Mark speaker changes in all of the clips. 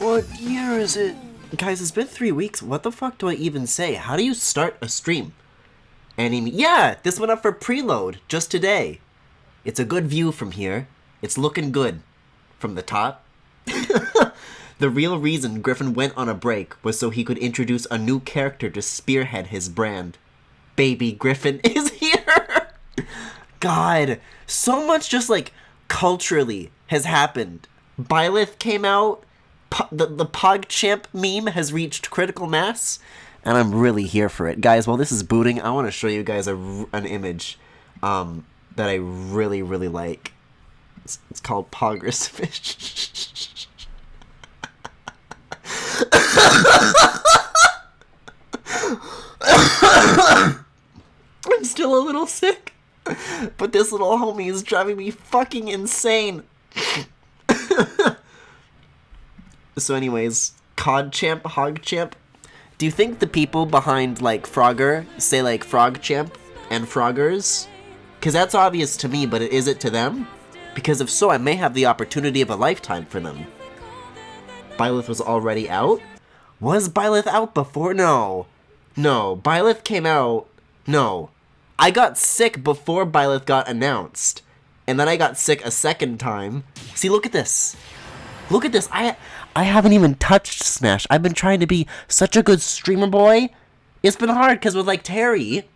Speaker 1: What year is it? Guys, it's been 3 weeks. What the fuck do I even say? How do you start a stream? Yeah, this went up for preload just today. It's a good view from here. It's looking good. From the top. The real reason Griffin went on a break was so he could introduce a new character to spearhead his brand. Baby Griffin is here! God, so much just like culturally has happened. Byleth came out, the PogChamp meme has reached critical mass, and I'm really here for it. Guys, while this is booting, I want to show you guys an image that I really, really like. It's called Pogress Fish. I'm still a little sick, but this little homie is driving me fucking insane. So anyways, CodChamp, HogChamp, do you think the people behind, like, Frogger say, like, FrogChamp and Froggers? Because that's obvious to me, but is it to them? Because if so, I may have the opportunity of a lifetime for them. Byleth was already out? Was Byleth out before? No. No, Byleth came out... No. I got sick before Byleth got announced. And then I got sick a second time. See, look at this. Look at this. I haven't even touched Smash. I've been trying to be such a good streamer boy. It's been hard, because with, like, Terry,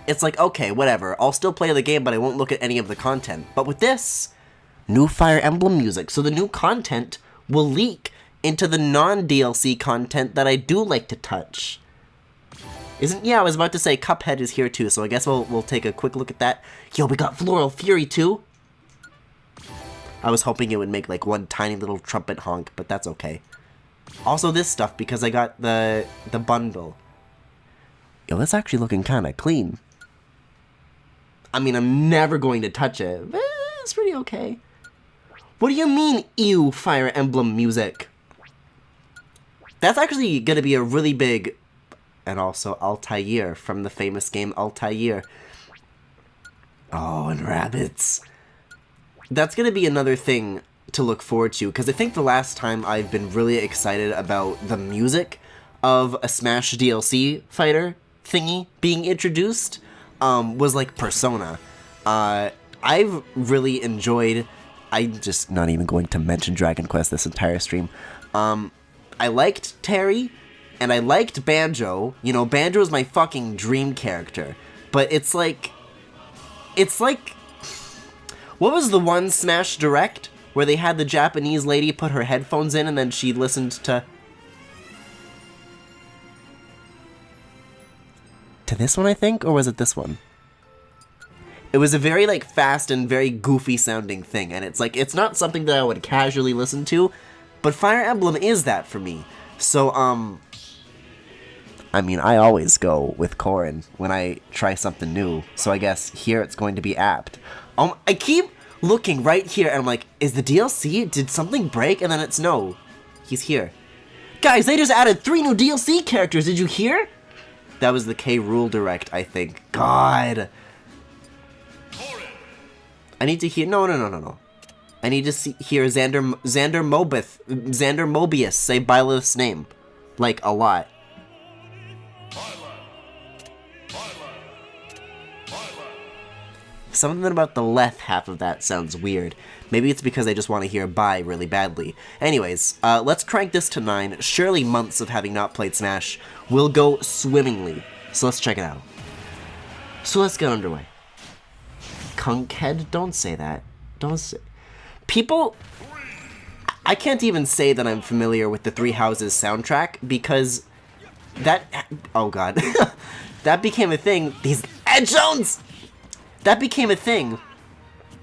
Speaker 1: it's like, okay, whatever. I'll still play the game, but I won't look at any of the content. But with this, new Fire Emblem music. So the new content will leak into the non-DLC content that I do like to touch. Yeah, I was about to say Cuphead is here too, so I guess we'll take a quick look at that. Yo, we got Floral Fury too. I was hoping it would make like one tiny little trumpet honk, but that's okay. Also this stuff, because I got the bundle. Yo, that's actually looking kind of clean. I mean, I'm never going to touch it, but it's pretty okay. What do you mean, ew, Fire Emblem music? That's actually going to be a really big... And also Altair from the famous game Altair. Oh, and rabbits. That's going to be another thing to look forward to, because I think the last time I've been really excited about the music of a Smash DLC fighter thingy being introduced was like Persona. I've really enjoyed... I'm just not even going to mention Dragon Quest this entire stream. I liked Terry, and I liked Banjo. You know, Banjo is my fucking dream character. But it's like... What was the one Smash Direct where they had the Japanese lady put her headphones in and then she listened to this one, I think? Or was it this one? It was a very, like, fast and very goofy sounding thing. And it's like, it's not something that I would casually listen to. But Fire Emblem is that for me. So, I mean, I always go with Corrin when I try something new. So I guess here it's going to be apt. I keep looking right here and I'm like, is the DLC? Did something break? And then it's no. He's here. Guys, they just added 3 new DLC characters. Did you hear? That was the K. Rool Direct, I think. God. I need to hear... No. I need to hear Xander Mobius say Byleth's name. Like, a lot. Something about the Leth half of that sounds weird. Maybe it's because I just want to hear bye really badly. Anyways, let's crank this to 9. Surely months of having not played Smash will go swimmingly. So let's check it out. So let's get underway. Kunkhead? Don't say that. Don't say... People... I can't even say that I'm familiar with the Three Houses soundtrack because that... Oh god. That became a thing. These edge zones! That became a thing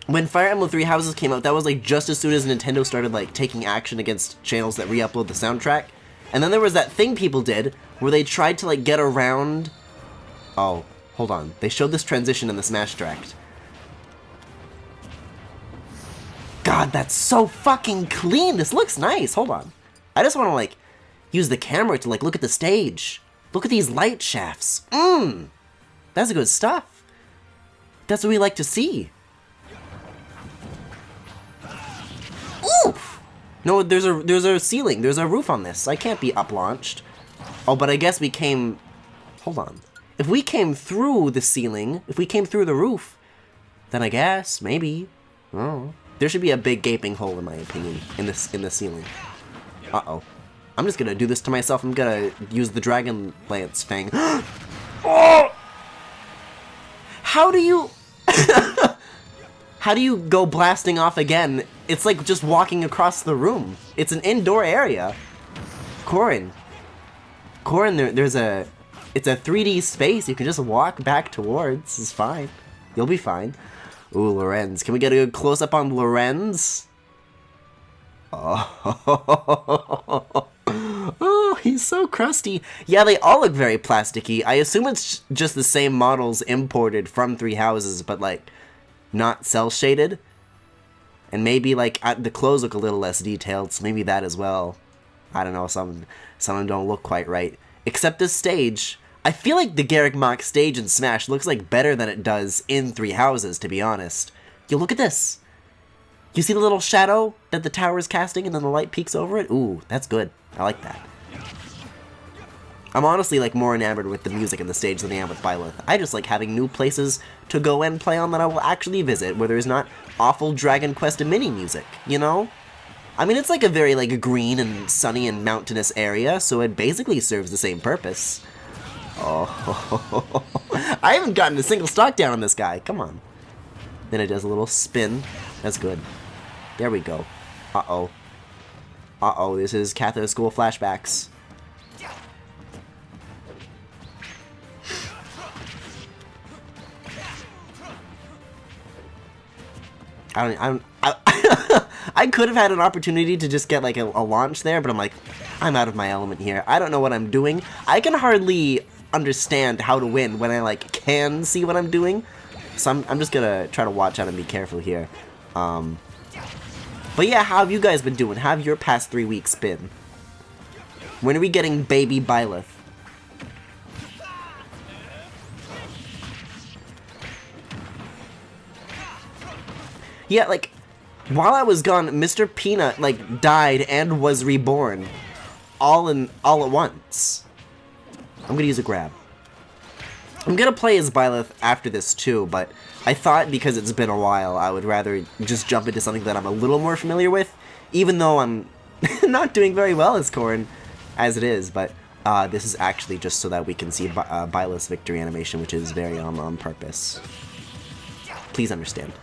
Speaker 1: when Fire Emblem Three Houses came out. That was like just as soon as Nintendo started like taking action against channels that re-upload the soundtrack. And then there was that thing people did where they tried to like get around... Oh, hold on. They showed this transition in the Smash Direct. God, that's so fucking clean. This looks nice. Hold on. I just want to like use the camera to like look at the stage. Look at these light shafts. That's good stuff. That's what we like to see. Oof! No, there's a ceiling. There's a roof on this. I can't be up-launched. Oh, but I guess we came... Hold on. If we came through the ceiling, if we came through the roof, then I guess, maybe. Oh. There should be a big gaping hole, in my opinion, in the ceiling. Uh-oh. I'm just gonna do this to myself. I'm gonna use the Dragon Lance Fang. Oh! How do you... How do you go blasting off again? It's like just walking across the room. It's an indoor area. Corin, there's a... It's a 3D space you can just walk back towards. It's fine. You'll be fine. Ooh, Lorenz. Can we get a good close-up on Lorenz? Oh. Oh, he's so crusty. Yeah, they all look very plasticky. I assume it's just the same models imported from Three Houses, but, like, not cel-shaded. And maybe, like, the clothes look a little less detailed, so maybe that as well. I don't know, some of them don't look quite right. Except this stage. I feel like the Garrick Mach stage in Smash looks like better than it does in Three Houses, to be honest. Yo, look at this. You see the little shadow that the tower is casting and then the light peeks over it? Ooh, that's good. I like that. I'm honestly, like, more enamored with the music in the stage than I am with Byleth. I just like having new places to go and play on that I will actually visit, where there's not awful Dragon Quest mini music, you know? I mean, it's like a very, like, green and sunny and mountainous area, so it basically serves the same purpose. Oh, I haven't gotten a single stock down on this guy. Come on. Then it does a little spin. That's good. There we go. Uh-oh. Uh-oh, this is Catholic School flashbacks. I could have had an opportunity to just get, like, a launch there, but I'm like, I'm out of my element here. I don't know what I'm doing. I can hardly understand how to win when I, like, can see what I'm doing. So I'm just gonna try to watch out and be careful here. But yeah, how have you guys been doing? How have your past 3 weeks been? When are we getting baby Byleth? Yeah, like, while I was gone, Mr. Peanut, like, died and was reborn. All at once. I'm gonna use a grab. I'm gonna play as Byleth after this too, but I thought because it's been a while, I would rather just jump into something that I'm a little more familiar with, even though I'm not doing very well as Corrin as it is, but this is actually just so that we can see Byleth's victory animation, which is very on purpose. Please understand.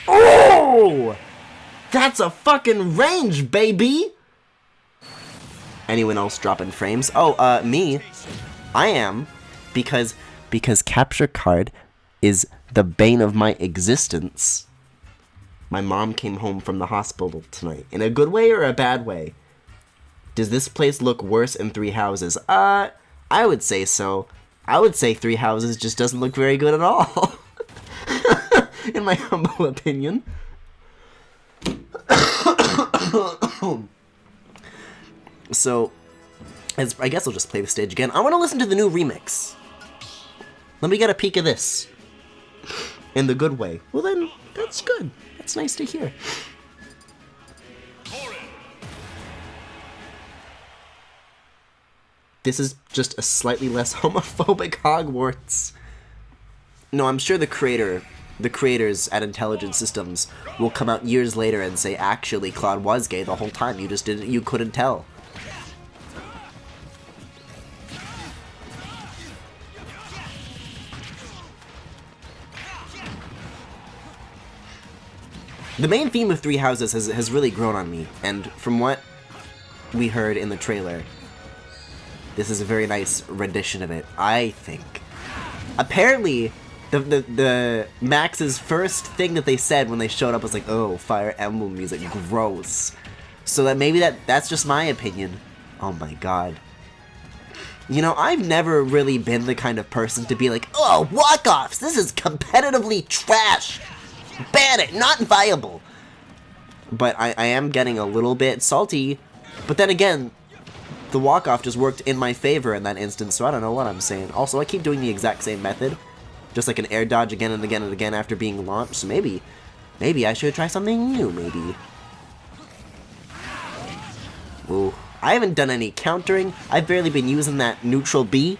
Speaker 1: Oh! That's a fucking range, baby! Anyone else dropping frames? Oh, me. I am. Because Capture Card is the bane of my existence. My mom came home from the hospital tonight. In a good way or a bad way? Does this place look worse in Three Houses? I would say so. I would say Three Houses just doesn't look very good at all. In my humble opinion. So, I guess I'll just play the stage again. I want to listen to the new remix. Let me get a peek of this. In the good way. Well then, that's good. That's nice to hear. This is just a slightly less homophobic Hogwarts. No, I'm sure the creators at Intelligent Systems will come out years later and say, actually, Claude was gay the whole time. You couldn't tell. The main theme of Three Houses has really grown on me, and from what we heard in the trailer, this is a very nice rendition of it, I think. Apparently, the Max's first thing that they said when they showed up was like, oh, Fire Emblem music, gross. So that maybe that's just my opinion. Oh my god. You know, I've never really been the kind of person to be like, oh, walk-offs, this is competitively trash. Ban it, not viable. But I am getting a little bit salty. But then again, the walk-off just worked in my favor in that instance, so I don't know what I'm saying. Also, I keep doing the exact same method. Just like an air dodge again and again and again after being launched, so maybe Maybe I should try something new, maybe. Ooh. I haven't done any countering. I've barely been using that neutral B.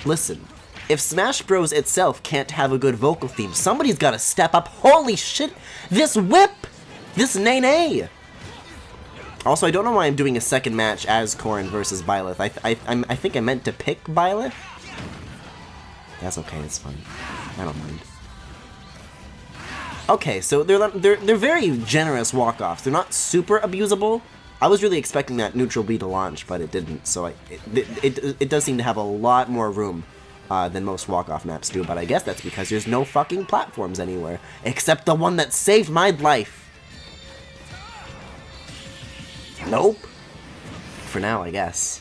Speaker 1: Listen, if Smash Bros. Itself can't have a good vocal theme, somebody's gotta step up. Holy shit! This whip! This nay-nay! Also, I don't know why I'm doing a second match as Corrin versus Byleth. I think I meant to pick Byleth. That's okay, it's fine. I don't mind. Okay, so they're very generous walk-offs. They're not super abusable. I was really expecting that neutral B to launch, but it didn't. So it does seem to have a lot more room than most walk-off maps do. But I guess that's because there's no fucking platforms anywhere except the one that saved my life. Nope. For now, I guess.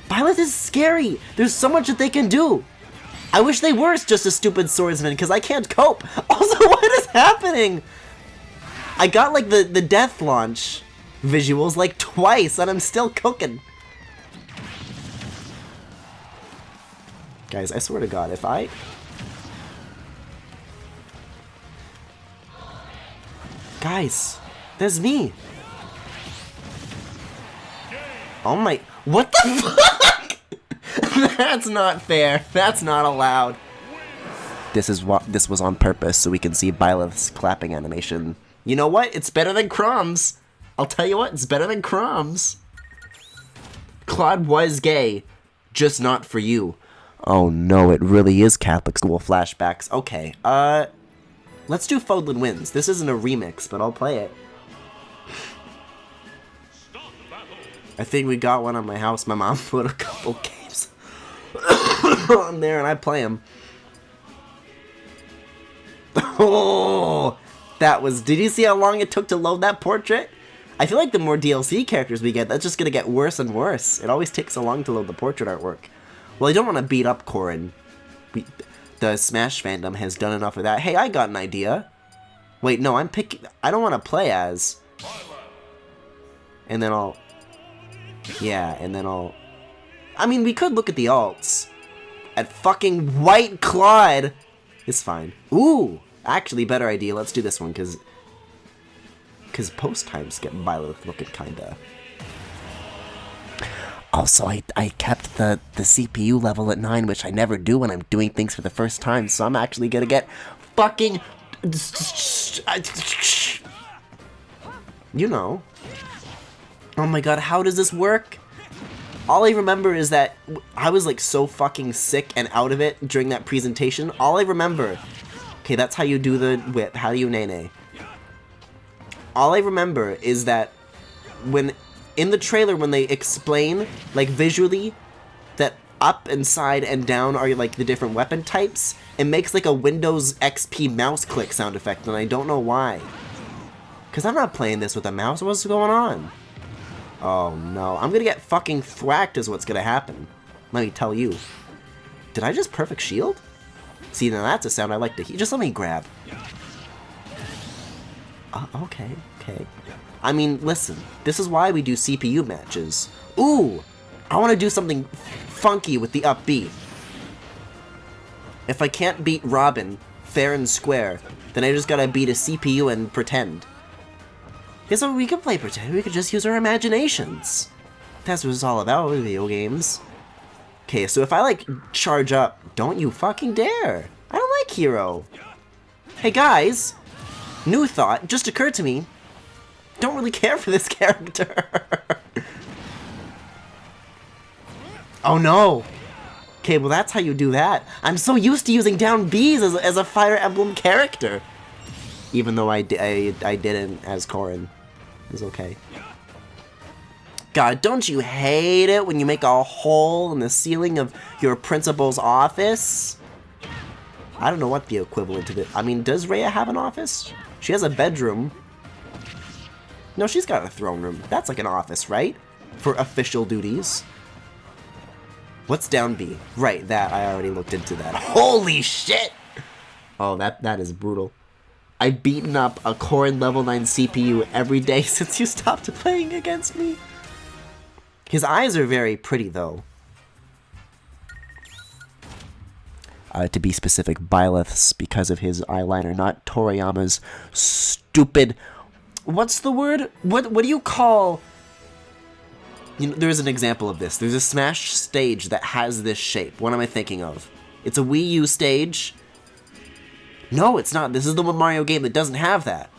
Speaker 1: Byleth is scary! There's so much that they can do! I wish they were just a stupid swordsman, because I can't cope! Also, what is happening? I got, like, the death launch visuals, like, twice, and I'm still cooking. Guys, I swear to God, if I... Guys, that's me! Oh my... What the fuck?! That's not fair. That's not allowed. This was on purpose, so we can see Byleth's clapping animation. You know what? It's better than Crumbs. I'll tell you what, it's better than Crumbs. Claude was gay, just not for you. Oh no, it really is Catholic school flashbacks. Okay, let's do Fodlan Wins. This isn't a remix, but I'll play it. I think we got one on my house. My mom put a couple games on there and I play them. Oh, that was... Did you see how long it took to load that portrait? I feel like the more DLC characters we get, that's just going to get worse and worse. It always takes so long to load the portrait artwork. Well, I don't want to beat up Corrin. The Smash fandom has done enough of that. Hey, I got an idea. Wait, no, I'm picking... I don't want to play as... And then I'll... Yeah, and then I'll... I mean, we could look at the alts. At fucking White Claude! It's fine. Ooh! Actually, better idea. Let's do this one, because post times get Byleth looking kinda... Also, I kept the CPU level at 9, which I never do when I'm doing things for the first time, so I'm actually gonna get fucking... You know. Oh my god, how does this work? All I remember is that I was like so fucking sick and out of it during that presentation. All I remember... Okay, that's how you do the whip. How do you nay-nay? All I remember is that when... In the trailer, when they explain, like, visually, that up and side and down are, like, the different weapon types, it makes, like, a Windows XP mouse click sound effect, and I don't know why. Because I'm not playing this with a mouse. What's going on? Oh, no. I'm gonna get fucking thwacked is what's gonna happen. Let me tell you. Did I just perfect shield? See, now that's a sound I like to hear. Just let me grab. Okay, okay. I mean, listen, this is why we do CPU matches. Ooh, I want to do something funky with the up B. If I can't beat Robin fair and square, then I just gotta beat a CPU and pretend. Guess what, we could play pretend, we could just use our imaginations. That's what it's all about with video games. Okay, so if I, like, charge up, don't you fucking dare. I don't like Hero. Hey guys, new thought just occurred to me. Don't really care for this character. Oh no. Okay, well that's how you do that. I'm so used to using down Bs as a Fire Emblem character. Even though I didn't as Corrin. It was okay. God, don't you hate it when you make a hole in the ceiling of your principal's office? I don't know what the equivalent of it... I mean, does Rhea have an office? She has a bedroom. No, she's got a throne room. That's like an office, right? For official duties. What's down B? Right, that. I already looked into that. Holy shit! Oh, that is brutal. I've beaten up a Core and level 9 CPU every day since you stopped playing against me. His eyes are very pretty, though. To be specific, Byleth's because of his eyeliner, not Toriyama's stupid... What's the word? What do you call... You know, there's an example of this. There's a Smash stage that has this shape. What am I thinking of? It's a Wii U stage. No, it's not. This is the one Mario game that doesn't have that.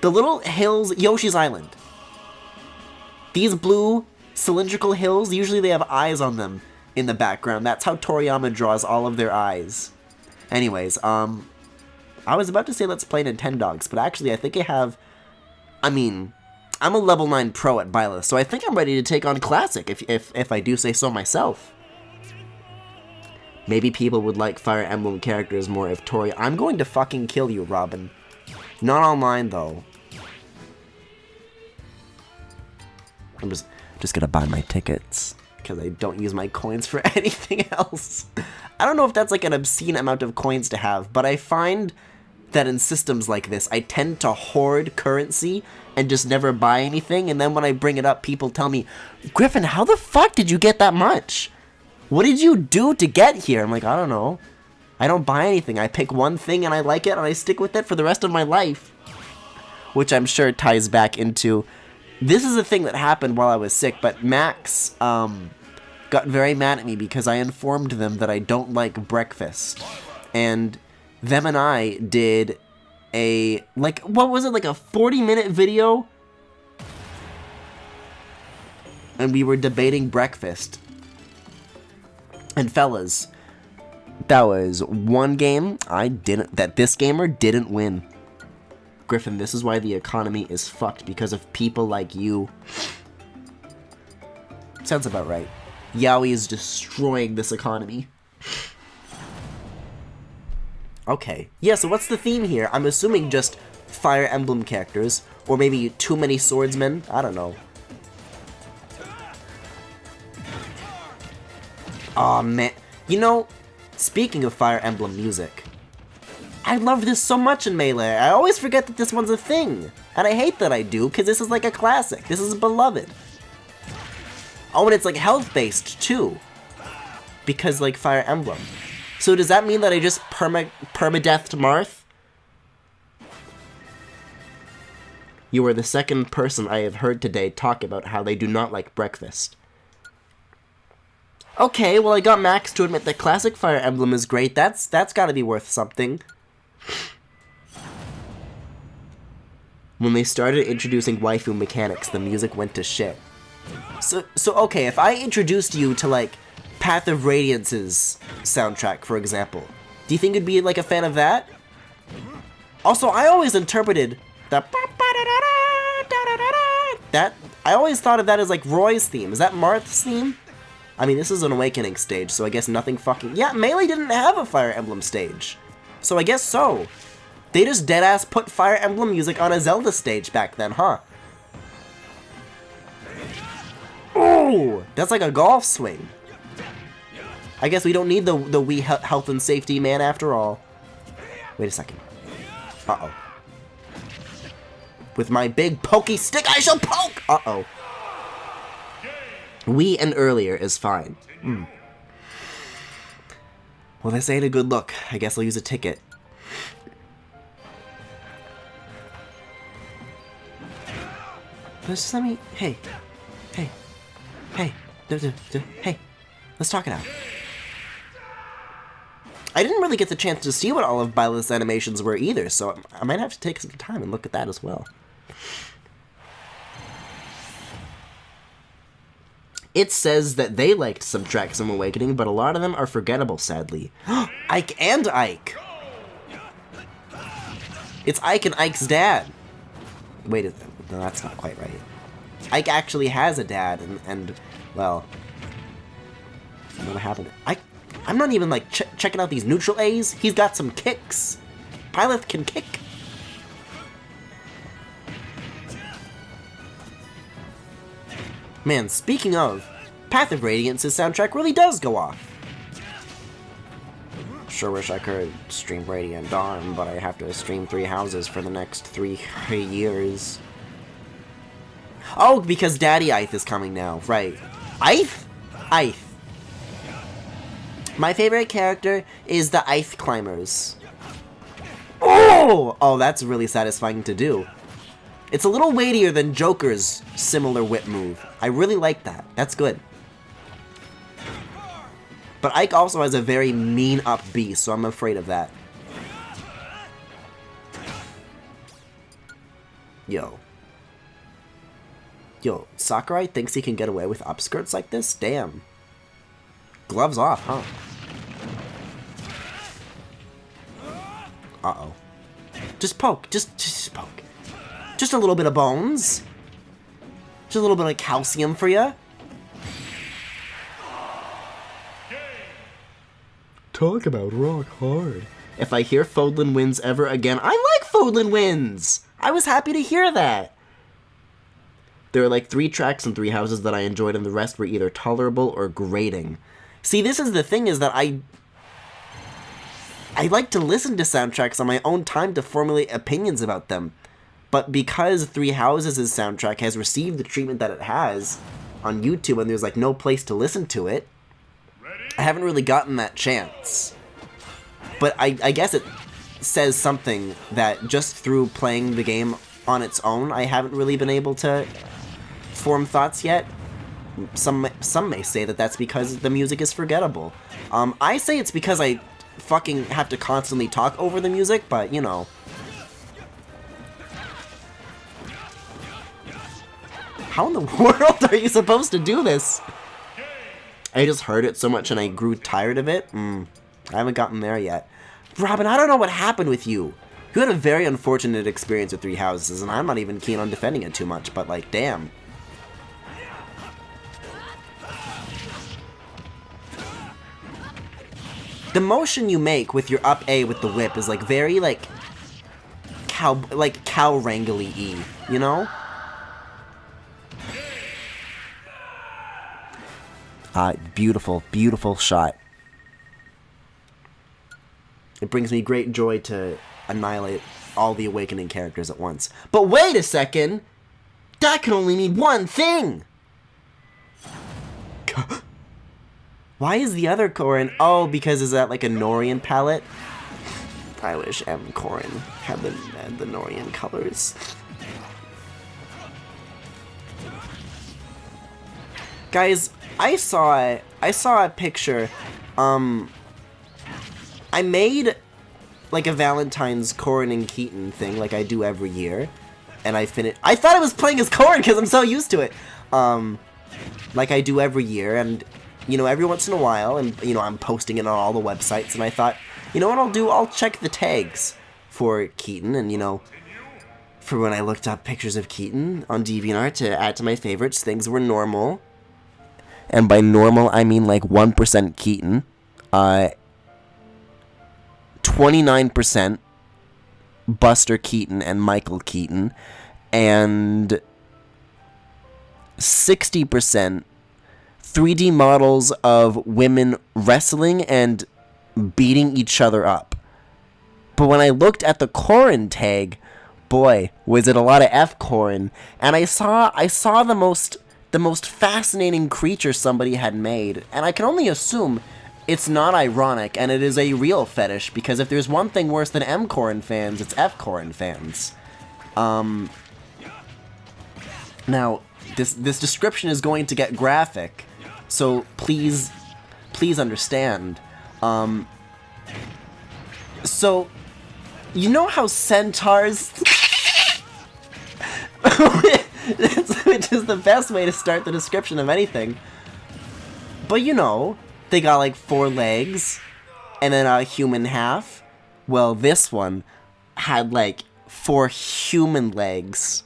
Speaker 1: The little hills... Yoshi's Island. These blue cylindrical hills, usually they have eyes on them in the background. That's how Toriyama draws all of their eyes. Anyways, I was about to say let's play Nintendogs, but actually I think I have... I mean, I'm a level 9 pro at Byleth, so I think I'm ready to take on Classic, if I do say so myself. Maybe people would like Fire Emblem characters more if I'm going to fucking kill you, Robin. Not online, though. I'm just gonna buy my tickets, because I don't use my coins for anything else. I don't know if that's like an obscene amount of coins to have, but I find that in systems like this, I tend to hoard currency and just never buy anything, and then when I bring it up, people tell me, Griffin, how the fuck did you get that much? What did you do to get here? I'm like, I don't know. I don't buy anything. I pick one thing and I like it, and I stick with it for the rest of my life. Which I'm sure ties back into... This is a thing that happened while I was sick, but Max got very mad at me because I informed them that I don't like breakfast. And them and I did a, like, what was it, like a 40-minute video? And we were debating breakfast. And fellas, that was one game that this gamer didn't win. Griffin, this is why the economy is fucked, because of people like you. Sounds about right. Yaoi is destroying this economy. Okay. Yeah, so what's the theme here? I'm assuming just Fire Emblem characters, or maybe too many swordsmen? I don't know. Aw, man. You know, speaking of Fire Emblem music, I love this so much in Melee. I always forget that this one's a thing. And I hate that I do, because this is like a classic. This is beloved. Oh, and it's like health-based, too. Because, like, Fire Emblem. So does that mean that I just permadeathed Marth? You are the second person I have heard today talk about how they do not like breakfast. Okay, well, I got Max to admit that classic Fire Emblem is great. That's gotta be worth something. When they started introducing waifu mechanics, the music went to shit. So okay, if I introduced you to, like, Path of Radiance's soundtrack, for example, do you think you'd be, like, a fan of that? Also, I always interpreted the that I always thought of that as, like, Roy's theme. Is that Marth's theme? I mean, this is an Awakening stage, so I guess nothing fucking... Yeah, Melee didn't have a Fire Emblem stage. So I guess so. They just deadass put Fire Emblem music on a Zelda stage back then, huh? Ooh! That's like a golf swing. I guess we don't need the Wii health and safety man after all. Wait a second. Uh-oh. With my big pokey stick, I shall poke! Uh-oh. Wii and earlier is fine. Well, this ain't a good look. I guess I'll use a ticket. Just let me... Hey. Hey. Hey. Hey. Let's talk it out. I didn't really get the chance to see what all of Byleth's animations were either, so I might have to take some time and look at that as well. It says that they liked some tracks from Awakening, but a lot of them are forgettable, sadly. Ike and Ike! It's Ike and Ike's dad! Wait, no, that's not quite right. Ike actually has a dad, and well... What happened? I'm not even, like, checking out these neutral A's. He's got some kicks. Byleth can kick. Man, speaking of, Path of Radiance's soundtrack really does go off. Sure wish I could stream Radiant Dawn, but I have to stream 3 houses for the next 3 years. Oh, because Daddy Ith is coming now, right. Ith? Ith. My favorite character is the Ith Climbers. Oh! Oh, that's really satisfying to do. It's a little weightier than Joker's similar whip move. I really like that. That's good. But Ike also has a very mean up B, so I'm afraid of that. Yo. Yo, Sakurai thinks he can get away with upskirts like this? Damn. Gloves off, huh? Uh-oh. Just poke. Just poke. Just a little bit of bones. Just a little bit of calcium for you. Talk about rock hard. If I hear Fodlan wins ever again, I like Fodlan wins! I was happy to hear that. There are like 3 tracks and 3 houses that I enjoyed, and the rest were either tolerable or grating. See, this is the thing, is that I like to listen to soundtracks on my own time to formulate opinions about them. But because 3 Houses' soundtrack has received the treatment that it has on YouTube, and there's like no place to listen to it, I haven't really gotten that chance. But I guess it says something that just through playing the game on its own, I haven't really been able to form thoughts yet. Some may say that that's because the music is forgettable. I say it's because I fucking have to constantly talk over the music, but you know. How in the world are you supposed to do this? I just heard it so much and I grew tired of it. I haven't gotten there yet. Robin, I don't know what happened with you. You had a very unfortunate experience with 3 Houses, and I'm not even keen on defending it too much, but like, damn. The motion you make with your up A with the whip is like very like cow wrangly-y, you know? Beautiful, beautiful shot. It brings me great joy to annihilate all the Awakening characters at once. But wait a second! That can only mean one thing! Why is the other Corrin? Oh, because is that like a Norian palette? I wish M. Corrin had the Norian colors. Guys, I saw a picture. I made like a Valentine's Corrin and Keaton thing, like I do every year, and I thought I was playing as Corrin because I'm so used to it. Like I do every year, and you know, every once in a while, and you know, I'm posting it on all the websites, and I thought, you know what I'll do? I'll check the tags for Keaton, and you know, for when I looked up pictures of Keaton on DeviantArt to add to my favorites, things were normal. And by normal, I mean like 1% Keaton, 29% Buster Keaton and Michael Keaton, and 60% 3D models of women wrestling and beating each other up. But when I looked at the Corrin tag, boy, was it a lot of F Corrin, and I saw the most fascinating creature somebody had made, and I can only assume it's not ironic, and it is a real fetish, because if there's one thing worse than M. Corrin fans, it's F. Corrin fans. Now, this description is going to get graphic, so please understand. So, you know how centaurs... which is the best way to start the description of anything. But you know, they got like 4 legs, and then a human half. Well, this one had like 4 human legs,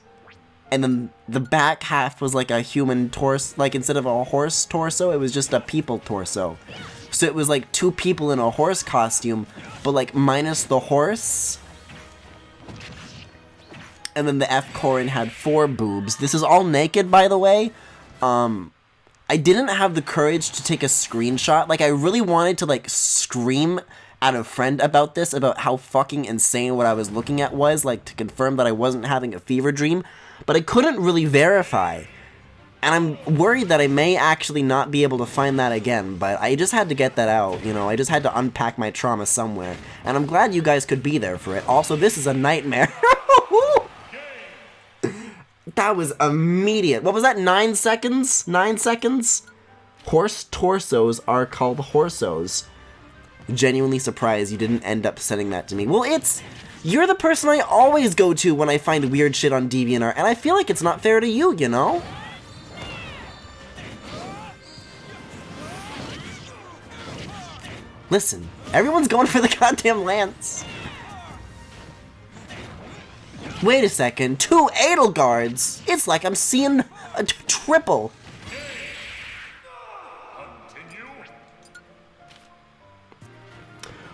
Speaker 1: and then the back half was like a human torso, like instead of a horse torso, it was just a people torso. So it was like 2 people in a horse costume, but like minus the horse. And then the F. Corrin had 4 boobs. This is all naked, by the way. I didn't have the courage to take a screenshot. Like, I really wanted to, like, scream at a friend about this, about how fucking insane what I was looking at was, like, to confirm that I wasn't having a fever dream, but I couldn't really verify. And I'm worried that I may actually not be able to find that again, but I just had to get that out, you know, I just had to unpack my trauma somewhere. And I'm glad you guys could be there for it. Also, this is a nightmare. That was immediate. What was that, 9 seconds? 9 seconds? Horse torsos are called horsos. Genuinely surprised you didn't end up sending that to me. Well, you're the person I always go to when I find weird shit on DeviantArt, and I feel like it's not fair to you, you know? Listen, everyone's going for the goddamn lance. Wait a second, 2 Edelgards! It's like I'm seeing a triple.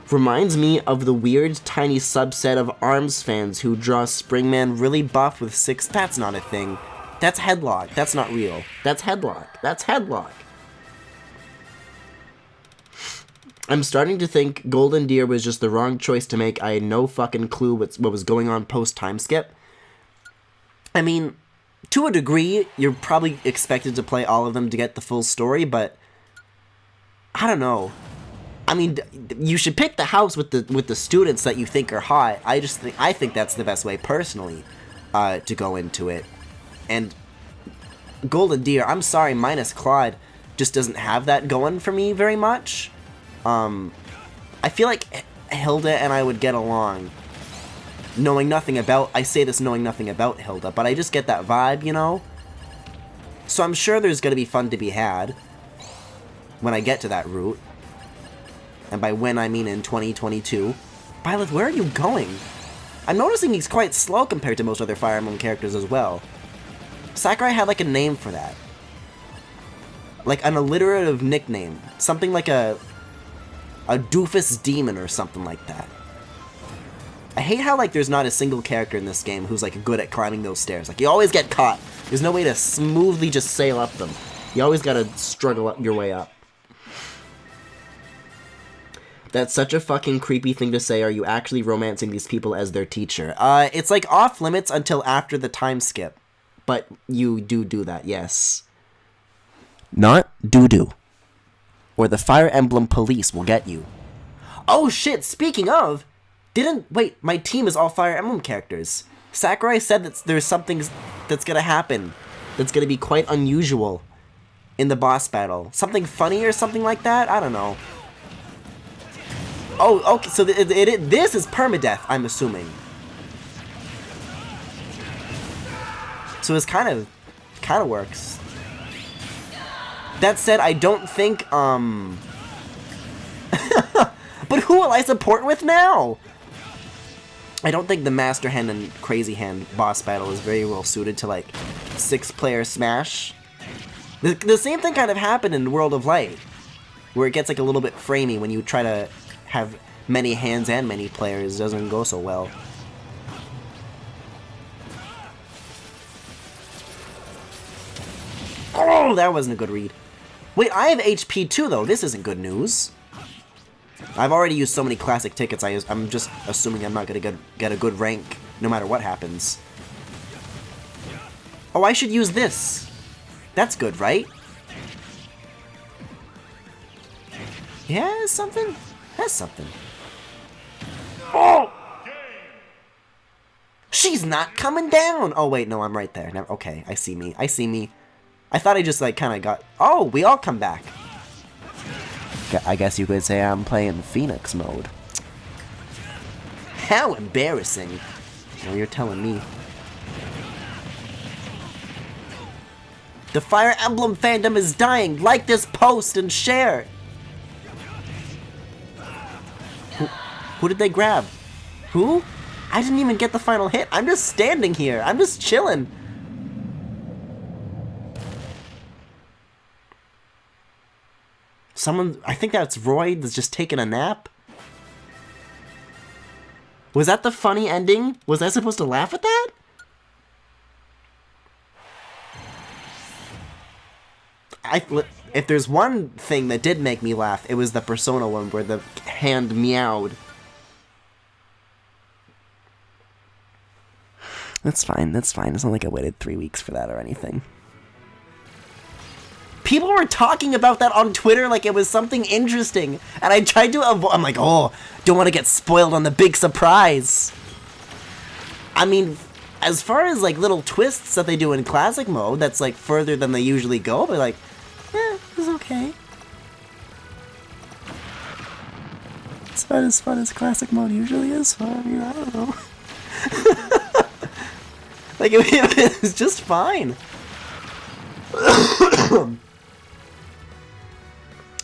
Speaker 1: Reminds me of the weird tiny subset of ARMS fans who draw Springman really buff with 6. That's not a thing. That's Headlock. That's not real. That's Headlock. That's Headlock. I'm starting to think Golden Deer was just the wrong choice to make. I had no fucking clue what was going on post-time skip. I mean, to a degree, you're probably expected to play all of them to get the full story, but I don't know. I mean, you should pick the house with the students that you think are hot. I think that's the best way, personally, to go into it. And Golden Deer, I'm sorry, minus Claude, just doesn't have that going for me very much. I feel like Hilda and I would get along, knowing nothing about, I say this knowing nothing about Hilda, but I just get that vibe, you know? So I'm sure there's gonna be fun to be had when I get to that route. And by when, I mean in 2022. Byleth, where are you going? I'm noticing he's quite slow compared to most other Fire Emblem characters as well. Sakurai had like a name for that. Like an alliterative nickname. Something like a doofus demon or something like that. I hate how like there's not a single character in this game who's like good at climbing those stairs. Like you always get caught. There's no way to smoothly just sail up them. You always gotta struggle up your way up. That's such a fucking creepy thing to say. Are you actually romancing these people as their teacher? It's like off limits until after the time skip. But you do that, yes. Not doo-doo. Or the Fire Emblem police will get you. Oh shit, speaking of, wait, my team is all Fire Emblem characters. Sakurai said that there's something that's gonna happen that's gonna be quite unusual in the boss battle. Something funny or something like that? I don't know. Oh, okay, so this is permadeath, I'm assuming. So it's kind of works. That said, I don't think, but who will I support with now? I don't think the Master Hand and Crazy Hand boss battle is very well suited to, like, 6-player Smash. The same thing kind of happened in World of Light, where it gets, like, a little bit framey when you try to have many hands and many players. It doesn't go so well. Oh, that wasn't a good read. Wait, I have HP too, though. This isn't good news. I've already used so many classic tickets, I'm just assuming I'm not going to get a good rank, no matter what happens. Oh, I should use this. That's good, right? Yeah, that's something. That's something. Oh! She's not coming down! Oh, wait, no, I'm right there. Now, okay, I see me. I see me. I thought I just, like, kind of got... Oh, we all come back. I guess you could say I'm playing Phoenix mode. How embarrassing. Well, you're telling me. The Fire Emblem fandom is dying. Like this post and share. Who did they grab? Who? I didn't even get the final hit. I'm just standing here. I'm just chilling. Someone, I think that's Roy that's just taking a nap. Was that the funny ending? Was I supposed to laugh at that? if there's one thing that did make me laugh, it was the Persona one where the hand meowed. That's fine, that's fine. It's not like I waited 3 weeks for that or anything. People were talking about that on Twitter like it was something interesting, and I tried to avoid. I'm like, oh, don't want to get spoiled on the big surprise. I mean, as far as like little twists that they do in classic mode, that's like further than they usually go, but like, it's okay. It's not as fun as classic mode usually is, so I mean, I don't know. Like, it was just fine.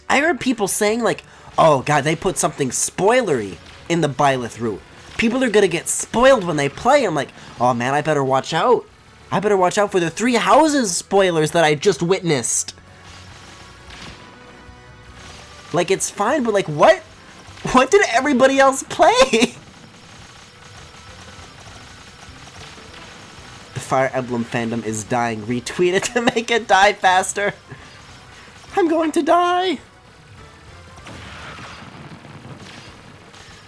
Speaker 1: I heard people saying, like, oh god, they put something spoilery in the Byleth route. People are gonna get spoiled when they play. I'm like, oh man, I better watch out. I better watch out for the 3 houses spoilers that I just witnessed. Like, it's fine, but like, what? What did everybody else play? The Fire Emblem fandom is dying. Retweet it to make it die faster. I'm going to die.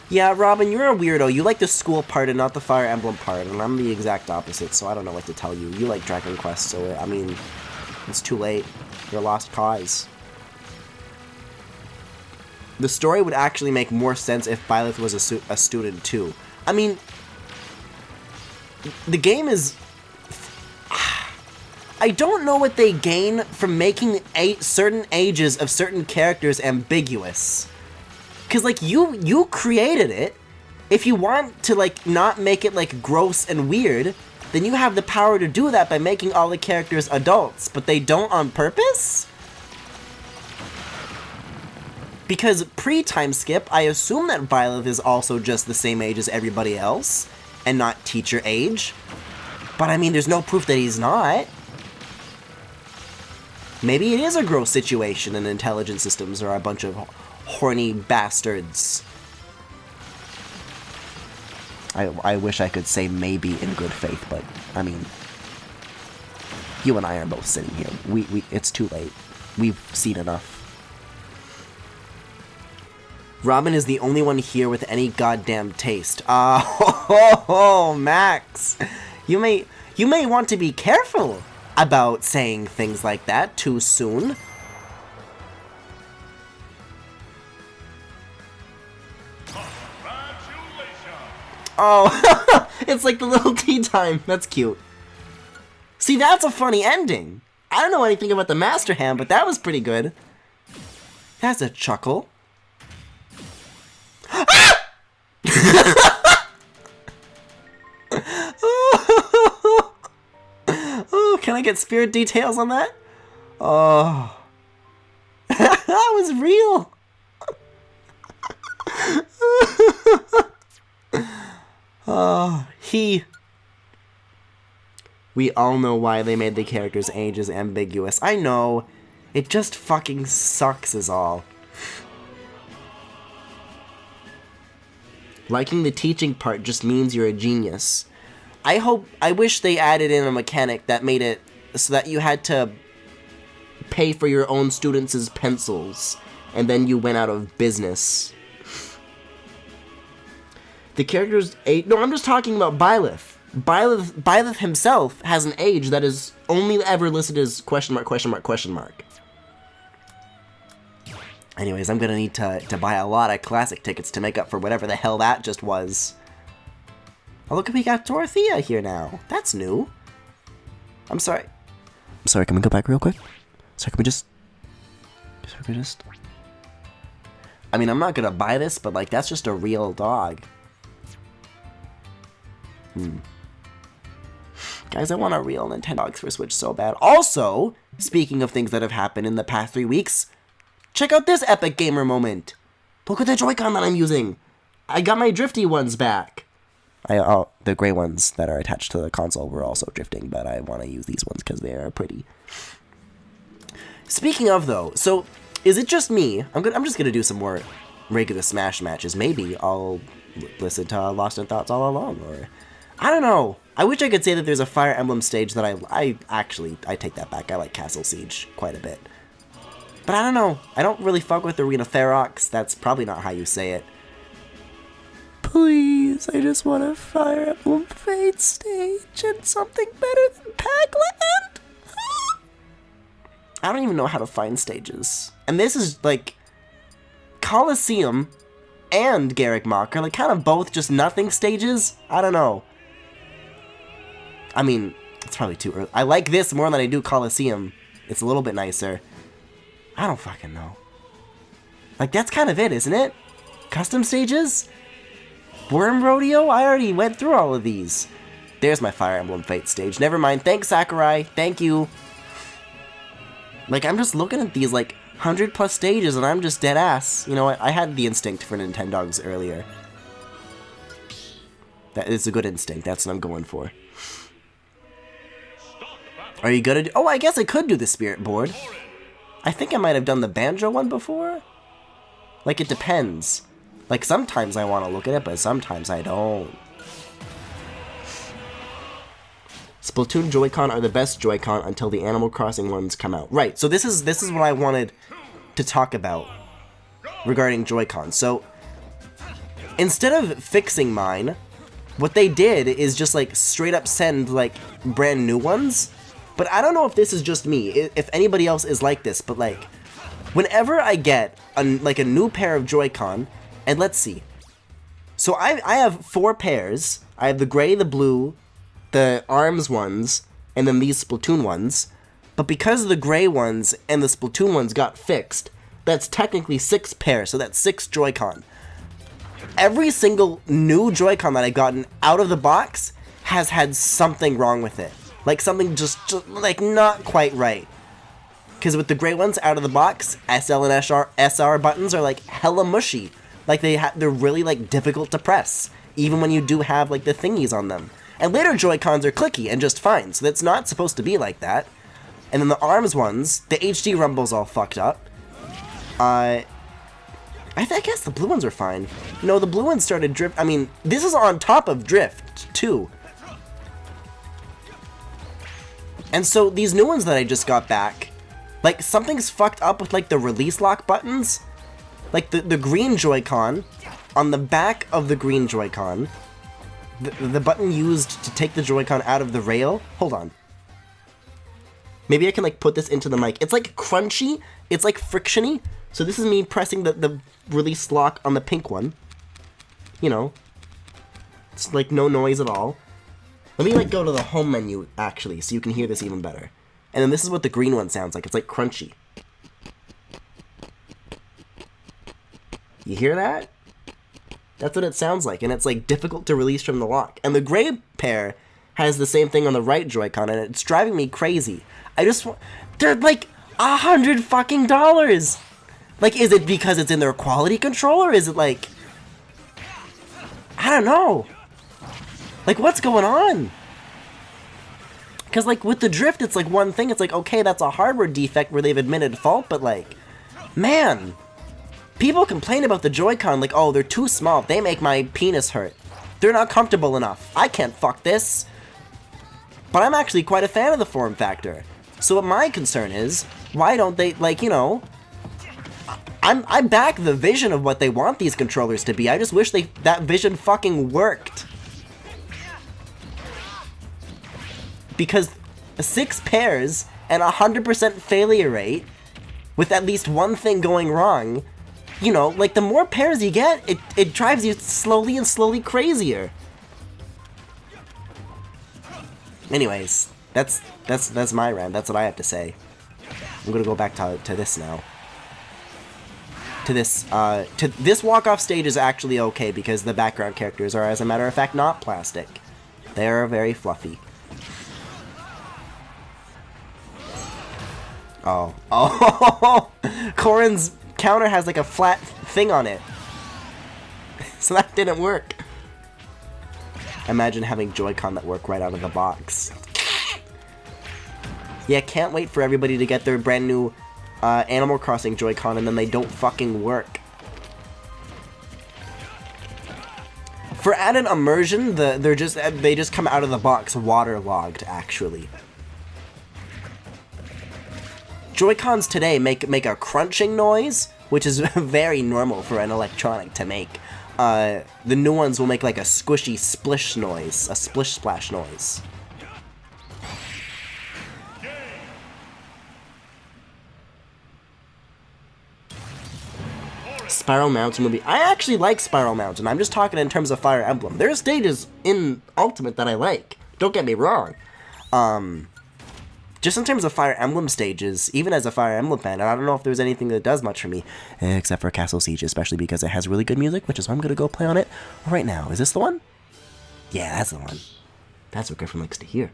Speaker 1: Yeah, Robin, you're a weirdo. You like the school part and not the Fire Emblem part, and I'm the exact opposite, so I don't know what to tell you. You like Dragon Quest, so, I mean, it's too late. You're a lost cause. The story would actually make more sense if Byleth was a student, too. I mean, the game is... I don't know what they gain from making certain ages of certain characters ambiguous. Because, like, you created it. If you want to, like, not make it, like, gross and weird, then you have the power to do that by making all the characters adults. But they don't on purpose? Because pre-time skip, I assume that Byleth is also just the same age as everybody else, and not teacher age. But, I mean, there's no proof that he's not. Maybe it is a gross situation and intelligent systems are a bunch of horny bastards. I wish I could say maybe in good faith, but, I mean, you and I are both sitting here. It's too late. We've seen enough. Robin is the only one here with any goddamn taste. Oh, Max. You may want to be careful about saying things like that too soon. Oh, it's like the little tea time. That's cute. See, that's a funny ending. I don't know anything about the Master Hand, but that was pretty good. That's a chuckle. Oh, can I get spirit details on that? Oh. That was real. Oh, we all know why they made the characters' ages ambiguous. I know. It just fucking sucks is all. Liking the teaching part just means you're a genius. I wish they added in a mechanic that made it so that you had to pay for your own students' pencils, and then you went out of business. The character's age... No, I'm just talking about Byleth. Byleth himself has an age that is only ever listed as question mark, question mark, question mark. Anyways, I'm gonna need to buy a lot of classic tickets to make up for whatever the hell that just was. Oh, look, we got Dorothea here now. That's new. I'm sorry. Can we go back real quick? Sorry, can we just... I mean, I'm not gonna buy this, but, like, that's just a real dog. Guys, I want a real Nintendo dogs for Switch so bad. Also, speaking of things that have happened in the past 3 weeks, check out this epic gamer moment. Look at the Joy-Con that I'm using. I got my drifty ones back. The gray ones that are attached to the console were also drifting, but I want to use these ones because they are pretty. Speaking of, though, so is it just me? I'm just gonna do some more regular Smash matches. Maybe I'll listen to Lost in Thoughts all along, or I don't know. I wish I could say that there's a Fire Emblem stage that I take that back. I like Castle Siege quite a bit. But I don't know. I don't really fuck with Arena Ferox. That's probably not how you say it. Please, I just want a Fire Emblem Fate stage and something better than Pac-Land. I don't even know how to find stages. And this is like Coliseum and Garrick Mach are like kind of both just nothing stages. I don't know. I mean, it's probably too early. I like this more than I do Coliseum. It's a little bit nicer. I don't fucking know. Like, that's kind of it, isn't it? Custom stages? Worm Rodeo? I already went through all of these. There's my Fire Emblem Fate stage. Never mind. Thanks, Sakurai. Thank you. Like, I'm just looking at these, like, 100+ stages, and I'm just dead ass. You know what? I had the instinct for Nintendogs earlier. That is a good instinct. That's what I'm going for. Are you gonna do... Oh, I guess I could do the Spirit Board. I think I might have done the Banjo one before. Like, it depends. Like, sometimes I want to look at it, but sometimes I don't. Splatoon Joy-Con are the best Joy-Con until the Animal Crossing ones come out. Right, so this is what I wanted to talk about regarding Joy-Con. So, instead of fixing mine, what they did is just, like, straight up send, like, brand new ones. But I don't know if this is just me, if anybody else is like this, but, like, whenever I get, a new pair of Joy-Con, and let's see. So I have 4 pairs. I have the gray, the blue, the ARMS ones, and then these Splatoon ones. But because the gray ones and the Splatoon ones got fixed, that's technically 6 pairs, so that's 6 Joy-Con. Every single new Joy-Con that I've gotten out of the box has had something wrong with it. Like, something just like, not quite right. Because with the gray ones out of the box, SL and SR buttons are, like, hella mushy. Like, they're really, like, difficult to press, even when you do have, like, the thingies on them. And later Joy-Cons are clicky and just fine, so that's not supposed to be like that. And then the ARMS ones, the HD rumble's all fucked up. I guess the blue ones are fine. No, the blue ones started drift. I mean, this is on top of drift, too. And so these new ones that I just got back, like, something's fucked up with, like, the release lock buttons. Like, the green Joy-Con, on the back of the green Joy-Con, the button used to take the Joy-Con out of the rail. Hold on. Maybe I can, like, put this into the mic. It's, like, crunchy. It's, like, frictiony. So this is me pressing the release lock on the pink one. You know. It's, like, no noise at all. Let me, like, go to the home menu, actually, so you can hear this even better. And then this is what the green one sounds like. It's, like, crunchy. You hear that? That's what it sounds like, and it's, like, difficult to release from the lock. And the gray pair has the same thing on the right Joy-Con, and it's driving me crazy. I just want... They're, like, $100 fucking dollars! Like, is it because it's in their quality control, or is it, like... I don't know. Like, what's going on? Because, like, with the drift, it's, like, one thing. It's, like, okay, that's a hardware defect where they've admitted fault, but, like, man... People complain about the Joy-Con like, oh, they're too small. They make my penis hurt. They're not comfortable enough. I can't fuck this. But I'm actually quite a fan of the form factor. So what my concern is, why don't they, like, you know... I back the vision of what they want these controllers to be. I just wish that vision fucking worked. Because 6 pairs and 100% failure rate, with at least one thing going wrong... You know, like, the more pairs you get, it drives you slowly and slowly crazier. This that's my rant. That's what I have to say. I'm gonna go back to this now. To this walk-off stage is actually okay because the background characters are, as a matter of fact, not plastic. They are very fluffy. Oh. Oh! Corrin's counter has like a flat thing on it. So that didn't work. Imagine having Joy-Con that work right out of the box. Yeah, can't wait for everybody to get their brand new Animal Crossing Joy-Con and then they don't fucking work. For added immersion, they just come out of the box waterlogged, actually. Joy-Cons today make a crunching noise, which is very normal for an electronic to make. The new ones will make like a squishy splish noise, a splish splash noise. Spiral Mountain movie. I actually like Spiral Mountain. I'm just talking in terms of Fire Emblem. There are stages in Ultimate that I like. Don't get me wrong. Just in terms of Fire Emblem stages, even as a Fire Emblem fan, I don't know if there's anything that does much for me, except for Castle Siege, especially because it has really good music, which is why I'm going to go play on it right now. Is this the one? Yeah, that's the one. That's what Griffin likes to hear.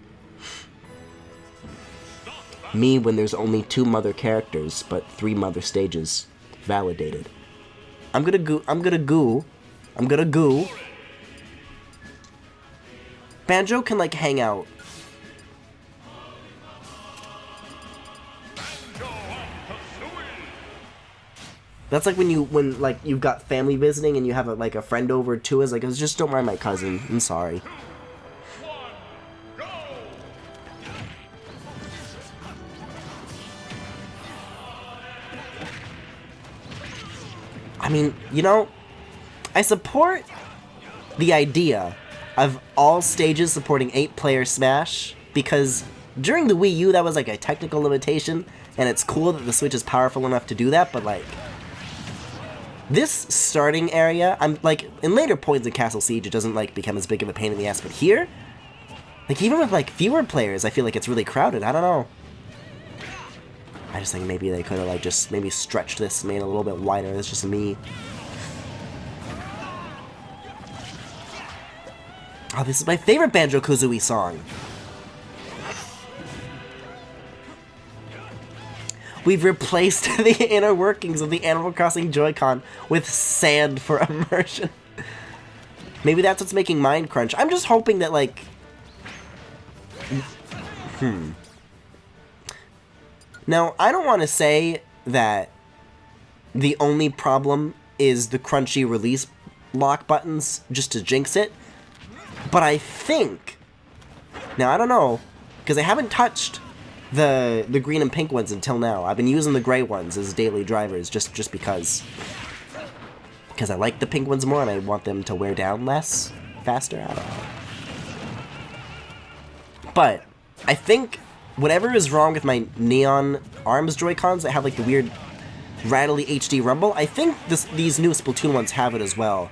Speaker 1: Me when there's only 2 mother characters, but 3 mother stages. Validated. I'm gonna goo. Banjo can, like, hang out. That's like when you've got family visiting and you have a friend over too. Is like, just don't mind my cousin. I'm sorry. I mean, you know, I support the idea of all stages supporting 8-player Smash, because during the Wii U that was like a technical limitation, and it's cool that the Switch is powerful enough to do that, but like, this starting area, I'm like, in later points in Castle Siege it doesn't like become as big of a pain in the ass, but here, like, even with like fewer players, I feel like it's really crowded. I don't know. I just think maybe they could have like just maybe stretched this, made it a little bit wider. That's just me. Oh, this is my favorite Banjo-Kazooie song. We've replaced the inner workings of the Animal Crossing Joy-Con with sand for immersion. Maybe that's what's making Mind Crunch. I'm just hoping that, like... Now, I don't want to say that the only problem is the crunchy release lock buttons, just to jinx it. But I think... Now, I don't know, because I haven't touched the green and pink ones until now. I've been using the gray ones as daily drivers, just because. Because I like the pink ones more and I want them to wear down less, faster, I don't know. But I think whatever is wrong with my Neon Arms Joy-Cons that have like the weird rattly HD rumble, I think these new Splatoon ones have it as well.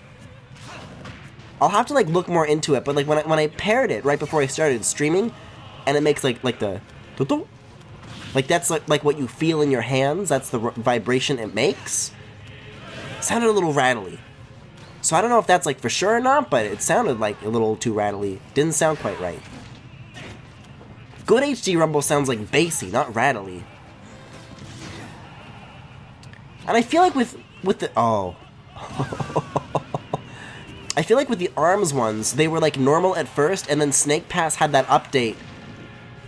Speaker 1: I'll have to like look more into it, but like when I paired it right before I started streaming, and it makes like the like that's like what you feel in your hands, that's the vibration it makes. It sounded a little rattly. So I don't know if that's like for sure or not, but it sounded like a little too rattly. Didn't sound quite right. Good HD rumble sounds like bassy, not rattly. And I feel like with the I feel like with the ARMS ones, they were like normal at first, and then Snake Pass had that update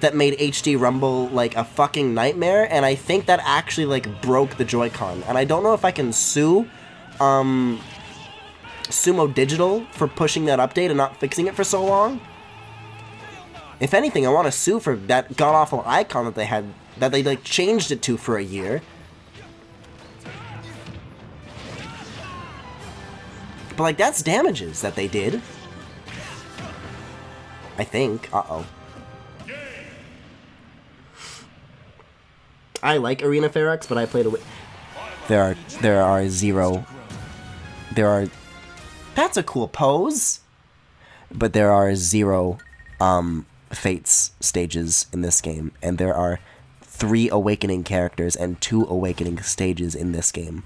Speaker 1: that made HD rumble like a fucking nightmare, and I think that actually like broke the Joy-Con. And I don't know if I can sue Sumo Digital for pushing that update and not fixing it for so long. If anything, I want to sue for that god-awful icon that they had, that they like changed it to for a year. But like, that's damages that they did. I think. Uh-oh. I like Arena Ferox, but I played away. There are zero. That's a cool pose. But there are 0 Fates stages in this game, and there are 3 Awakening characters and 2 Awakening stages in this game.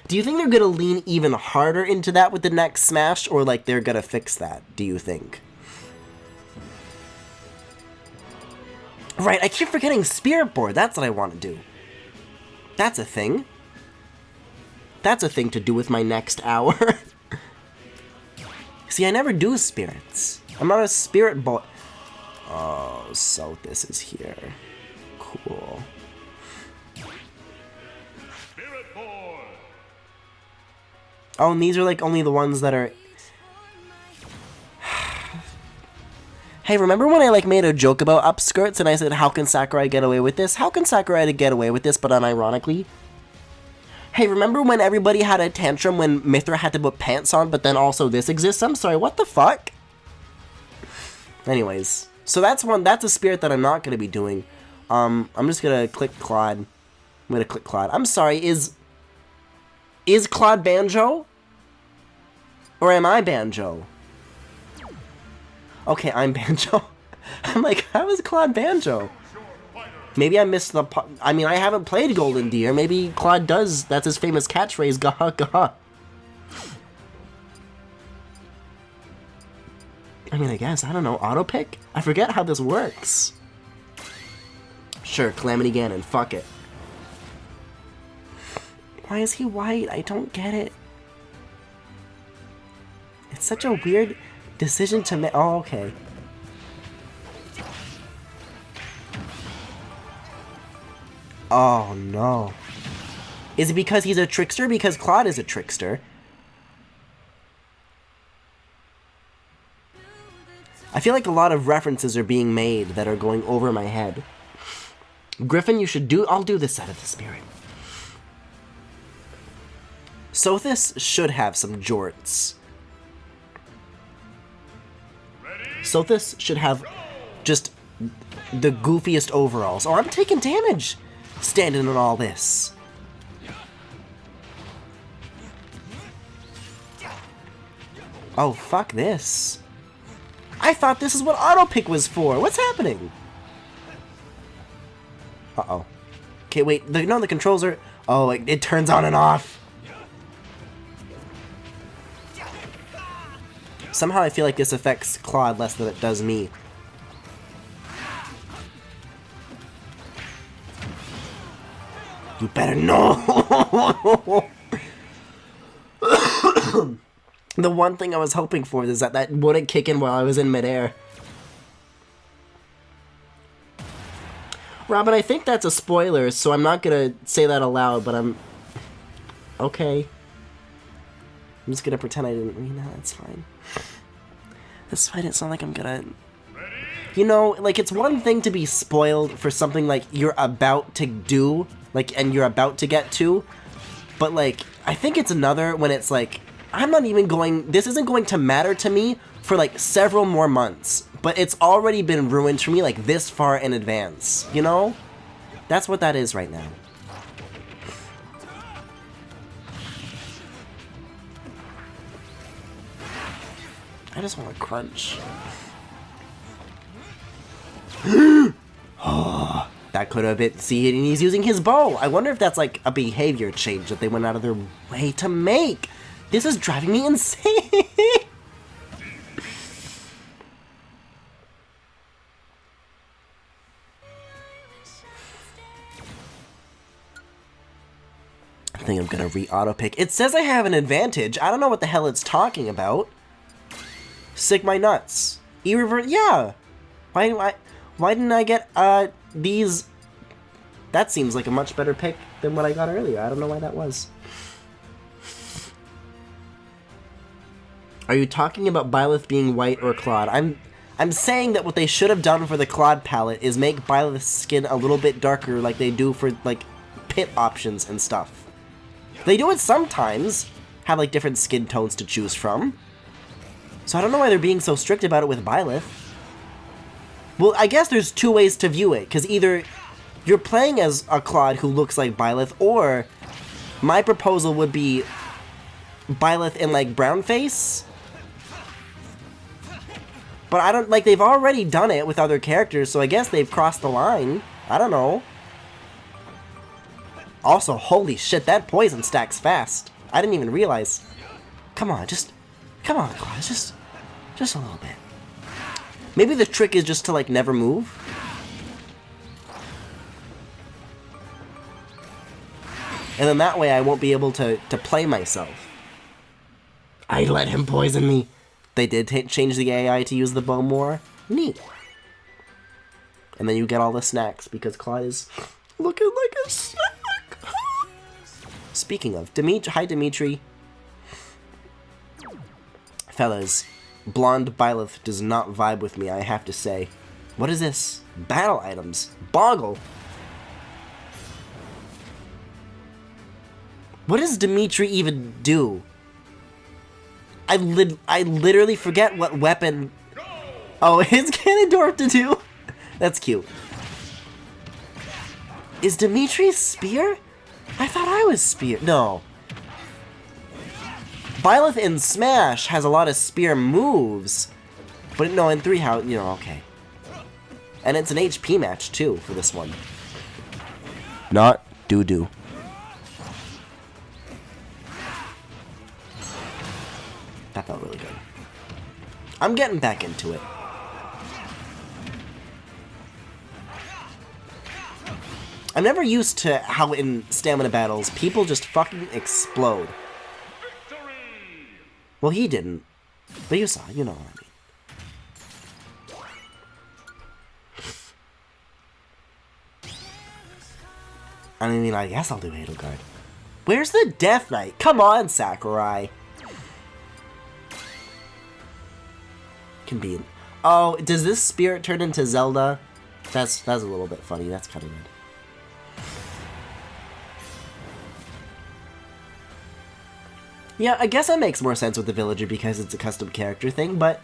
Speaker 1: Do you think they're gonna lean even harder into that with the next Smash, or like they're gonna fix that, do you think? Right, I keep forgetting Spirit Board. That's what I want to do. That's a thing. That's a thing to do with my next hour. See, I never do spirits. I'm not a spirit boy. Oh, so this is here. Cool. Oh, and these are like only the ones that are... Hey, remember when I like made a joke about upskirts and I said, how can Sakurai get away with this? How can Sakurai get away with this, but unironically? Hey, remember when everybody had a tantrum when Mithra had to put pants on, but then also this exists? I'm sorry, what the fuck? Anyways, so that's a spirit that I'm not going to be doing. I'm just going to click Claude. I'm going to click Claude. I'm sorry, is Claude Banjo? Or am I Banjo? Okay, I'm Banjo. I'm like, how is Claude Banjo? Maybe I missed the I mean, I haven't played Golden Deer. Maybe Claude does. That's his famous catchphrase, gaha gaha. I mean, I guess. I don't know. Auto pick? I forget how this works. Sure, Calamity Ganon. Fuck it. Why is he white? I don't get it. It's such a weird decision to make. Oh, okay. Oh, no. Is it because he's a trickster? Because Claude is a trickster. I feel like a lot of references are being made that are going over my head. Griffin, you should do... I'll do the set of the spirit. Sothis should have some jorts. Sothis should have just the goofiest overalls. Oh, I'm taking damage standing in all this. Oh, fuck this. I thought this is what auto pick was for. What's happening? Uh-oh. Okay, wait. No, the controls are... Oh, it turns on and off. Somehow I feel like this affects Claude less than it does me. You better know! The one thing I was hoping for is that wouldn't kick in while I was in midair. Robin, I think that's a spoiler, so I'm not gonna say that aloud, but I'm... Okay. I'm just gonna pretend I didn't read that, that's fine. That's fine, it's not like I'm gonna... You know, like, it's one thing to be spoiled for something, like, you're about to do, like, and you're about to get to, but, like, I think it's another when it's, like, I'm not even going... This isn't going to matter to me for, like, several more months, but it's already been ruined for me, like, this far in advance, you know? That's what that is right now. I just want to crunch. Oh, that could have been... See, and he's using his bow. I wonder if that's like a behavior change that they went out of their way to make. This is driving me insane. I think I'm gonna re-auto pick. It says I have an advantage. I don't know what the hell it's talking about. Sick my nuts. E-revert, yeah. Why didn't I get these? That seems like a much better pick than what I got earlier. I don't know why that was. Are you talking about Byleth being white or Claude? I'm saying that what they should have done for the Claude palette is make Byleth's skin a little bit darker like they do for like pit options and stuff. They do it sometimes, have like different skin tones to choose from. So I don't know why they're being so strict about it with Byleth. Well, I guess there's two ways to view it, because either you're playing as a Claude who looks like Byleth, or my proposal would be Byleth in like brown face. But I don't, like, they've already done it with other characters, so I guess they've crossed the line. I don't know. Also, holy shit, that poison stacks fast. I didn't even realize. Come on, come on, Claude, just a little bit. Maybe the trick is just to, like, never move. And then that way I won't be able to play myself. I let him poison me. They did change the AI to use the bow more. Neat. And then you get all the snacks because Claude is looking like a snack. Speaking of, hi Dimitri. Fellas, blonde Byleth does not vibe with me, I have to say. What is this? Battle items. Boggle. What does Dimitri even do? I literally forget what weapon... Oh, it's Ganondorf to do? That's cute. Is Dimitri Spear? I thought I was Spear. No. Byleth in Smash has a lot of Spear moves. But no, in 3 how, you know, okay. And it's an HP match, too, for this one. Not doo-doo. That felt really good. I'm getting back into it. I'm never used to how in stamina battles, people just fucking explode. Well, he didn't. But you saw, you know what I mean. I guess I'll do Edelgard. Where's the Death Knight? Come on, Sakurai. Can be. Oh, does this spirit turn into Zelda? That's a little bit funny. That's kind of good. Yeah, I guess that makes more sense with the villager because it's a custom character thing, but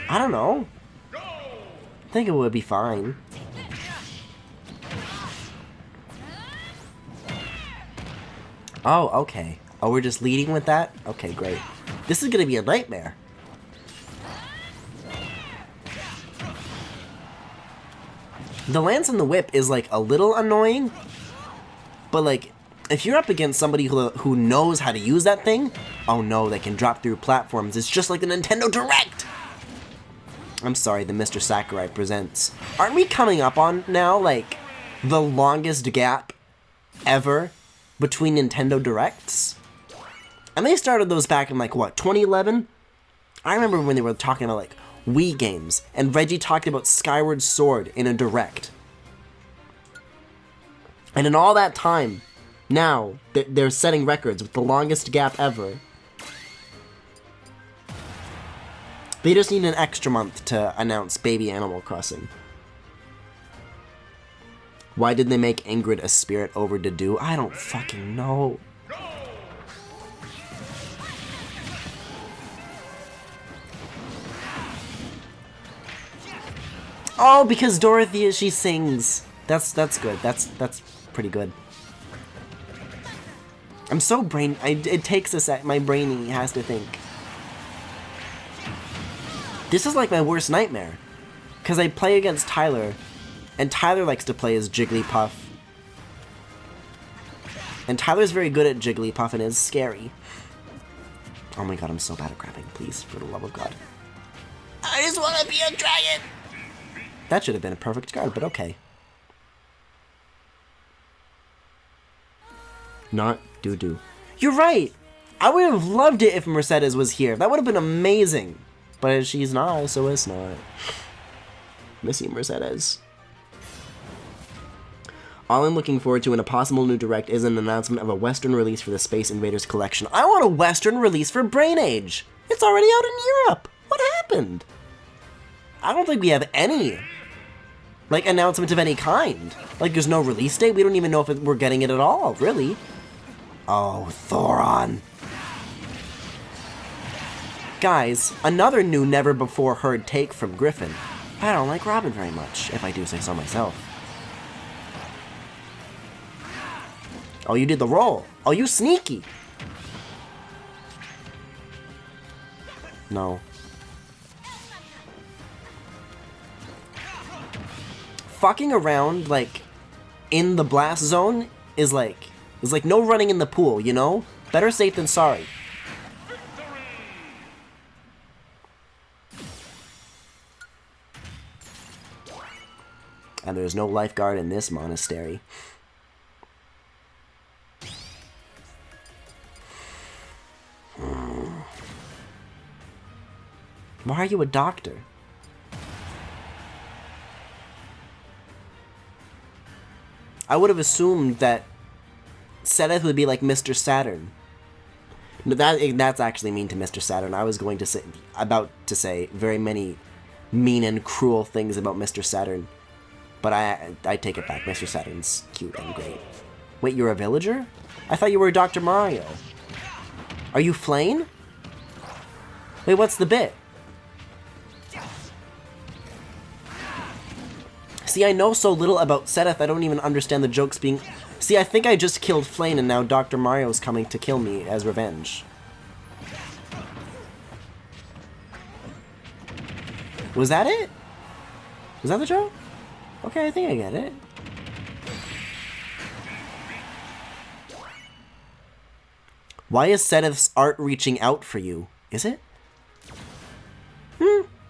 Speaker 1: I don't know. I think it would be fine. Oh, okay. Oh, we're just leading with that? Okay, great. This is gonna be a nightmare. The lance and the whip is like a little annoying, but like if you're up against somebody who knows how to use that thing, oh no, they can drop through platforms. It's just like the Nintendo Direct. I'm sorry, the Mr. Sakurai presents. Aren't we coming up on now like the longest gap ever between Nintendo Directs? And they started those back in like what, 2011? I remember when they were talking about like Wii games, and Reggie talked about Skyward Sword in a Direct. And in all that time, now they're setting records with the longest gap ever. They just need an extra month to announce Baby Animal Crossing. Why did they make Ingrid a spirit over Dedue? I don't fucking know. Oh, because Dorothea, she sings. That's good. That's pretty good. I'm so it takes a sec. My brainy has to think. This is like my worst nightmare. Because I play against Tyler, and Tyler likes to play as Jigglypuff. And Tyler's very good at Jigglypuff and is scary. Oh my god, I'm so bad at grabbing. Please, for the love of God. I just want to be a dragon! That should have been a perfect card, but okay. Not doo-doo. You're right! I would have loved it if Mercedes was here. That would have been amazing. But she's not, so it's not. Miss you, Mercedes. All I'm looking forward to in a possible new Direct is an announcement of a Western release for the Space Invaders collection. I want a Western release for Brain Age! It's already out in Europe! What happened? I don't think we have any, like, announcement of any kind. Like, there's no release date. We don't even know if we're getting it at all, really. Oh, Thoron. Guys, another new never-before-heard take from Griffin. I don't like Robin very much, if I do say so myself. Oh, you did the roll. Oh, you sneaky. No. Fucking around, like, in the blast zone is like no running in the pool, you know? Better safe than sorry. And there's no lifeguard in this monastery. Why are you a doctor? I would have assumed that Seth would be like Mr. Saturn. No, that's actually mean to Mr. Saturn. I was about to say very many mean and cruel things about Mr. Saturn. But I take it back. Mr. Saturn's cute and great. Wait, you're a villager? I thought you were Dr. Mario. Are you Flane? Wait, what's the bit? See, I know so little about Seteth, I don't even understand the jokes being... See, I think I just killed Flane and now Dr. Mario's coming to kill me as revenge. Was that it? Was that the joke? Okay, I think I get it. Why is Seteth's art reaching out for you? Is it?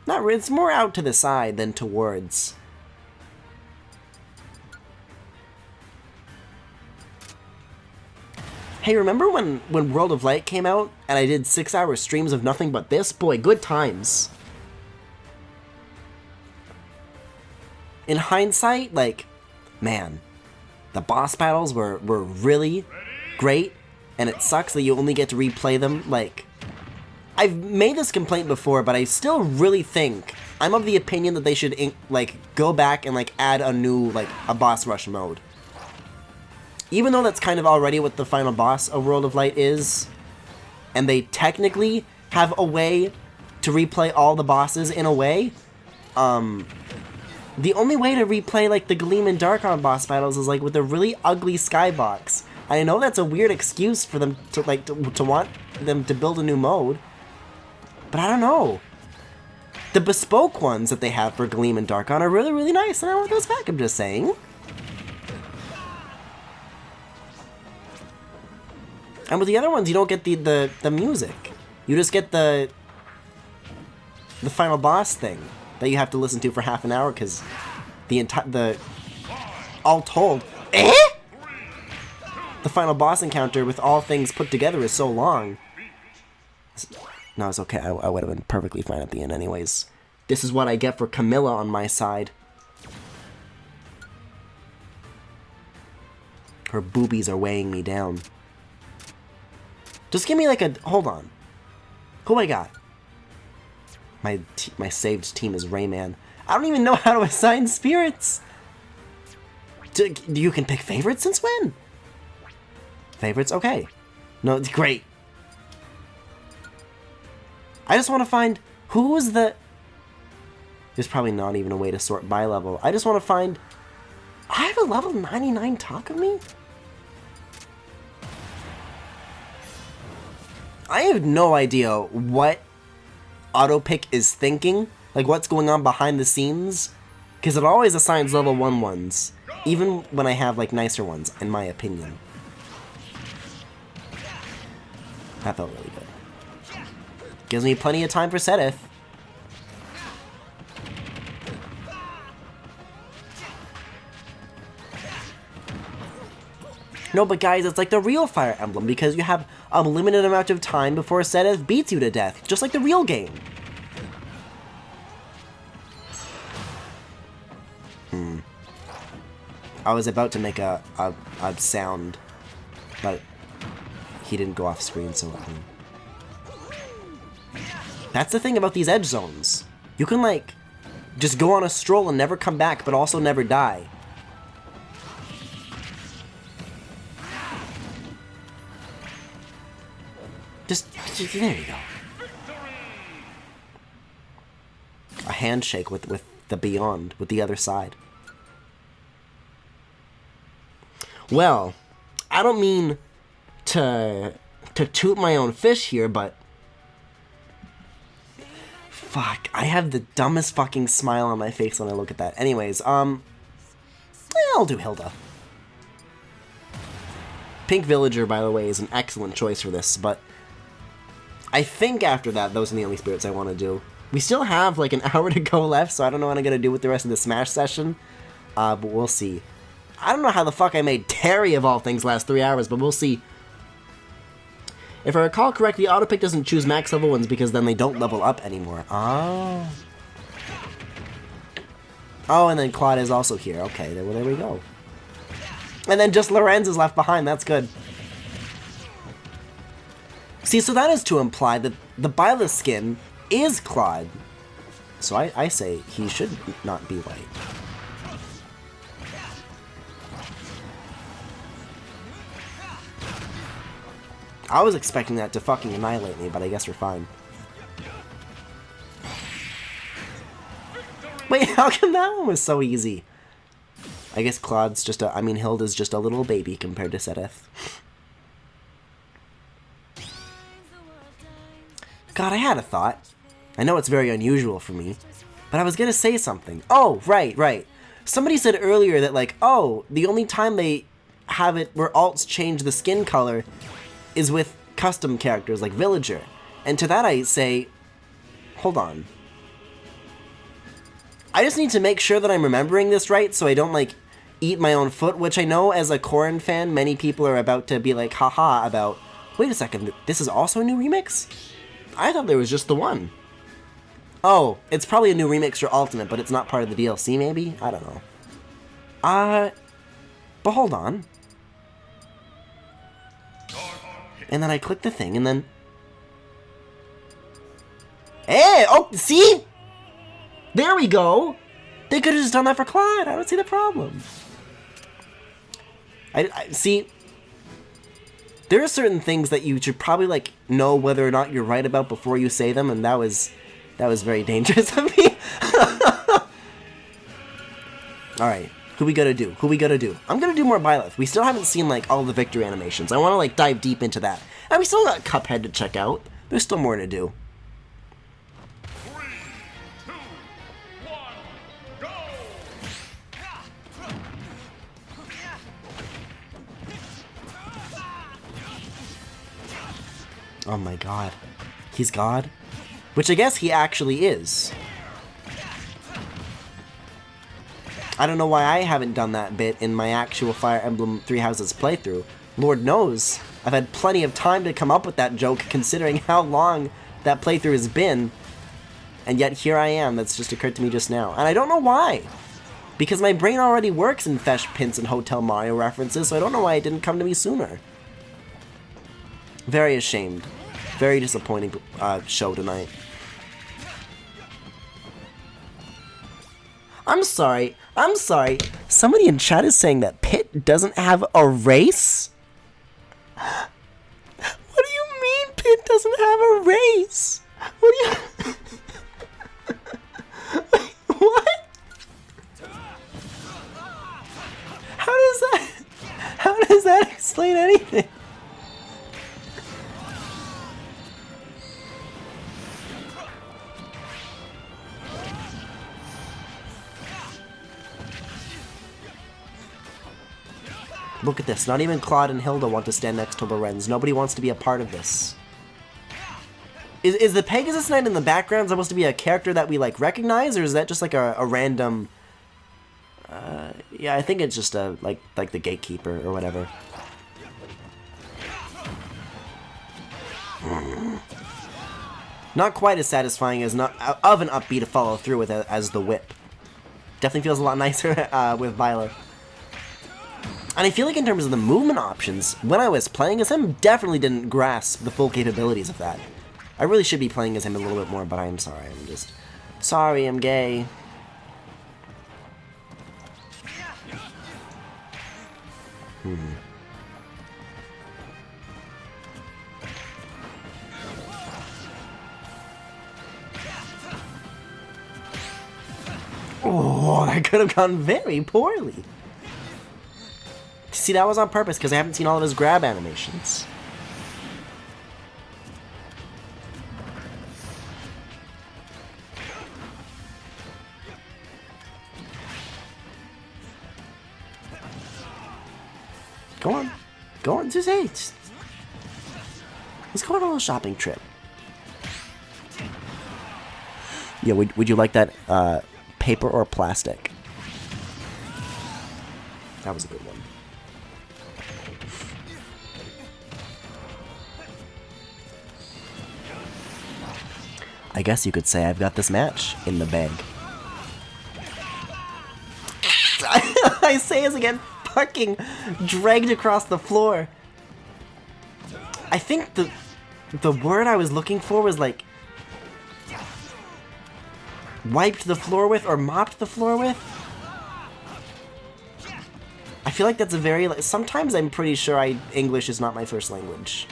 Speaker 1: Not really. It's more out to the side than towards. Hey, remember when World of Light came out and I did 6-hour streams of nothing but this? Boy, good times. In hindsight, like, man, the boss battles were really great, and it sucks that you only get to replay them. Like, I've made this complaint before, but I still really think, I'm of the opinion that they should, like, go back and, like, add a new, like, a boss rush mode. Even though that's kind of already what the final boss of World of Light is, and they technically have a way to replay all the bosses in a way, the only way to replay, like, the Gleam and Darkon boss battles is, like, with a really ugly skybox. I know that's a weird excuse for them to, like, to want them to build a new mode, but I don't know. The bespoke ones that they have for Gleam and Darkon are really, really nice, and I want those back, I'm just saying. And with the other ones, you don't get the music. You just get the final boss thing that you have to listen to for half an hour because all told, the final boss encounter with all things put together is so long. No, it's okay. I would have been perfectly fine at the end anyways. This is what I get for Camilla on my side. Her boobies are weighing me down. Just give me like a... Hold on. Who I got? My saved team is Rayman. I don't even know how to assign spirits. You can pick favorites since when? Favorites? Okay. No, it's great. I just want to find who's the... There's probably not even a way to sort by level. I just want to find... I have a level 99 Takumi? I have no idea what autopick is thinking, like what's going on behind the scenes, because it always assigns level 1 ones, even when I have like nicer ones, in my opinion. That felt really good. Gives me plenty of time for Seteth. No, but guys, it's like the real Fire Emblem, because you have a limited amount of time before Seteth beats you to death, just like the real game. I was about to make a sound, but he didn't go off screen, so... That's the thing about these edge zones. You can, like, just go on a stroll and never come back, but also never die. Just there you go. A handshake with the beyond, with the other side. Well, I don't mean to toot my own fish here, but fuck, I have the dumbest fucking smile on my face when I look at that. Anyways, I'll do Hilda. Pink Villager, by the way, is an excellent choice for this, but I think after that, those are the only spirits I want to do. We still have like an hour to go left, so I don't know what I'm going to do with the rest of the Smash session, but we'll see. I don't know how the fuck I made Terry, of all things, last 3 hours, but we'll see. If I recall correctly, autopick doesn't choose max level ones because then they don't level up anymore. Oh. Oh, and then Claude is also here. Okay, well, there we go. And then just Lorenz is left behind. That's good. See, so that is to imply that the Byleth skin is Claude. So I say he should not be white. I was expecting that to fucking annihilate me, but I guess we're fine. Wait, how come that one was so easy? I guess Claude's just a... I mean, Hilda's just a little baby compared to Sedith. God, I had a thought. I know it's very unusual for me, but I was gonna say something. Oh, right. Somebody said earlier that, like, oh, the only time they have it where alts change the skin color is with custom characters like Villager. And to that I say, hold on. I just need to make sure that I'm remembering this right so I don't, like, eat my own foot, which I know as a Corrin fan, many people are about to be like, haha, about, wait a second, this is also a new remix? I thought there was just the one. Oh, it's probably a new remix for Ultimate, but it's not part of the DLC, maybe? I don't know. But hold on. And then I click the thing, and then... Hey! Oh, see? There we go! They could have just done that for Claude. I don't see the problem. I see... There are certain things that you should probably, like, know whether or not you're right about before you say them, and that was very dangerous of me. Alright, who we gotta do? I'm gonna do more Byleth. We still haven't seen, like, all the victory animations. I want to, like, dive deep into that. And we still got Cuphead to check out. There's still more to do.
Speaker 2: 3, 2, 1, go!
Speaker 1: Oh my god. He's God? Which I guess he actually is. I don't know why I haven't done that bit in my actual Fire Emblem Three Houses playthrough. Lord knows, I've had plenty of time to come up with that joke considering how long that playthrough has been. And yet here I am, that's just occurred to me just now. And I don't know why. Because my brain already works in Fesh Pins and Hotel Mario references, so I don't know why it didn't come to me sooner. Very ashamed. Very disappointing show tonight. I'm sorry. Somebody in chat is saying that Pit doesn't have a race? What do you mean Pit doesn't have a race? What do you... Wait, what? How does that explain anything? Look at this. Not even Claude and Hilda want to stand next to Lorenz. Nobody wants to be a part of this. Is the Pegasus Knight in the background supposed to be a character that we, like, recognize? Or is that just, like, a random... yeah, I think it's just a, like the Gatekeeper or whatever. Not quite as satisfying as of an upbeat to follow through with as the Whip. Definitely feels a lot nicer with Byleth. And I feel like in terms of the movement options, when I was playing as him, definitely didn't grasp the full capabilities of that. I really should be playing as him a little bit more, but I'm sorry. I'm just... Sorry, I'm gay. Oh, that could have gone very poorly. See, that was on purpose because I haven't seen all of his grab animations. Go on. Go on, just hey. Let's go on a little shopping trip. Yeah, would you like that paper or plastic? That was a good one. I guess you could say I've got this match in the bag. I say as again, fucking dragged across the floor. I think The word I was looking for was like wiped the floor with or mopped the floor with. I feel like that's a very like, sometimes I'm pretty sure English is not my first language.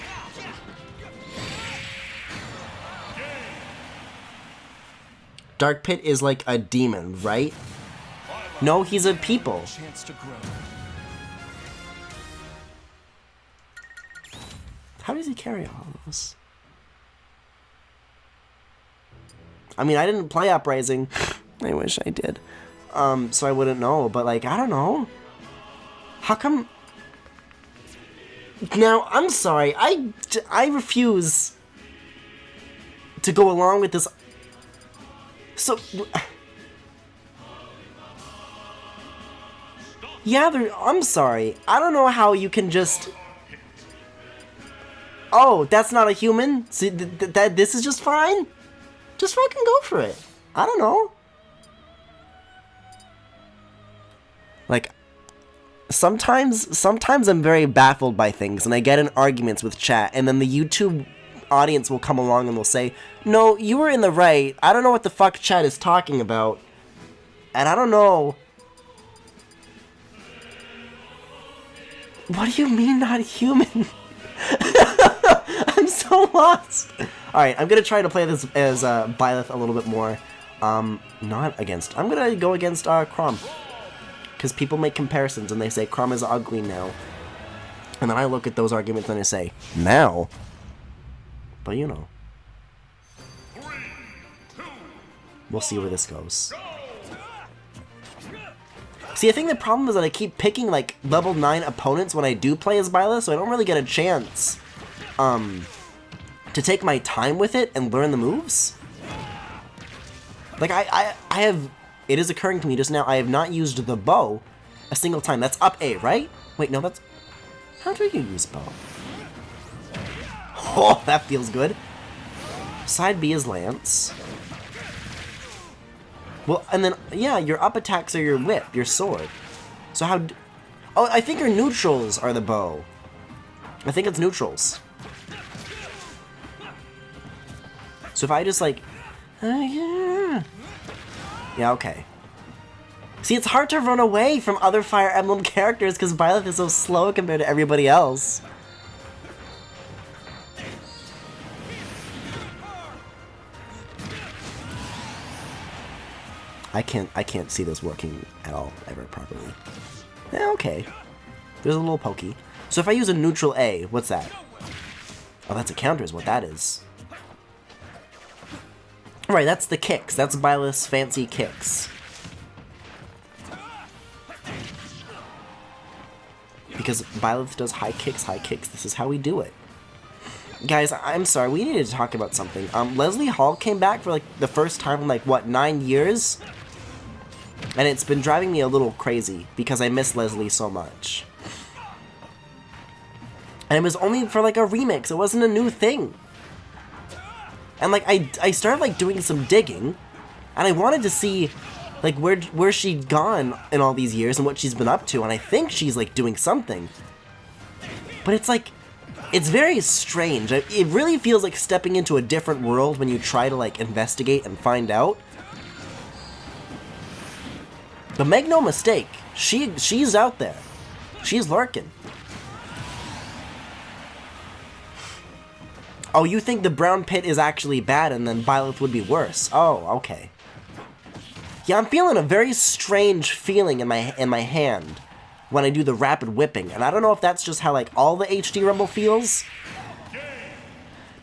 Speaker 1: Dark Pit is like a demon, right? No, he's a people.
Speaker 3: Chance to grow.
Speaker 1: How does he carry all of this? I mean, I didn't play Uprising. I wish I did. So I wouldn't know, but like, I don't know. How come? Now, I'm sorry. I refuse to go along with this. So, yeah, I'm sorry. I don't know how you can just... Oh, that's not a human? See, this is just fine? Just fucking go for it. I don't know. Like, sometimes I'm very baffled by things, and I get in arguments with chat, and then the YouTube audience will come along and will say, no, you were in the right. I don't know what the fuck chat is talking about. And I don't know. What do you mean not human? I'm so lost. Alright, I'm gonna try to play this as Byleth a little bit more. Not against. I'm gonna go against Chrom. Because people make comparisons and they say Chrom is ugly now. And then I look at those arguments and I say, now? But you know.
Speaker 2: 3, 2,
Speaker 1: We'll see where this goes. See, I think the problem is that I keep picking, like, level 9 opponents when I do play as Byleth, so I don't really get a chance, to take my time with it and learn the moves. Like, I have... It is occurring to me just now, I have not used the bow a single time. That's up A, right? Wait, no, that's... How do you use bow? Oh, that feels good. Side B is Lance. Well, and then, yeah, your up attacks are your whip, your sword. So how... Oh, I think your neutrals are the bow. I think it's neutrals. So if I just, like... yeah, okay. See, it's hard to run away from other Fire Emblem characters because Byleth is so slow compared to everybody else. I can't see this working at all, ever, properly. Yeah, okay. There's a little pokey. So if I use a neutral A, what's that? Oh, that's a counter is what that is. Right, that's the kicks. That's Byleth's fancy kicks. Because Byleth does high kicks, this is how we do it. Guys, I'm sorry, we needed to talk about something. Leslie Hall came back for, like, the first time in, like, what, 9 years? And it's been driving me a little crazy, because I miss Leslie so much. And it was only for, like, a remix, it wasn't a new thing. And, like, I started, like, doing some digging, and I wanted to see, like, where she'd gone in all these years and what she's been up to, and I think she's, like, doing something. But it's, like, it's very strange. It really feels like stepping into a different world when you try to, like, investigate and find out. But make no mistake, she's out there. She's lurking. Oh, you think the brown pit is actually bad and then Byleth would be worse. Oh, okay. Yeah, I'm feeling a very strange feeling in my hand when I do the rapid whipping, and I don't know if that's just how, like, all the HD Rumble feels.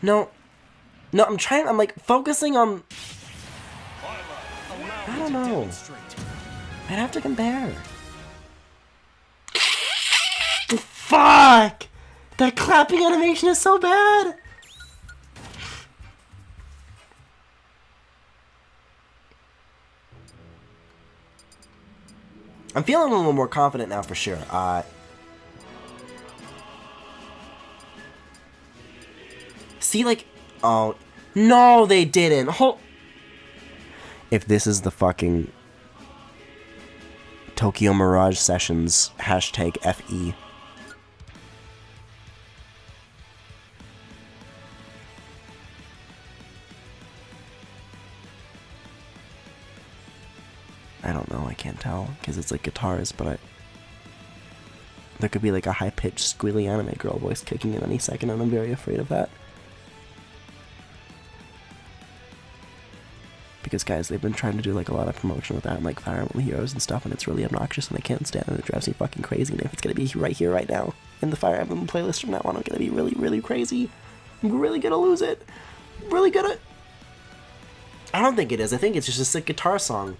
Speaker 1: No, I'm, like, focusing on... I don't know. I'd have to compare. Fuck! That clapping animation is so bad! I'm feeling a little more confident now for sure. See, like... Oh, no, they didn't. If this is the fucking... Tokyo Mirage Sessions hashtag FE. I don't know, I can't tell, because it's like guitars, but there could be like a high-pitched, squealy anime girl voice kicking in any second, and I'm very afraid of that. Because, guys, they've been trying to do like a lot of promotion with that and like Fire Emblem Heroes and stuff, and it's really obnoxious, and I can't stand it. It drives me fucking crazy, and if it's gonna be right here, right now, in the Fire Emblem playlist from now on, I'm gonna be really, really crazy. I'm really gonna lose it. Really gonna... I don't think it is. I think it's just a sick guitar song.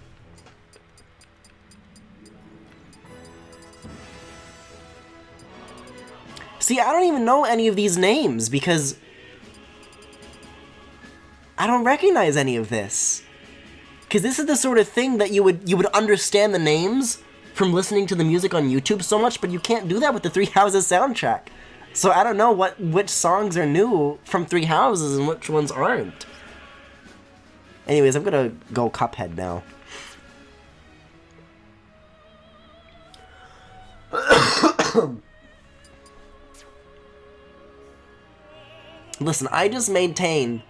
Speaker 1: See, I don't even know any of these names, because I don't recognize any of this. Because this is the sort of thing that you would understand the names from listening to the music on YouTube so much, but you can't do that with the Three Houses soundtrack. So I don't know which songs are new from Three Houses and which ones aren't. Anyways, I'm gonna go Cuphead now. Listen, I just maintain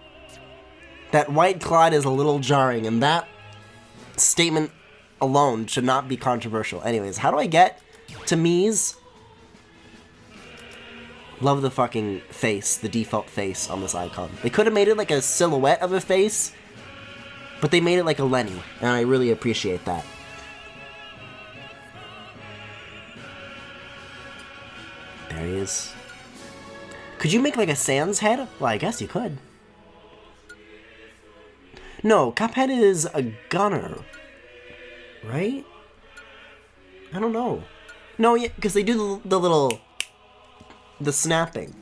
Speaker 1: that White Cloud is a little jarring, and that statement alone should not be controversial. Anyways, how do I get to Mies? Love the fucking face, the default face on this icon. They could have made it like a silhouette of a face, but they made it like a Lenny, and I really appreciate that. There he is. Could you make like a Sans head? Well, I guess you could. No, Cuphead is a gunner. Right? I don't know. No, yeah, because they do the snapping.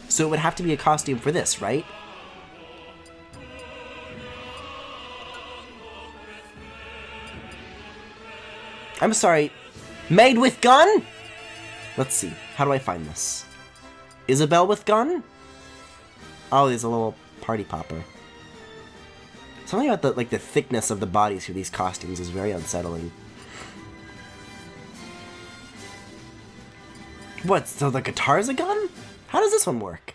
Speaker 1: So it would have to be a costume for this, right? I'm sorry. Made with gun? Let's see. How do I find this? Isabelle with gun? Oh, there's a little party popper. Something about the thickness of the bodies for these costumes is very unsettling. What, so the guitar's a gun? How does this one work?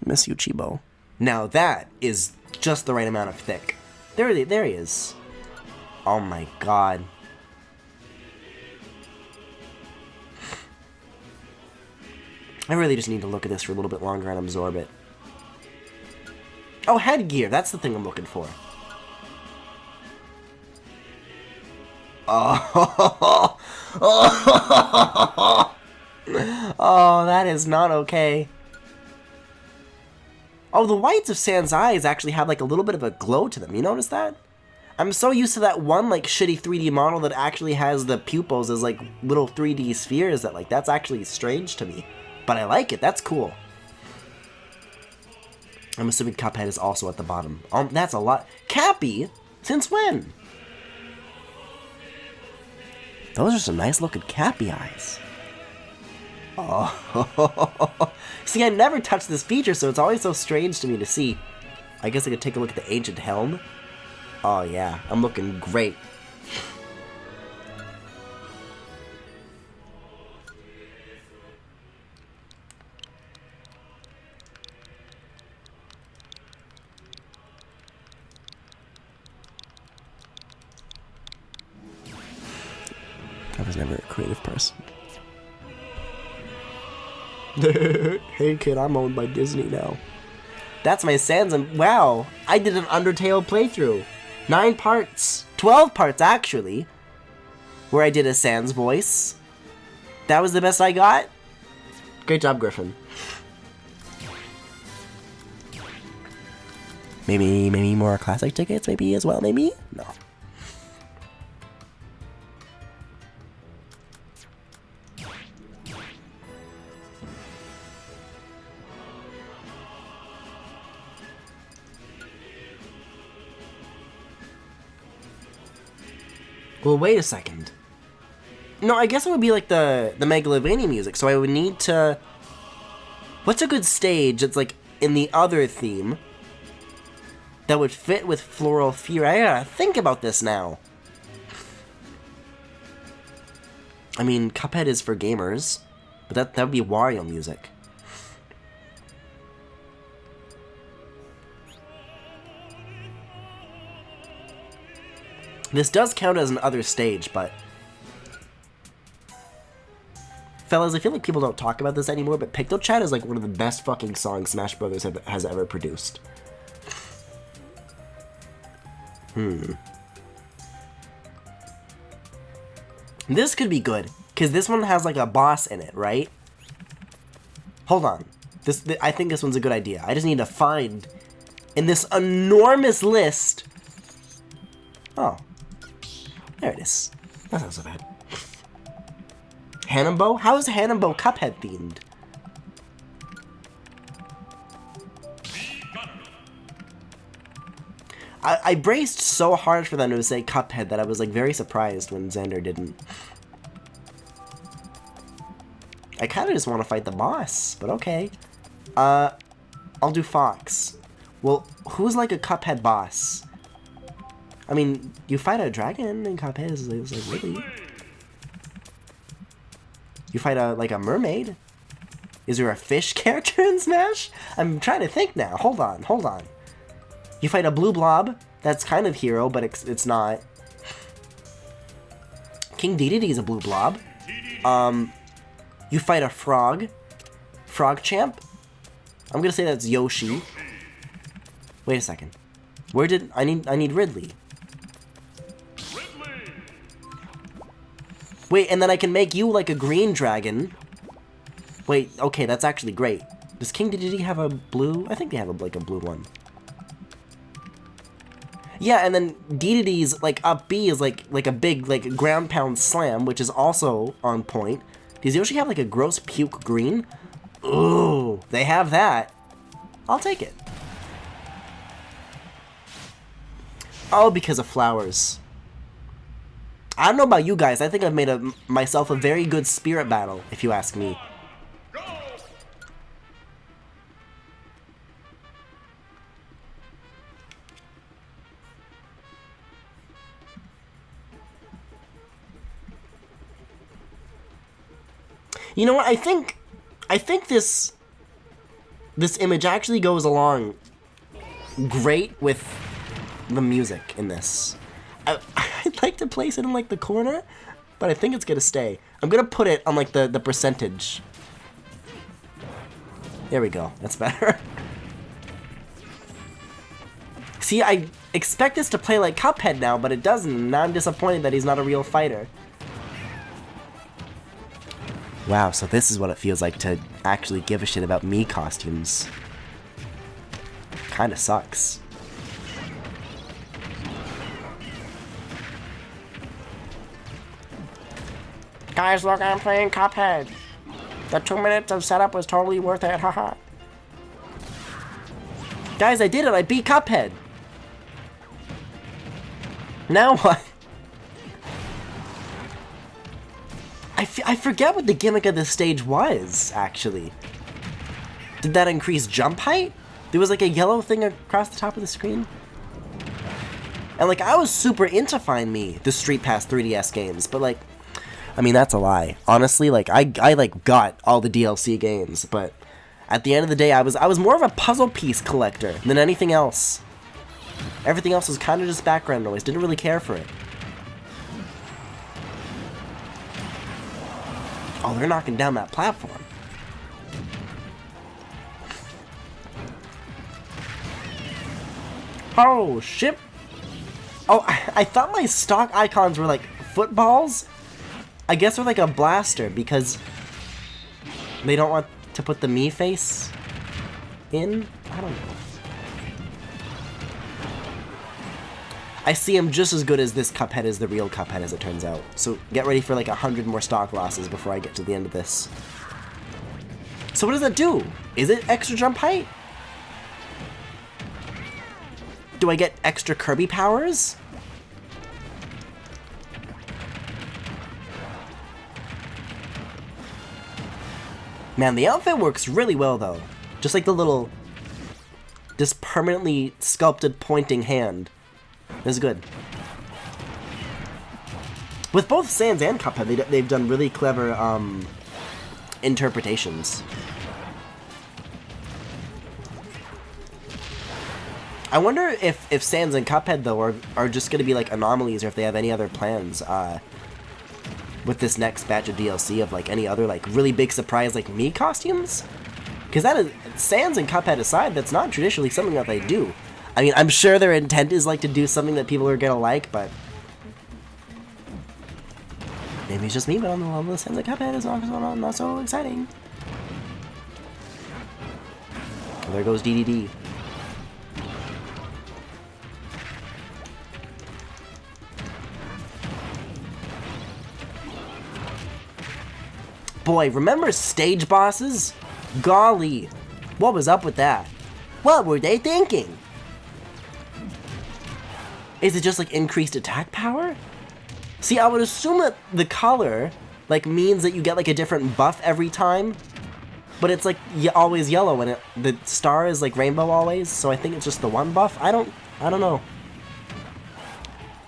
Speaker 1: Miss you, Chibo. Now that is just the right amount of thick. There he is. Oh my god. I really just need to look at this for a little bit longer and absorb it. Oh, headgear. That's the thing I'm looking for. Oh, oh, that is not okay. Oh, the whites of Sans eyes actually have like a little bit of a glow to them. You notice that? I'm so used to that one like shitty 3D model that actually has the pupils as like little 3D spheres that like that's actually strange to me. But I like it. That's cool. I'm assuming Cuphead is also at the bottom. That's a lot. Cappy? Since when? Those are some nice looking Cappy eyes. Oh. See, I never touched this feature, so it's always so strange to me to see. I guess I could take a look at the ancient helm. Oh yeah, I'm looking great. I was never a creative person. Hey kid, I'm owned by Disney now. That's my Sans and wow, I did an Undertale playthrough. 9 parts. 12 parts actually. Where I did a Sans voice. That was the best I got. Great job, Griffin. Maybe more classic tickets maybe as well, maybe? No. Well, wait a second. No, I guess it would be like the Megalovania music, so I would need to... What's a good stage that's like in the other theme that would fit with Floral Fear? I gotta think about this now. I mean, Cuphead is for gamers, but that would be Wario music. This does count as an other stage, but... Fellas, I feel like people don't talk about this anymore, but Picto Chat is like one of the best fucking songs Smash Brothers has ever produced. This could be good, because this one has like a boss in it, right? Hold on. I think this one's a good idea. I just need to find, in this enormous list... Oh. There it is. That's not so bad. Hanambo? How is Hanambo Cuphead themed? I braced so hard for them to say Cuphead that I was like very surprised when Xander didn't. I kind of just want to fight the boss, but okay. I'll do Fox. Well, who's like a Cuphead boss? I mean, you fight a dragon in Cuphead, is like really. You fight like a mermaid. Is there a fish character in Smash? I'm trying to think now. Hold on. You fight a blue blob. That's kind of hero, but it's not. King Dedede is a blue blob. You fight a frog. Frog champ. I'm gonna say that's Yoshi. Wait a second. Where did I need Ridley? Wait, and then I can make you like a green dragon. Wait, okay, that's actually great. Does King Dedede have a blue? I think they have like a blue one. Yeah, and then Dedede's like up B is like a big like ground pound slam, which is also on point. Does Yoshi have like a gross puke green? Ooh, they have that. I'll take it. Oh, because of flowers. I don't know about you guys. I think I've made myself a very good spirit battle, if you ask me. You know what? I think this image actually goes along great with the music in this. I'd like to place it in like the corner, but I think it's gonna stay. I'm gonna put it on like the percentage. There we go. That's better. See, I expect this to play like Cuphead now, but it doesn't. Now I'm disappointed that he's not a real fighter. Wow, so this is what it feels like to actually give a shit about Mii costumes. Kinda sucks. Guys, look, I'm playing Cuphead. The 2 minutes of setup was totally worth it, haha. Guys, I did it, I beat Cuphead. Now what? I forget what the gimmick of this stage was, actually. Did that increase jump height? There was like a yellow thing across the top of the screen. And like, I was super into Find Me, the Street Pass 3DS games, but like, I mean, that's a lie. Honestly, like, I like got all the DLC games, but at the end of the day, I was more of a puzzle piece collector than anything else. Everything else was kind of just background noise, didn't really care for it. Oh, they're knocking down that platform. Oh, shit. Oh, I thought my stock icons were like footballs. I guess they're like a blaster because they don't want to put the Mii face in. I don't know. I see him just as good as this Cuphead as the real Cuphead, as it turns out. So get ready for like 100 more stock losses before I get to the end of this. So what does that do? Is it extra jump height? Do I get extra Kirby powers? Man, the outfit works really well though. Just like the little, just permanently sculpted pointing hand. This is good. With both Sans and Cuphead, they've done really clever interpretations. I wonder if Sans and Cuphead, though, are just going to be, like, anomalies, or if they have any other plans, with this next batch of DLC of, like, any other, like, really big surprise, like, Mii costumes? Because that is, Sans and Cuphead aside, that's not traditionally something that they do. I mean, I'm sure their intent is, like, to do something that people are going to like, but... maybe it's just me, but on the level of Sans and Cuphead, it's not so exciting. Oh, there goes DDD. Boy, remember stage bosses? Golly, what was up with that? What were they thinking? Is it just like increased attack power? See, I would assume that the color like means that you get like a different buff every time, but it's like always yellow and the star is like rainbow always, so I think it's just the one buff. I don't know.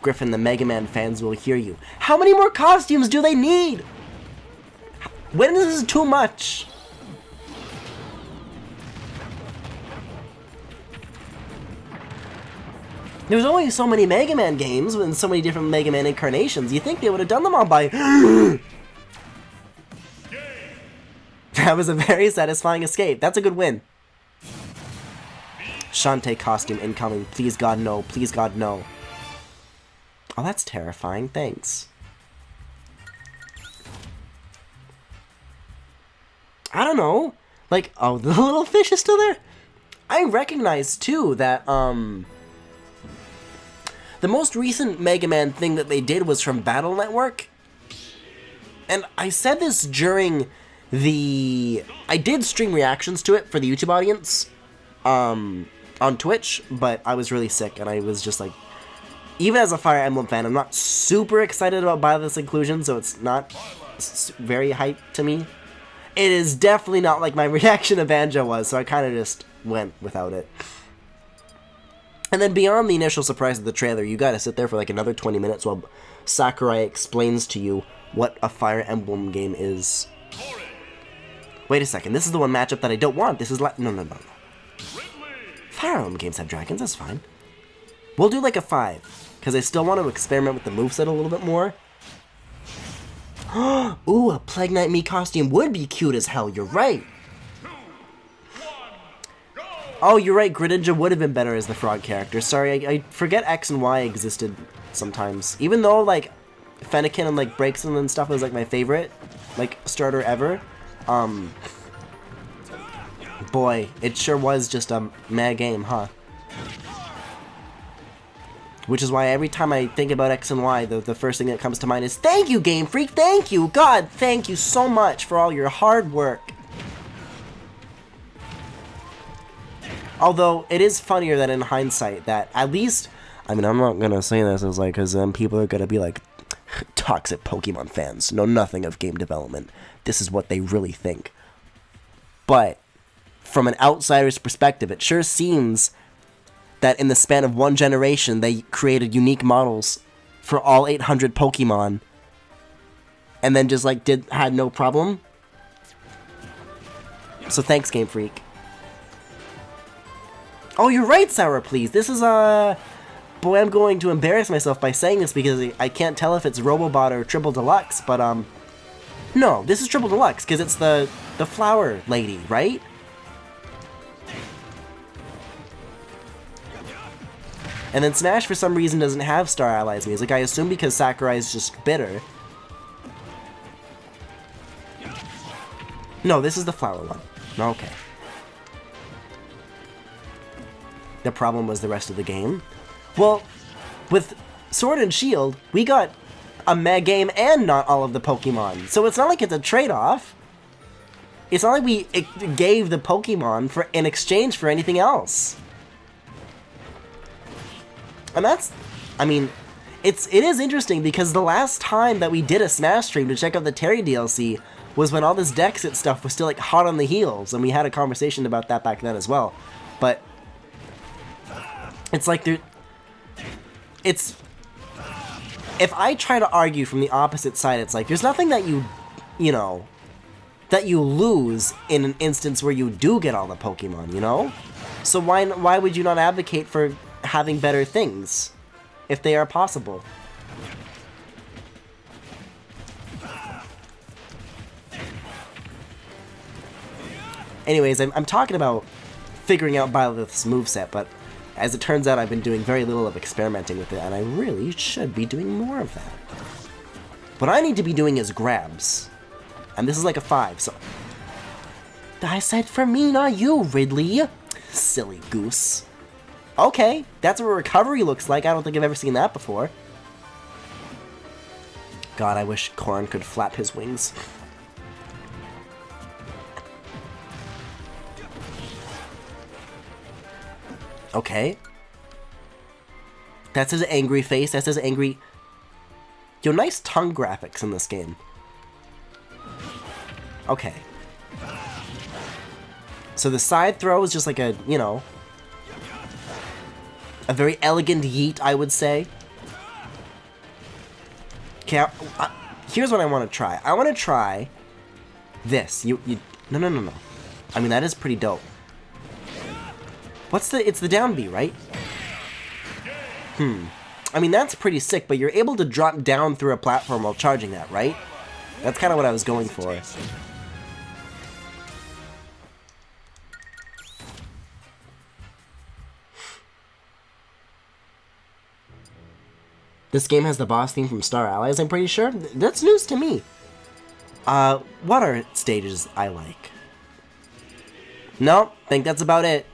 Speaker 1: Griffin, the Mega Man fans will hear you. How many more costumes do they need? When is this too much? There's only so many Mega Man games and so many different Mega Man incarnations. You think they would have done them all by... That was a very satisfying escape. That's a good win. Shantae costume incoming. Please God no. Please God no. Oh, that's terrifying. Thanks. I don't know. Like, oh, the little fish is still there? I recognize, too, that, the most recent Mega Man thing that they did was from Battle Network. And I said this during the... I did stream reactions to it for the YouTube audience, on Twitch, but I was really sick, and I was just like... Even as a Fire Emblem fan, I'm not super excited about Byleth's inclusion, so it's not very hyped to me. It is definitely not like my reaction to Banjo was, so I kind of just went without it. And then beyond the initial surprise of the trailer, you gotta sit there for like another 20 minutes while Sakurai explains to you what a Fire Emblem game is. Wait a second, this is the one matchup that I don't want. This is like... No. Fire Emblem games have dragons, that's fine. We'll do like a 5, because I still want to experiment with the moveset a little bit more. Ooh, a Plague Knight Mii costume would be cute as hell, you're right. Oh, you're right, Greninja would have been better as the frog character. Sorry, I forget X and Y existed sometimes. Even though, like, Fennekin and, like, Braixen and stuff was, like, my favorite, like, starter ever. Boy, it sure was just a mad game, huh? Which is why every time I think about X and Y, the first thing that comes to mind is, thank you, Game Freak, thank you! God, thank you so much for all your hard work. Although, it is funnier that in hindsight, that at least... I mean, I'm not gonna say this as like, because then people are gonna be like, toxic Pokemon fans know nothing of game development. This is what they really think. But, from an outsider's perspective, it sure seems... that in the span of one generation, they created unique models for all 800 Pokemon, and then just like had no problem. So thanks, Game Freak. Oh, you're right, Sour Please. This is boy, I'm going to embarrass myself by saying this because I can't tell if it's Robobot or Triple Deluxe, but no, this is Triple Deluxe because it's the flower lady, right? And then Smash, for some reason, doesn't have Star Allies music. I assume because Sakurai is just bitter. No, this is the flower one. Okay. The problem was the rest of the game. Well, with Sword and Shield, we got a mega game and not all of the Pokemon. So it's not like it's a trade-off. It's not like we gave the Pokemon in exchange for anything else. And that's, I mean, it is interesting because the last time that we did a Smash stream to check out the Terry DLC was when all this Dexit stuff was still like hot on the heels, and we had a conversation about that back then as well. But it's like if I try to argue from the opposite side, it's like there's nothing that that you lose in an instance where you do get all the Pokemon, you know? So why would you not advocate for having better things if they are possible? Anyways, I'm talking about figuring out Byleth's moveset, but as it turns out, I've been doing very little of experimenting with it, and I really should be doing more of that. What I need to be doing is grabs. And this is like a 5, so... I said for me, not you, Ridley. Silly goose. Okay, that's what recovery looks like. I don't think I've ever seen that before. God, I wish Korn could flap his wings. Okay. That's his angry face. That's his angry... Yo, nice tongue graphics in this game. Okay. So the side throw is just like a, you know... a very elegant yeet, I would say. Okay, here's what I want to try. I want to try this. No. I mean, that is pretty dope. What's the... It's the down B, right? I mean, that's pretty sick, but you're able to drop down through a platform while charging that, right? That's kind of what I was going for. This game has the boss theme from Star Allies, I'm pretty sure. That's news to me. What are stages I like? No, think that's about it.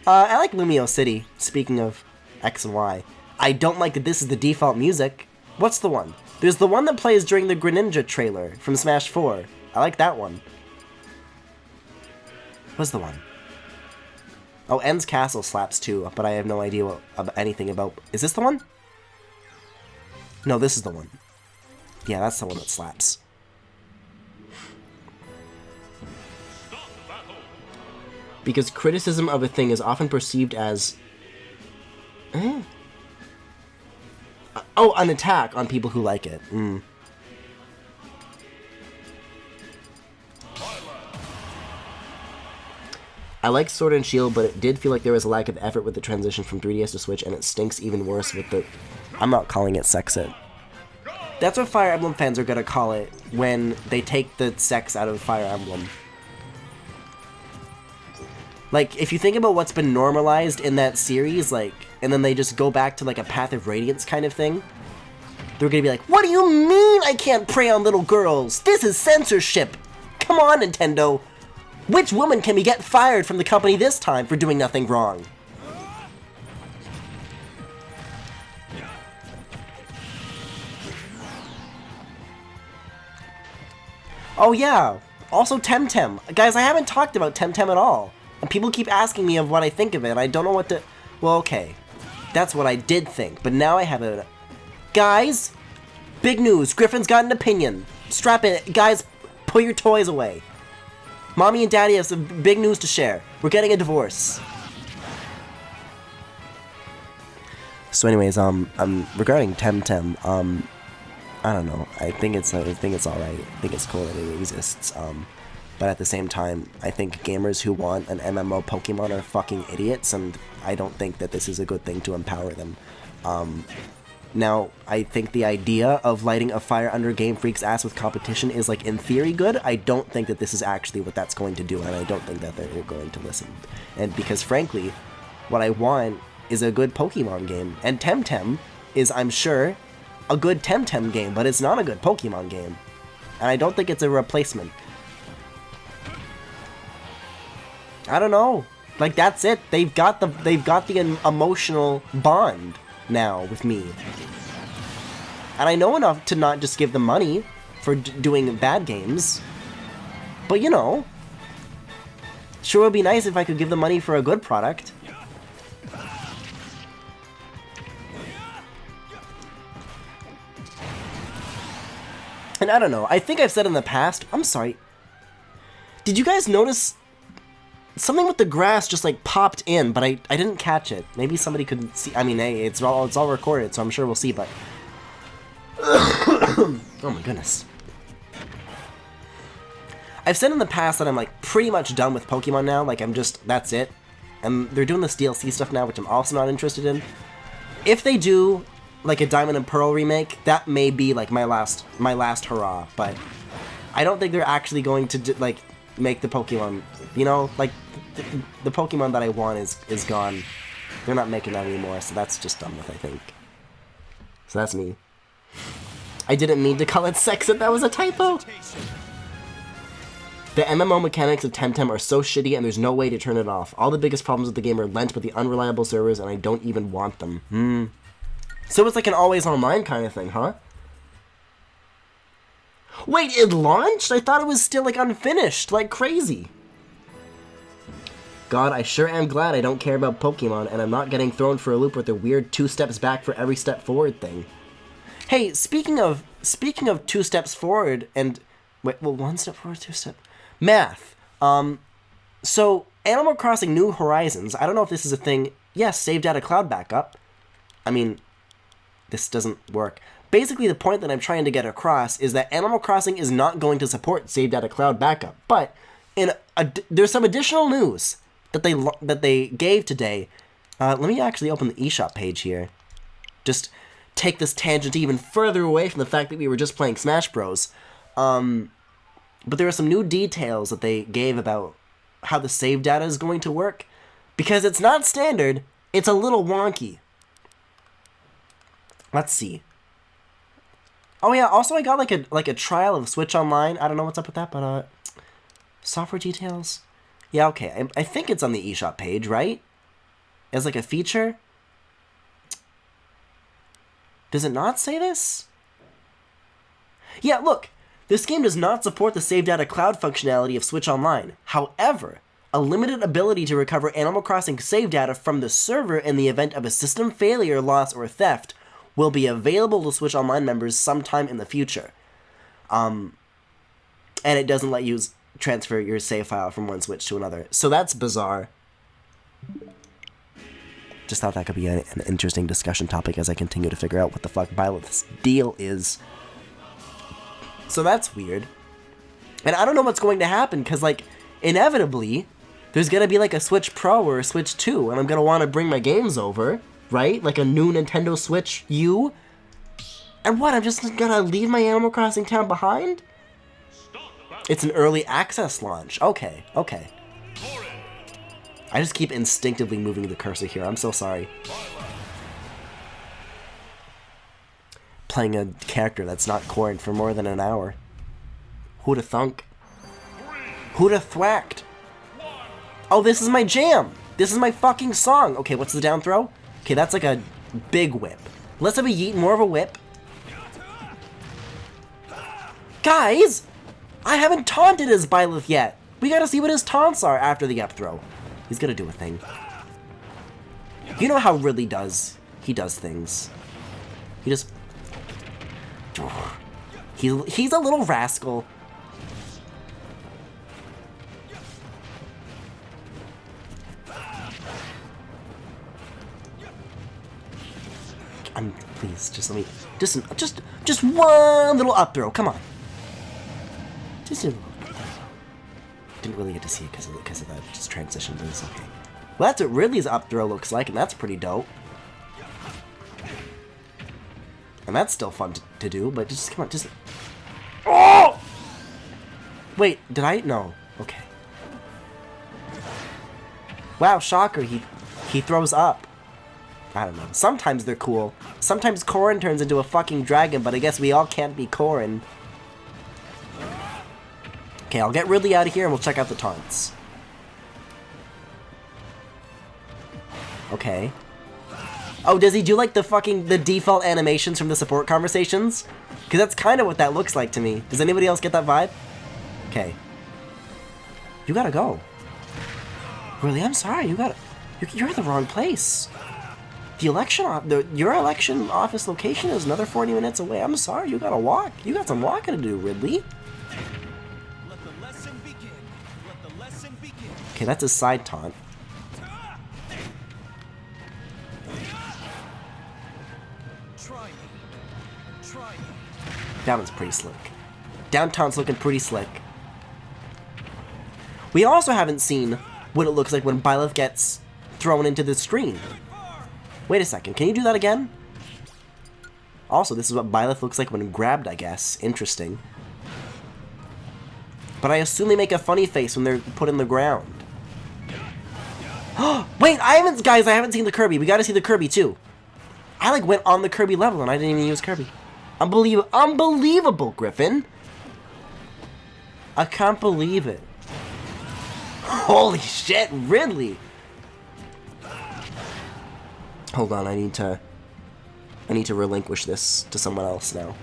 Speaker 1: I like Lumio City, speaking of X and Y. I don't like that this is the default music. What's the one? There's the one that plays during the Greninja trailer from Smash 4. I like that one. What's the one? Oh, End's Castle slaps too, but I have no idea anything about... Is this the one? No, this is the one. Yeah, that's the one that slaps. Because criticism of a thing is often perceived as... Oh, an attack on people who like it. I like Sword and Shield, but it did feel like there was a lack of effort with the transition from 3DS to Switch, and it stinks even worse with the... I'm not calling it sex-it. That's what Fire Emblem fans are gonna call it when they take the sex out of Fire Emblem. Like, if you think about what's been normalized in that series, like, and then they just go back to, like, a Path of Radiance kind of thing, they're gonna be like, what do you mean I can't prey on little girls? This is censorship! Come on, Nintendo! Which woman can we get fired from the company this time for doing nothing wrong? Oh yeah, also Temtem. Guys, I haven't talked about Temtem at all. And people keep asking me of what I think of it. I don't know what to... Well, okay. That's what I did think. But now I have a... Guys! Big news. Griffin's got an opinion. Strap in. Guys, put your toys away. Mommy and Daddy have some big news to share. We're getting a divorce. So anyways, regarding Temtem, I don't know. I think it's alright. I think it's cool that it exists. But at the same time, I think gamers who want an MMO Pokemon are fucking idiots, and I don't think that this is a good thing to empower them. Now, I think the idea of lighting a fire under Game Freak's ass with competition is, like, in theory good. I don't think that this is actually what that's going to do, and I don't think that they're going to listen. And because, frankly, what I want is a good Pokemon game. And Temtem is, I'm sure, a good Temtem game, but it's not a good Pokemon game. And I don't think it's a replacement. I don't know. Like, that's it. They've got the emotional bond now with me. And I know enough to not just give them money for doing bad games. But, you know, sure would be nice if I could give them money for a good product. And I don't know. I think I've said in the past... I'm sorry. Did you guys notice... Something with the grass just, like, popped in, but I didn't catch it. Maybe somebody could see. I mean, hey, it's all recorded, so I'm sure we'll see, but... oh my goodness. I've said in the past that I'm like pretty much done with Pokemon now. Like that's it. And they're doing this DLC stuff now, which I'm also not interested in. If they do like a Diamond and Pearl remake, that may be like my last hurrah. But I don't think they're actually going to like make the Pokemon. You know, like the Pokemon that I want is gone. They're not making that anymore, so that's just done with, I think. So that's me. I didn't mean to call it Sexit, that was a typo! The MMO mechanics of Temtem are so shitty and there's no way to turn it off. All the biggest problems with the game are lent with the unreliable servers and I don't even want them. So it's like an always online kind of thing, huh? Wait, it launched? I thought it was still like unfinished, like crazy. God, I sure am glad I don't care about Pokemon and I'm not getting thrown for a loop with the weird 2 steps back for every step forward thing. Hey, speaking of 2 steps forward and wait, well, 1 step forward, 2 step math. So Animal Crossing New Horizons, I don't know if this is a thing. Yes, save data cloud backup. I mean, this doesn't work. Basically, the point that I'm trying to get across is that Animal Crossing is not going to support save data cloud backup, but there's some additional news that they gave today. Let me actually open the eShop page here. Just take this tangent even further away from the fact that we were just playing Smash Bros. But there are some new details that they gave about how the save data is going to work. Because it's not standard, it's a little wonky. Let's see. Oh yeah, also I got like a trial of Switch Online. I don't know what's up with that, but software details. Yeah, okay. I think it's on the eShop page, right? As like a feature. Does it not say this? Yeah, look. This game does not support the save data cloud functionality of Switch Online. However, a limited ability to recover Animal Crossing save data from the server in the event of a system failure, loss, or theft will be available to Switch Online members sometime in the future. And it doesn't let you transfer your save file from one Switch to another. So that's bizarre. Just thought that could be an interesting discussion topic as I continue to figure out what the fuck Byleth's deal is. So that's weird. And I don't know what's going to happen, because, like, inevitably, there's going to be, like, a Switch Pro or a Switch 2, and I'm going to want to bring my games over, right? Like a new Nintendo Switch U. And what, I'm just going to leave my Animal Crossing town behind? It's an early access launch. Okay, okay. I just keep instinctively moving the cursor here. I'm so sorry. Playing a character that's not Corrin for more than an hour. Who'da thunk? Who'da thwacked? Oh, this is my jam! This is my fucking song! Okay, what's the down throw? Okay, that's like a big whip. Less of a yeet, more of a whip. Guys! I haven't taunted as Byleth yet! We gotta see what his taunts are after the up throw. He's gonna do a thing. You know how Ridley does. He does things. He just... He's a little rascal. Please, just let me... Just one little up throw, come on. Just a little... Didn't really get to see it because of that just transition, but it's okay. Well, that's what Ridley's up throw looks like, and that's pretty dope. And that's still fun to do, but just, come on, just... Oh! Wait, did I? No. Okay. Wow, shocker, he throws up. I don't know. Sometimes they're cool. Sometimes Corrin turns into a fucking dragon, but I guess we all can't be Corrin. Okay, I'll get Ridley out of here and we'll check out the taunts. Okay. Oh, does he do like the default animations from the support conversations? Because that's kind of what that looks like to me. Does anybody else get that vibe? Okay. You gotta go. Really, I'm sorry. You're in the wrong place. Your election office location is another 40 minutes away. I'm sorry. You gotta walk. You got some walking to do, Ridley. Okay, that's a side taunt. That one's pretty slick. Down taunt's looking pretty slick. We also haven't seen what it looks like when Byleth gets thrown into the screen. Wait a second, can you do that again? Also, this is what Byleth looks like when grabbed, I guess. Interesting. But I assume they make a funny face when they're put in the ground. Wait, guys, I haven't seen the Kirby. We gotta see the Kirby, too. I, like, went on the Kirby level, and I didn't even use Kirby. Unbelievable, Griffin. I can't believe it. Holy shit, Ridley. Hold on, I need to relinquish this to someone else now.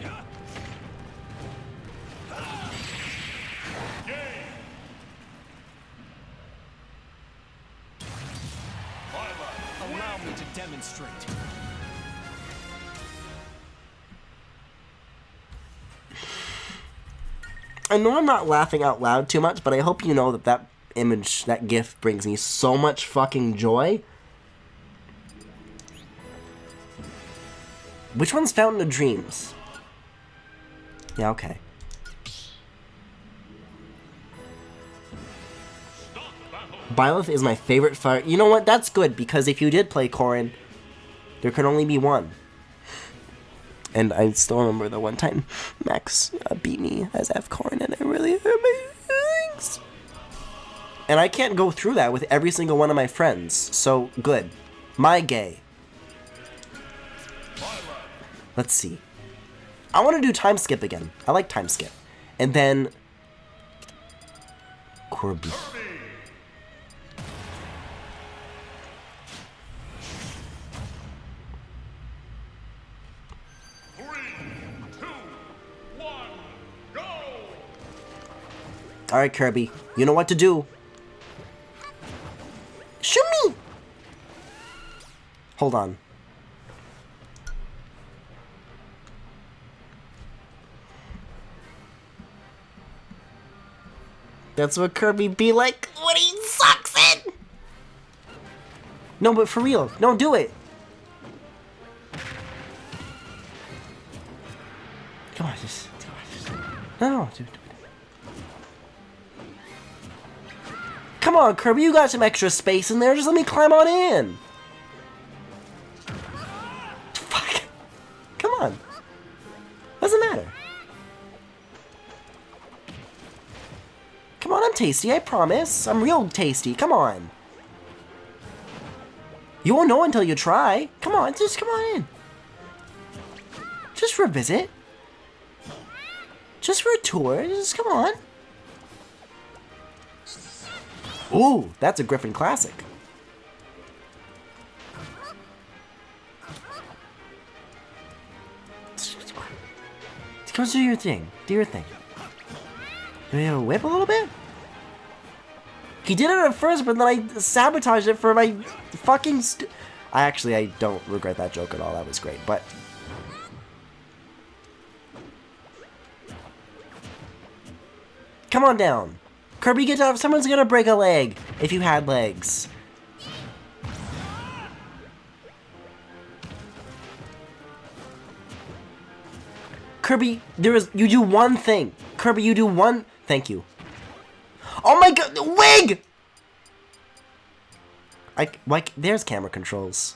Speaker 3: Allow me to demonstrate.
Speaker 1: I know I'm not laughing out loud too much, but I hope you know that that image, that GIF, brings me so much fucking joy. Which one's Fountain of Dreams? Yeah, okay. Byleth is my favorite fire. You know what? That's good, because if you did play Corrin, there could only be one. And I still remember the one time Max beat me as F Corrin, and I really hurt my feelings. And I can't go through that with every single one of my friends. So, good. My gay. Let's see. I want to do time skip again. I like time skip. And then Kirby. Alright, Kirby. You know what to do. Shoot me! Hold on. That's what Kirby be like when he sucks it! No, but for real. No, do it! Come on, just... No, dude. Come on, Kirby, you got some extra space in there. Just let me climb on in. Fuck. Come on. Doesn't matter. Come on, I'm tasty, I promise. I'm real tasty. Come on. You won't know until you try. Come on, just come on in. Just for a visit. Just for a tour. Just come on. Ooh, that's a Griffin classic. Come do your thing. Do your thing. Do you have a whip a little bit? He did it at first, but then I sabotaged it for my fucking I don't regret that joke at all. That was great, but... Come on down. Kirby, get down. Someone's gonna break a leg if you had legs. Kirby, you do one thing. Kirby, you do one... Thank you. Oh my god, wig! There's camera controls.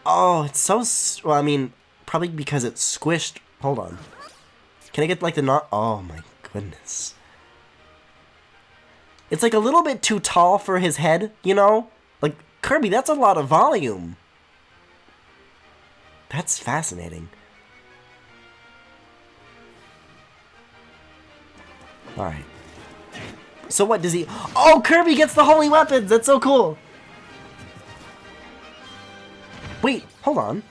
Speaker 1: Oh, it's so... Well, I mean, probably because it's squished. Hold on. Can I get, like, the not... Oh my goodness. It's, like, a little bit too tall for his head, you know? Like, Kirby, that's a lot of volume. That's fascinating. Alright. So what does he... Oh, Kirby gets the holy weapons! That's so cool! Wait, hold on.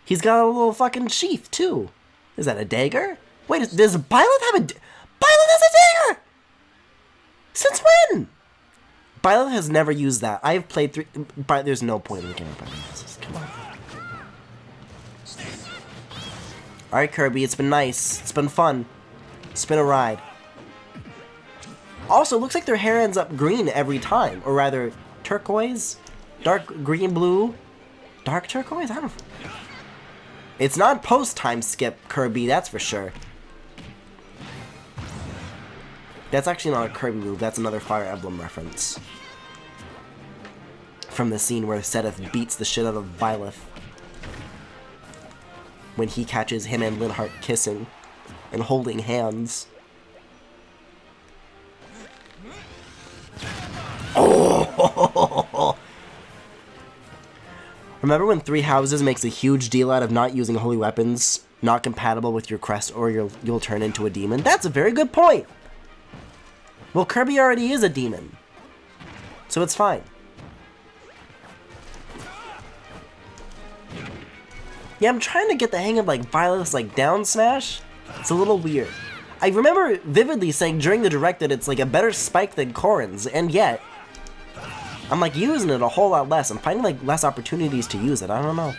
Speaker 1: He's got a little fucking sheath, too. Is that a dagger? Wait, does Byleth have a... Byleth has a dagger! Since when? Byleth has never used that. I've played through... There's no point in the game. Come on. Alright, Kirby, it's been nice. It's been fun. It's been a ride. Also, looks like their hair ends up green every time. Or rather, turquoise? Dark green, blue? Dark turquoise? I don't know. It's not post-time skip, Kirby, that's for sure. That's actually not a Kirby move, that's another Fire Emblem reference. From the scene where Sedith beats the shit out of Byleth. When he catches him and Linhardt kissing and holding hands. Oh! Remember when Three Houses makes a huge deal out of not using holy weapons, not compatible with your crest, or you'll turn into a demon? That's a very good point! Well, Kirby already is a demon. So it's fine. Yeah, I'm trying to get the hang of, like, Byleth's, like, down smash. It's a little weird. I remember vividly saying during the direct that it's, like, a better spike than Corrin's, and yet, I'm, like, using it a whole lot less. I'm finding, like, less opportunities to use it. I don't know.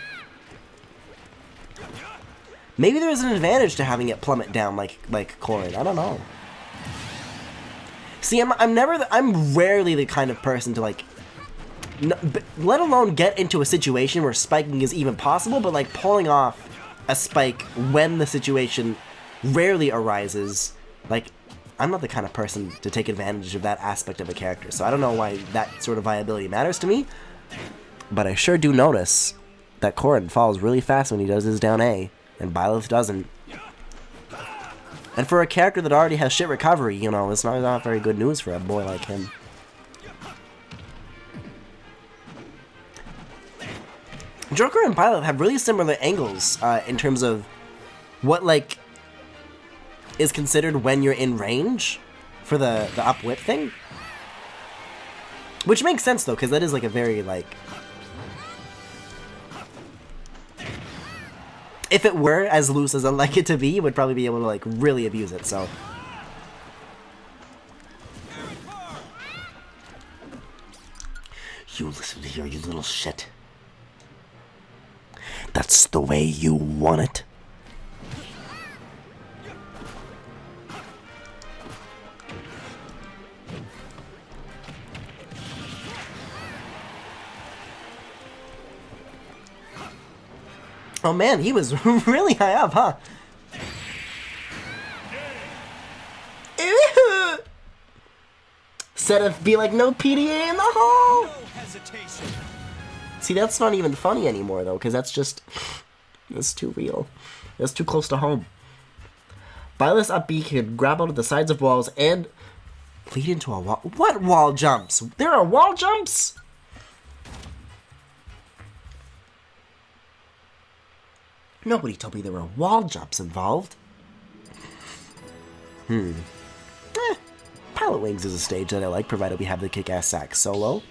Speaker 1: Maybe there's an advantage to having it plummet down like Corrin. I don't know. See, I'm rarely the kind of person to, like, let alone get into a situation where spiking is even possible, but like pulling off a spike when the situation rarely arises, like, I'm not the kind of person to take advantage of that aspect of a character, so I don't know why that sort of viability matters to me, but I sure do notice that Corrin falls really fast when he does his down A, and Byleth doesn't. And for a character that already has shit recovery, you know, it's not very good news for a boy like him. Joker and Byleth have really similar angles in terms of what, like, is considered when you're in range for the up whip thing. Which makes sense, though, because that is, like, a very, like... If it were as loose as I'd like it to be, you would probably be able to, like, really abuse it, so... You listen here, you little shit. That's the way you want it. Oh man, he was really high up, huh? Sedith be like, no PDA in the hole! No hesitation. See, that's not even funny anymore, though, because that's just... That's too real. That's too close to home. Byleth's up B can grab onto the sides of walls and lead into a wall. What wall jumps? There are wall jumps? Nobody told me there were wall jumps involved. Pilot Wings is a stage that I like, provided we have the kick-ass sax solo.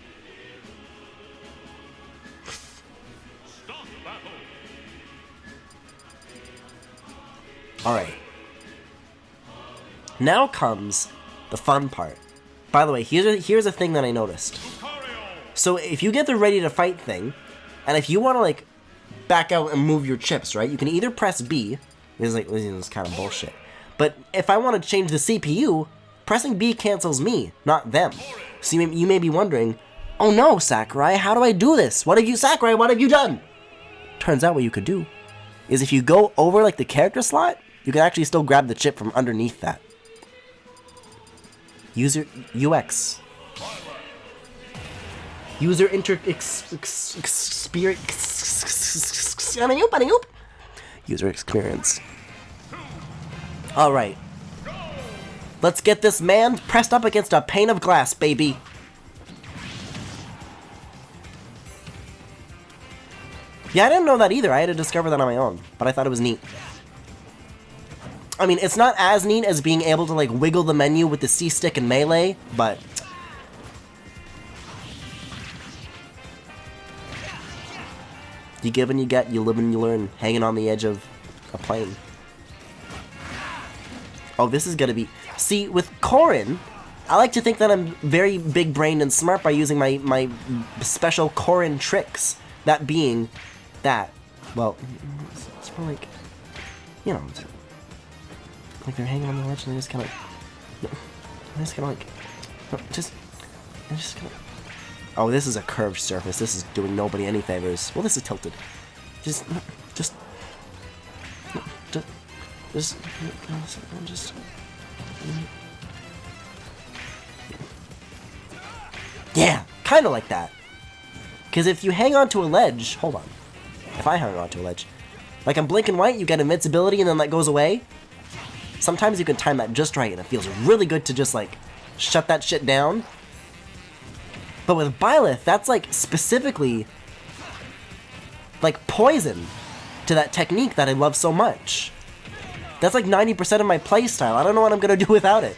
Speaker 1: Alright. Now comes the fun part. By the way, here's a thing that I noticed. So if you get the ready to fight thing, and if you want to, like, back out and move your chips, right, you can either press B, this is kind of bullshit, but if I want to change the CPU, pressing B cancels me, not them. So you may be wondering, oh no, Sakurai, how do I do this? Sakurai, what have you done? Turns out what you could do is if you go over, like, the character slot, you can actually still grab the chip from underneath that. User UX. User User experience. Alright. Let's get this man pressed up against a pane of glass, baby. Yeah, I didn't know that either. I had to discover that on my own, but I thought it was neat. I mean, it's not as neat as being able to, like, wiggle the menu with the C-stick and melee, but... You give and you get, you live and you learn, hanging on the edge of a plane. Oh, this is gonna be... See, with Corrin, I like to think that I'm very big-brained and smart by using my special Corrin tricks. That being that, well, it's more like, you know, like they're hanging on the ledge and they just kind of, just kind of, oh, this is a curved surface. This is doing nobody any favors. Well, this is tilted. Just, Yeah, kind of like that. Because if you hang onto a ledge... Hold on. If I hang onto a ledge... Like I'm Blink and White, you get invincibility and then that goes away. Sometimes you can time that just right and it feels really good to just like shut that shit down. But with Byleth, that's like specifically like poison to that technique that I love so much. That's like 90% of my playstyle. I don't know what I'm gonna do without it.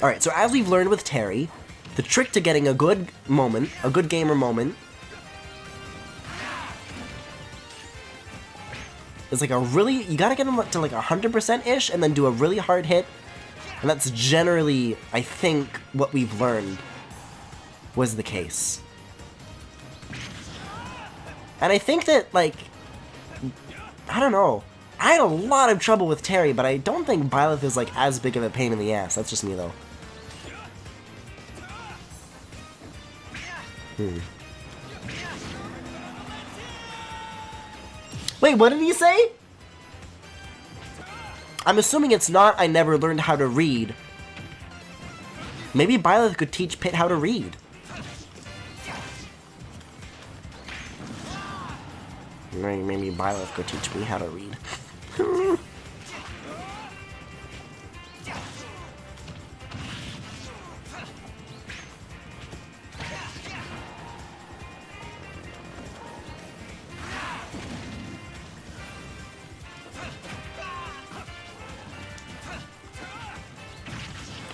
Speaker 1: Alright, so as we've learned with Terry, the trick to getting a good moment, a good gamer moment, is like a really, you gotta get them to like 100%-ish and then do a really hard hit. And that's generally, I think, what we've learned was the case. And I think that, like, I don't know. I had a lot of trouble with Terry, but I don't think Byleth is like as big of a pain in the ass. That's just me though. Wait, what did he say? I'm assuming it's not I never learned how to read. Maybe Byleth could teach Pit how to read. Maybe Byleth could teach me how to read.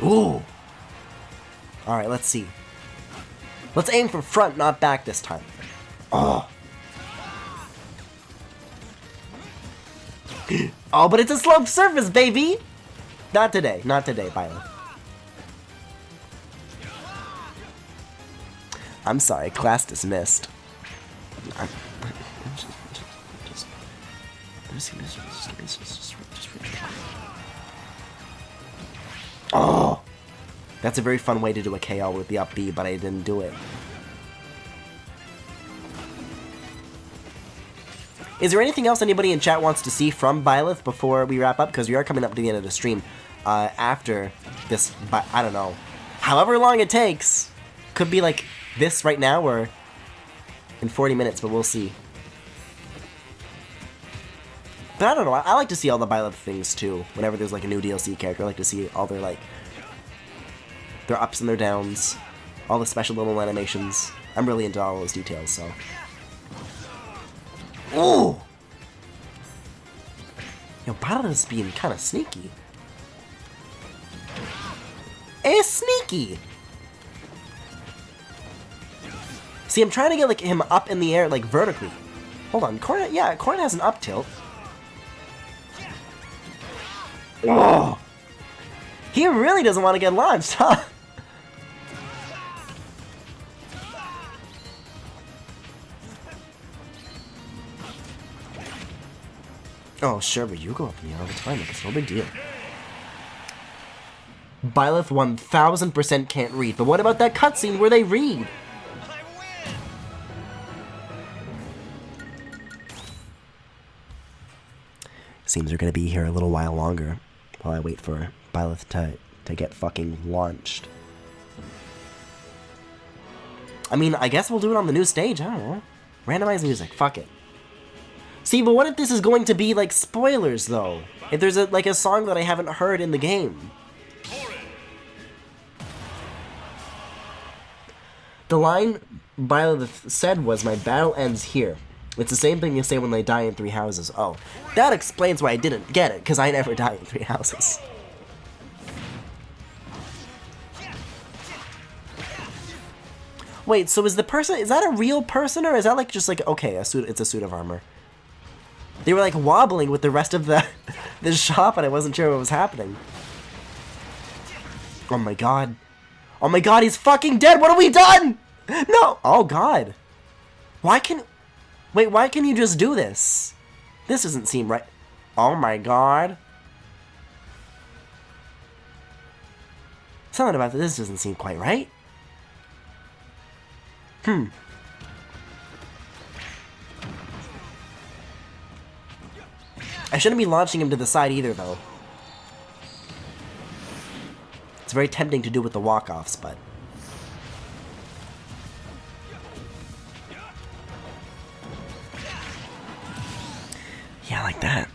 Speaker 1: Ooh! Alright, let's see. Let's aim for front, not back this time. Oh! Oh, but it's a sloped surface, baby! Not today, Byleth. I'm sorry, class dismissed. Oh! That's a very fun way to do a KO with the up B, but I didn't do it. Is there anything else anybody in chat wants to see from Byleth before we wrap up? Because we are coming up to the end of the stream after this, I don't know, however long it takes. Could be like this right now or in 40 minutes, but we'll see. But I don't know, I like to see all the Byleth things too. Whenever there's like a new DLC character, I like to see all their like, their ups and their downs, all the special little animations. I'm really into all those details, so. Ooh! Yo, Byleth is being kind of sneaky. It's sneaky! See, I'm trying to get like him up in the air, like vertically. Hold on, Cornet, yeah, Cornet has an up tilt. Oh! He really doesn't want to get launched, huh? Oh, sure, but you go up in the air all the time, like it's no big deal. Byleth 1000% can't read, but what about that cutscene where they read? Seems they're gonna be here a little while longer while I wait for Byleth to get fucking launched. I mean, I guess we'll do it on the new stage, I don't know. Randomized music, fuck it. See, but what if this is going to be like spoilers though? If there's like a song that I haven't heard in the game. The line Byleth said was, "My battle ends here." It's the same thing you say when they die in 3 houses. Oh, that explains why I didn't get it, because I never die in 3 houses. Wait, so is the person, is that a real person, or is that like just like, okay, a suit, it's a suit of armor? They were like wobbling with the rest of the shop and I wasn't sure what was happening. Oh my god. Oh my god, he's fucking dead! What have we done? No! Oh god. Why can you just do this? This doesn't seem right. Oh my god. Something about this doesn't seem quite right. I shouldn't be launching him to the side either, though. It's very tempting to do with the walk-offs, but... yeah, like that.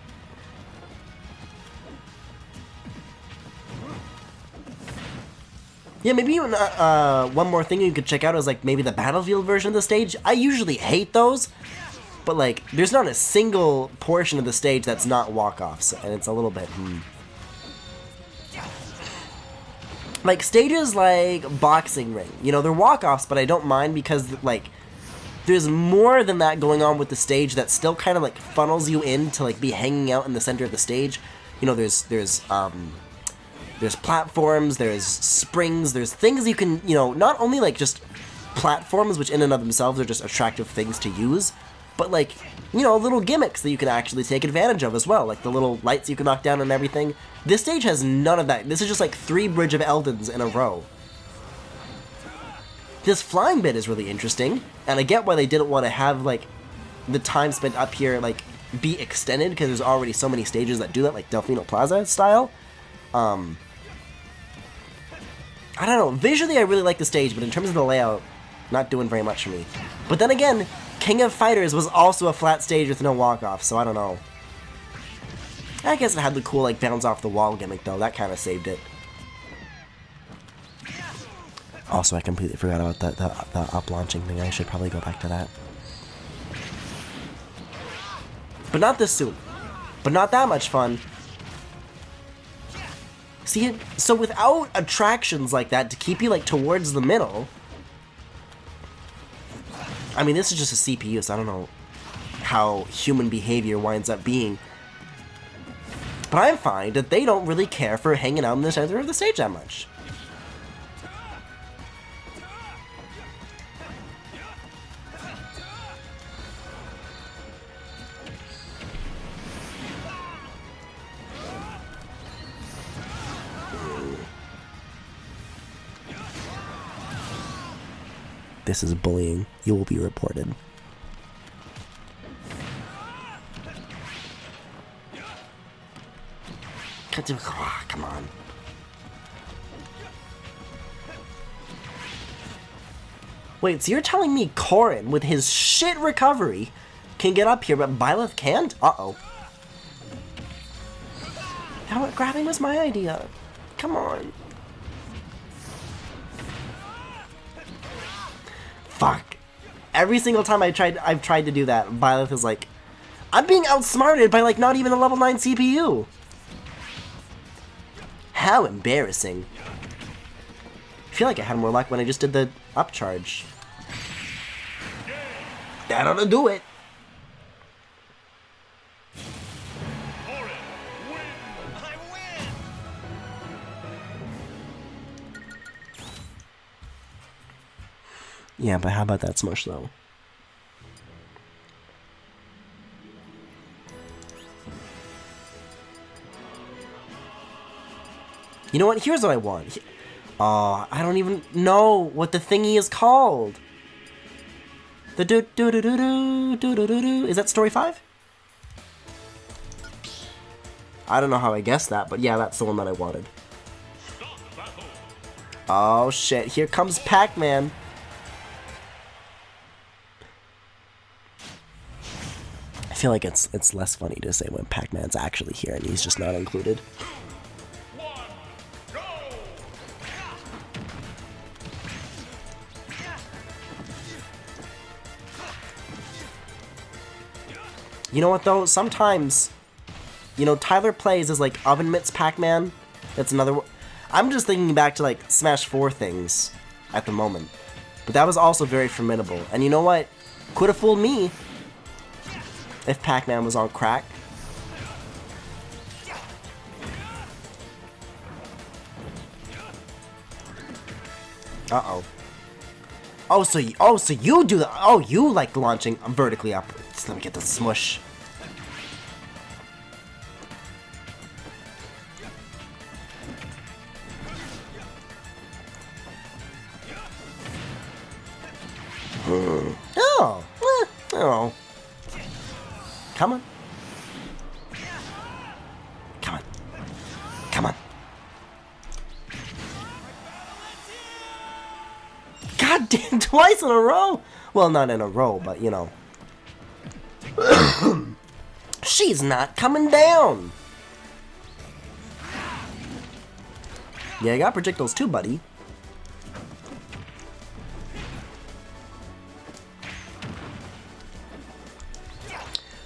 Speaker 1: Yeah, maybe even, one more thing you could check out is, like, maybe the Battlefield version of the stage. I usually hate those, but, like, there's not a single portion of the stage that's not walk-offs, and it's a little bit, Like, stages like Boxing Ring, you know, they're walk-offs, but I don't mind because, like, there's more than that going on with the stage that still kind of, like, funnels you in to, like, be hanging out in the center of the stage. You know, there's platforms, there's springs, there's things you can, you know, not only, like, just platforms, which in and of themselves are just attractive things to use, but, like, you know, little gimmicks that you can actually take advantage of as well, like the little lights you can knock down and everything. This stage has none of that. This is just, like, 3 Bridge of Eldens in a row. This flying bit is really interesting, and I get why they didn't want to have, like, the time spent up here, like, be extended, because there's already so many stages that do that, like Delfino Plaza style. I don't know, visually I really like the stage, but in terms of the layout, not doing very much for me. But then again, King of Fighters was also a flat stage with no walk-off, so I don't know. I guess it had the cool, like, bounce off the wall gimmick, though. That kind of saved it. Also, I completely forgot about the up-launching thing. I should probably go back to that. But not this soon. But not that much fun. See, so without attractions like that to keep you, like, towards the middle... I mean, this is just a CPU, so I don't know how human behavior winds up being. But I find that they don't really care for hanging out in the center of the stage that much. This is bullying. You will be reported. Come on. Wait, so you're telling me Corrin, with his shit recovery, can get up here, but Byleth can't? Uh-oh. How grabbing was my idea. Come on. Fuck. Every single time I've tried to do that, Byleth is like, I'm being outsmarted by, like, not even a level 9 CPU. How embarrassing. I feel like I had more luck when I just did the upcharge. That ought to do it. Yeah, but how about that smush, though? You know what? Here's what I want. I don't even know what the thingy is called. The do-do-do-do-do-do-do-do. Is that story 5? I don't know how I guessed that, but yeah, that's the one that I wanted. Oh shit, here comes Pac-Man. I feel like it's less funny to say when Pac-Man's actually here and he's just not included. You know what, though? Sometimes, you know, Tyler plays as, like, Oven Mitts Pac-Man. That's another one. I'm just thinking back to, like, Smash 4 things at the moment. But that was also very formidable. And you know what? Could have fooled me if Pac-Man was on crack. Uh-oh. Oh, so you do that. Oh, you like launching vertically up. Let me get the smush. Oh. Oh. Come on.
Speaker 3: God damn, twice in a row. Well, not in a row, but you know. She's not coming down. Yeah, you got projectiles too, buddy.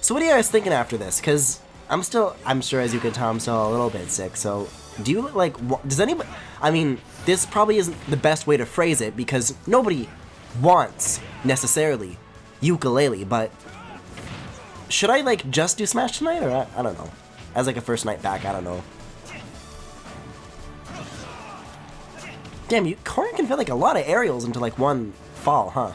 Speaker 3: So what are you guys thinking after this? Because I'm sure as you can tell, I'm still a little bit sick. So do you, like, does anybody, I mean, this probably isn't the best way to phrase it because nobody wants, necessarily, ukulele, but should I, like, just do Smash tonight, or I don't know. As, like, a first night back, I don't know. Damn, Corrin can fit, like, a lot of aerials into, like, one fall, huh?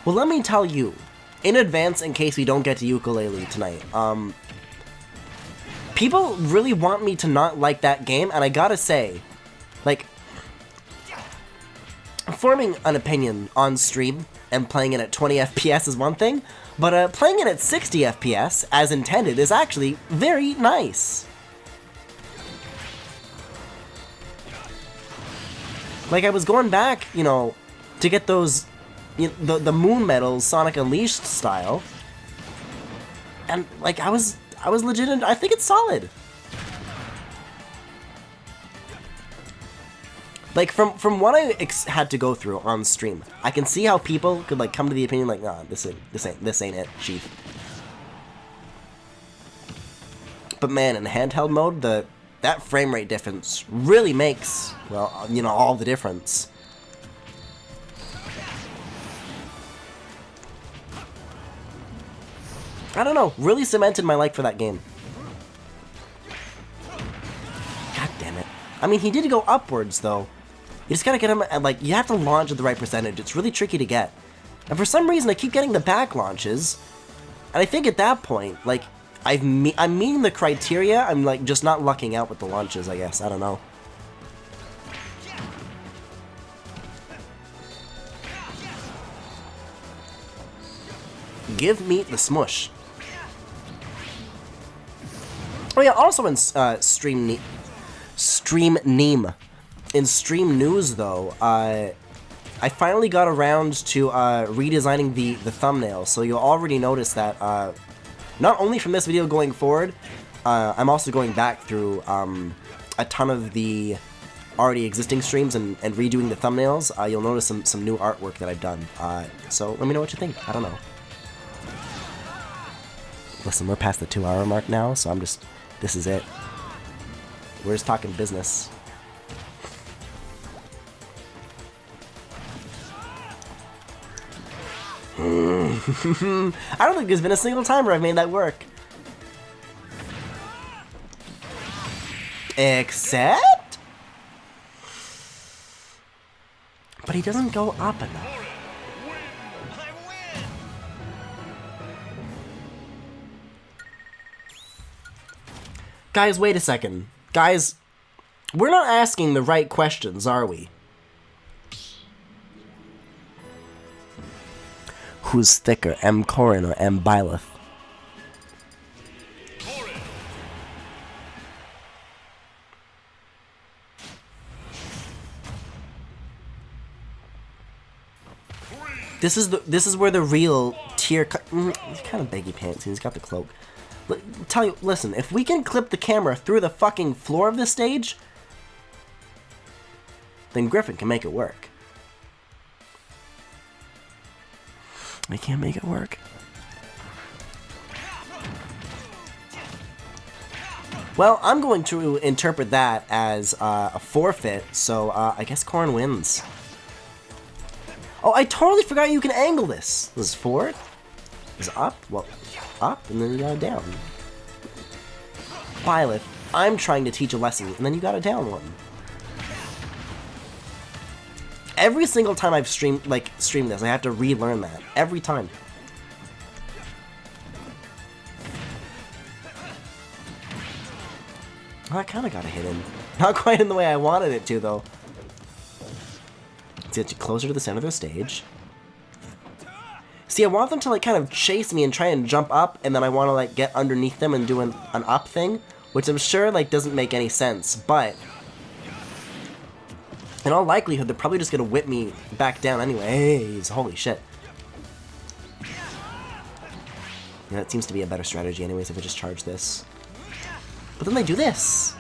Speaker 3: Well, let me tell you, in advance, in case we don't get to ukulele tonight, people really want me to not like that game, and I gotta say, like, forming an opinion on stream and playing it at 20 FPS is one thing, but playing it at 60 FPS, as intended, is actually very nice. Like, I was going back, you know, to get those, the Moon Medals Sonic Unleashed style, and, like, I was legit, and I think it's solid. Like, from what I had to go through on stream, I can see how people could, like, come to the opinion, like, nah, this ain't it, chief. But man, in handheld mode, that frame rate difference really makes, well, you know, all the difference. I don't know, really cemented my like for that game. God damn it. I mean, he did go upwards, though. You just gotta get him at, like, you have to launch at the right percentage. It's really tricky to get. And for some reason, I keep getting the back launches. And I think at that point, like, I'm meeting the criteria. I'm, like, just not lucking out with the launches, I guess. I don't know. Give me the smush. Oh yeah, also in stream news though, I finally got around to redesigning the thumbnail, so you'll already notice that not only from this video going forward, I'm also going back through a ton of the already existing streams and redoing the thumbnails. You'll notice some new artwork that I've done. So let me know what you think. I don't know. Listen, we're past the 2-hour mark now, so this is it. We're just talking business. I don't think there's been a single time where I've made that work. Except? But he doesn't go up enough. Guys, wait a second. Guys, we're not asking the right questions, are we? Who's thicker, M. Corrin or M. Byleth? This is where the real tier. He's kind of baggy pants. He's got the cloak. Listen, if we can clip the camera through the fucking floor of this stage, then Griffin can make it work. We can't make it work. Well, I'm going to interpret that as a forfeit, so I guess Corrin wins. Oh, I totally forgot you can angle this. This is forward. This is up. Well, up, and then you got a down. Byleth, I'm trying to teach a lesson, and then you got a down one. Every single time I've streamed this, I have to relearn that. Every time. Oh, I kind of got a hit in. Not quite in the way I wanted it to, though. Let's get you closer to the center of the stage. See, I want them to like kind of chase me and try and jump up, and then I want to like get underneath them and do an up thing, which I'm sure like doesn't make any sense, but in all likelihood, they're probably just gonna whip me back down anyways. Holy shit. Yeah, that seems to be a better strategy anyways if I just charge this. But then they do this.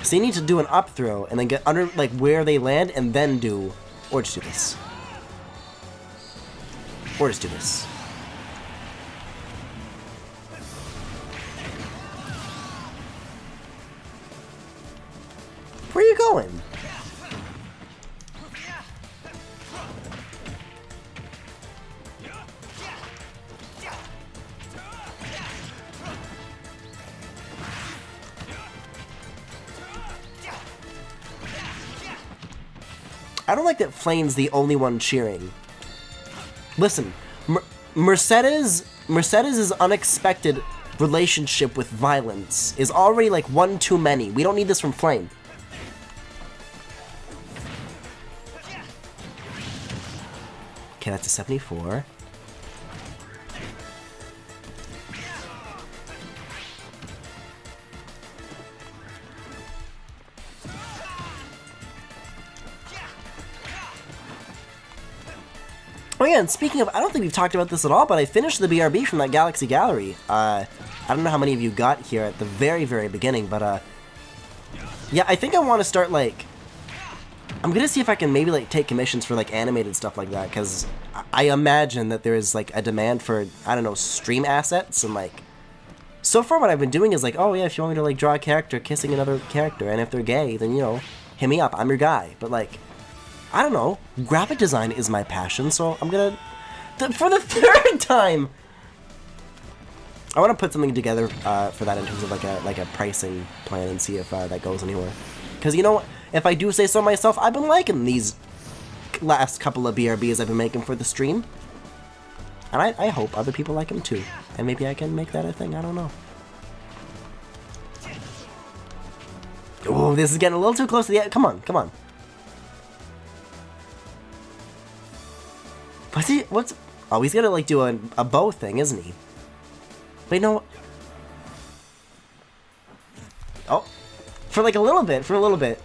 Speaker 3: So you need to do an up throw and then get under like where they land and then do, or just do this. Or just do this. Where are you going? I don't like that Flame's the only one cheering. Listen, Mercedes's unexpected relationship with violence is already like one too many. We don't need this from Flame. Okay, that's a 74. Oh yeah, and speaking of, I don't think we've talked about this at all, but I finished the BRB from that Galaxy Gallery. I don't know how many of you got here at the very, very beginning, but yeah, I think I want to start, like, I'm gonna see if I can maybe, like, take commissions for, like, animated stuff like that, because I imagine that there is, like, a demand for, I don't know, stream assets, and, like, so far what I've been doing is, like, oh yeah, if you want me to, like, draw a character kissing another character, and if they're gay, then, you know, hit me up, I'm your guy, but, like, I don't know, graphic design is my passion, so I'm gonna, for the third time, I want to put something together for that in terms of like a pricing plan and see if that goes anywhere. Because you know, if I do say so myself, I've been liking these last couple of BRBs I've been making for the stream. And I hope other people like them too. And maybe I can make that a thing, I don't know. Oh, this is getting a little too close to the end. Come on, come on. What's... Oh, he's gonna like do a bow thing, isn't he? But no. Oh, for like a little bit, for a little bit.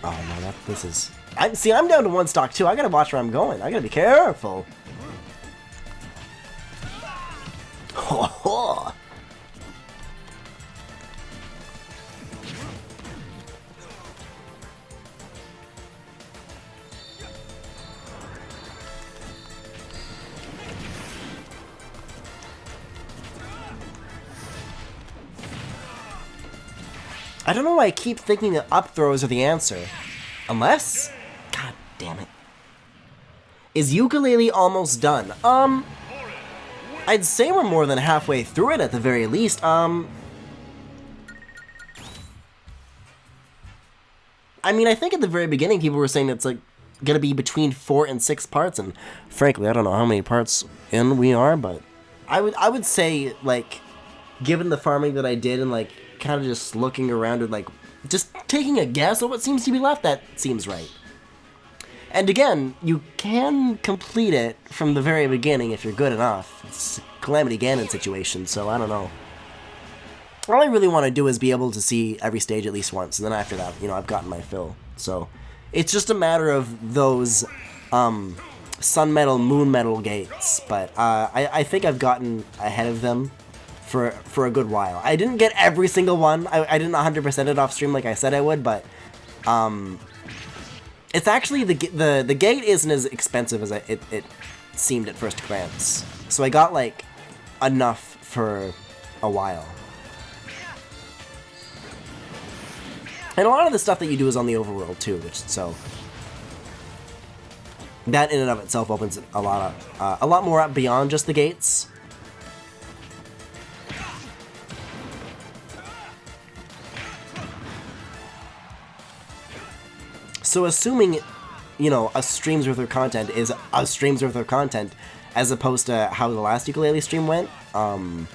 Speaker 3: Oh no, this is. See, I'm down to one stock too. I gotta watch where I'm going. I gotta be careful. Ho ho. I don't know why I keep thinking that up throws are the answer. Unless... God damn it. Is ukulele almost done? I'd say we're more than halfway through it at the very least. I mean, I think at the very beginning people were saying it's like gonna be between 4 and 6 parts, and frankly, I don't know how many parts in we are, but I would say, like, given the farming that I did and like kind of just looking around and like just taking a guess at what seems to be left, that seems right. And again, you can complete it from the very beginning if you're good enough. It's a Calamity Ganon situation, so I don't know. All I really want to do is be able to see every stage at least once, and then after that, you know, I've gotten my fill. So it's just a matter of those Sun Metal, Moon Metal gates, but I think I've gotten ahead of them for a good while. I didn't get every single one. I didn't 100% it off stream like I said I would, but it's actually the gate isn't as expensive as it seemed at first glance. So I got like enough for a while. And a lot of the stuff that you do is on the overworld too, which so that in and of itself opens a lot more up beyond just the gates. So assuming, you know, a stream's worth of content is a stream's worth of content, as opposed to how the last ukulele stream went, then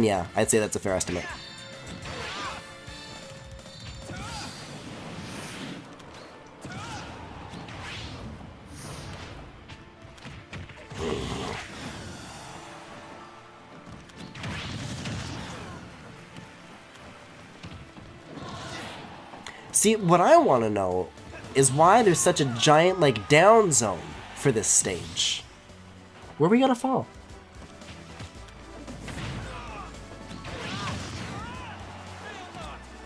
Speaker 3: yeah, I'd say that's a fair estimate. See, what I want to know is why there's such a giant, like, down zone for this stage. Where are we gonna fall?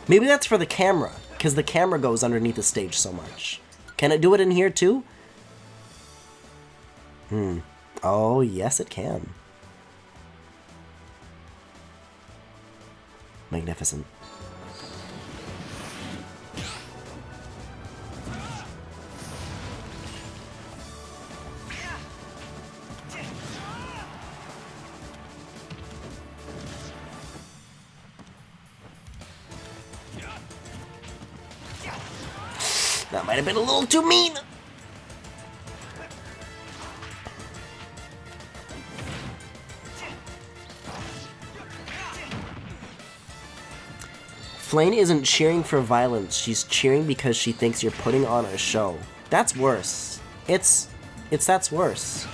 Speaker 3: Maybe that's for the camera, because the camera goes underneath the stage so much. Can it do it in here too? Oh, yes it can. Magnificent. That might have been a little too mean. Flane isn't cheering for violence. She's cheering because she thinks you're putting on a show. That's worse. That's worse.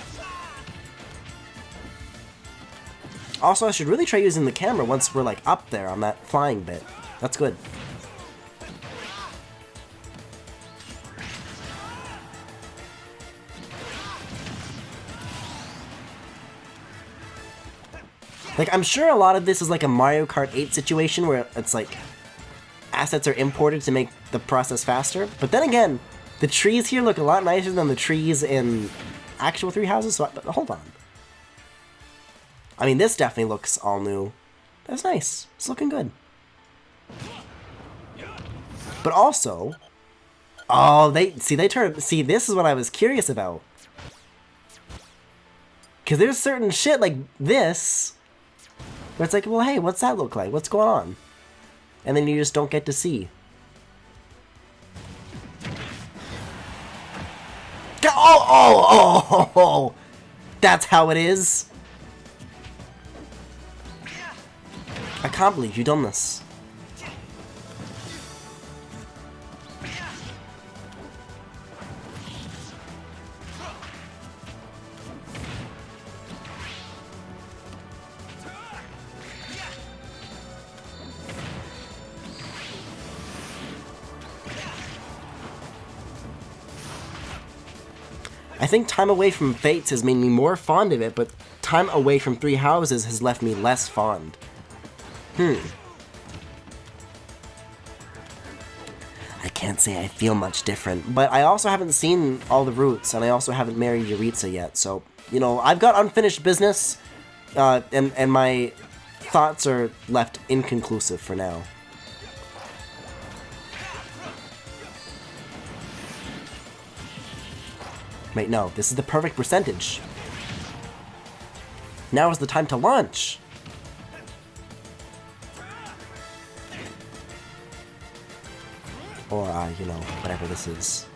Speaker 3: Also, I should really try using the camera once we're, like, up there on that flying bit. That's good. Like, I'm sure a lot of this is like a Mario Kart 8 situation where it's like assets are imported to make the process faster. But then again, the trees here look a lot nicer than the trees in actual Three Houses, so hold on. I mean, this definitely looks all new. That's nice. It's looking good. But also, oh, this is what I was curious about. Because there's certain shit like this where it's like, well, hey, what's that look like? What's going on? And then you just don't get to see. Oh! That's how it is? I can't believe you've done this. I think time away from Fates has made me more fond of it, but time away from Three Houses has left me less fond. I can't say I feel much different, but I also haven't seen all the routes, and I also haven't married Yuritsa yet, so, you know, I've got unfinished business, and my thoughts are left inconclusive for now. Wait, no, this is the perfect percentage. Now is the time to launch. Or, you know, whatever this is.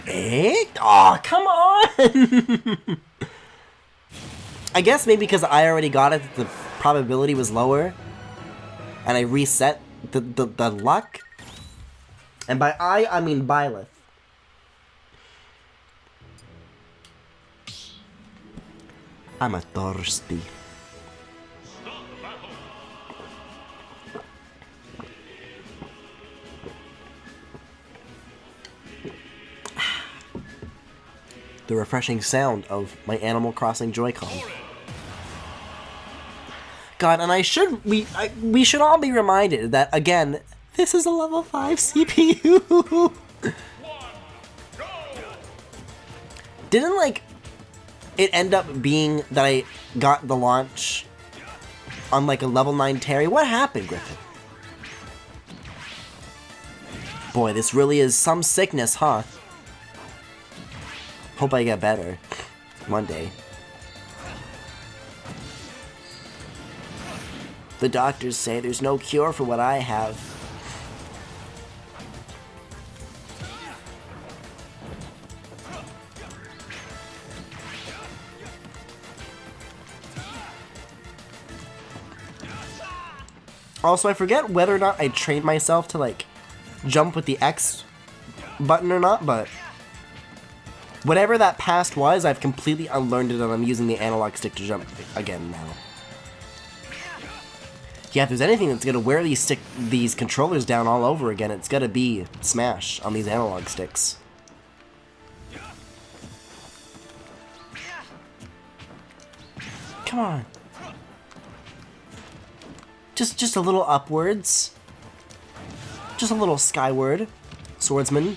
Speaker 3: Eh? Oh, come on! I guess maybe because I already got it, the probability was lower. And I reset the luck. And by I mean Byleth. I'm a thirsty. The refreshing sound of my Animal Crossing Joy-Con. God, and we should all be reminded that, again, this is a level 5 CPU. Didn't, like, it end up being that I got the launch on, like, a level 9 Terry? What happened, Griffin? Boy, this really is some sickness, huh? Hope I get better one day. The doctors say there's no cure for what I have. Also, I forget whether or not I trained myself to, like, jump with the X button or not, but whatever that past was, I've completely unlearned it and I'm using the analog stick to jump again now. Yeah, if there's anything that's gonna wear these controllers down all over again, it's gotta be Smash on these analog sticks. Come on. Just a little upwards. Just a little skyward, swordsman.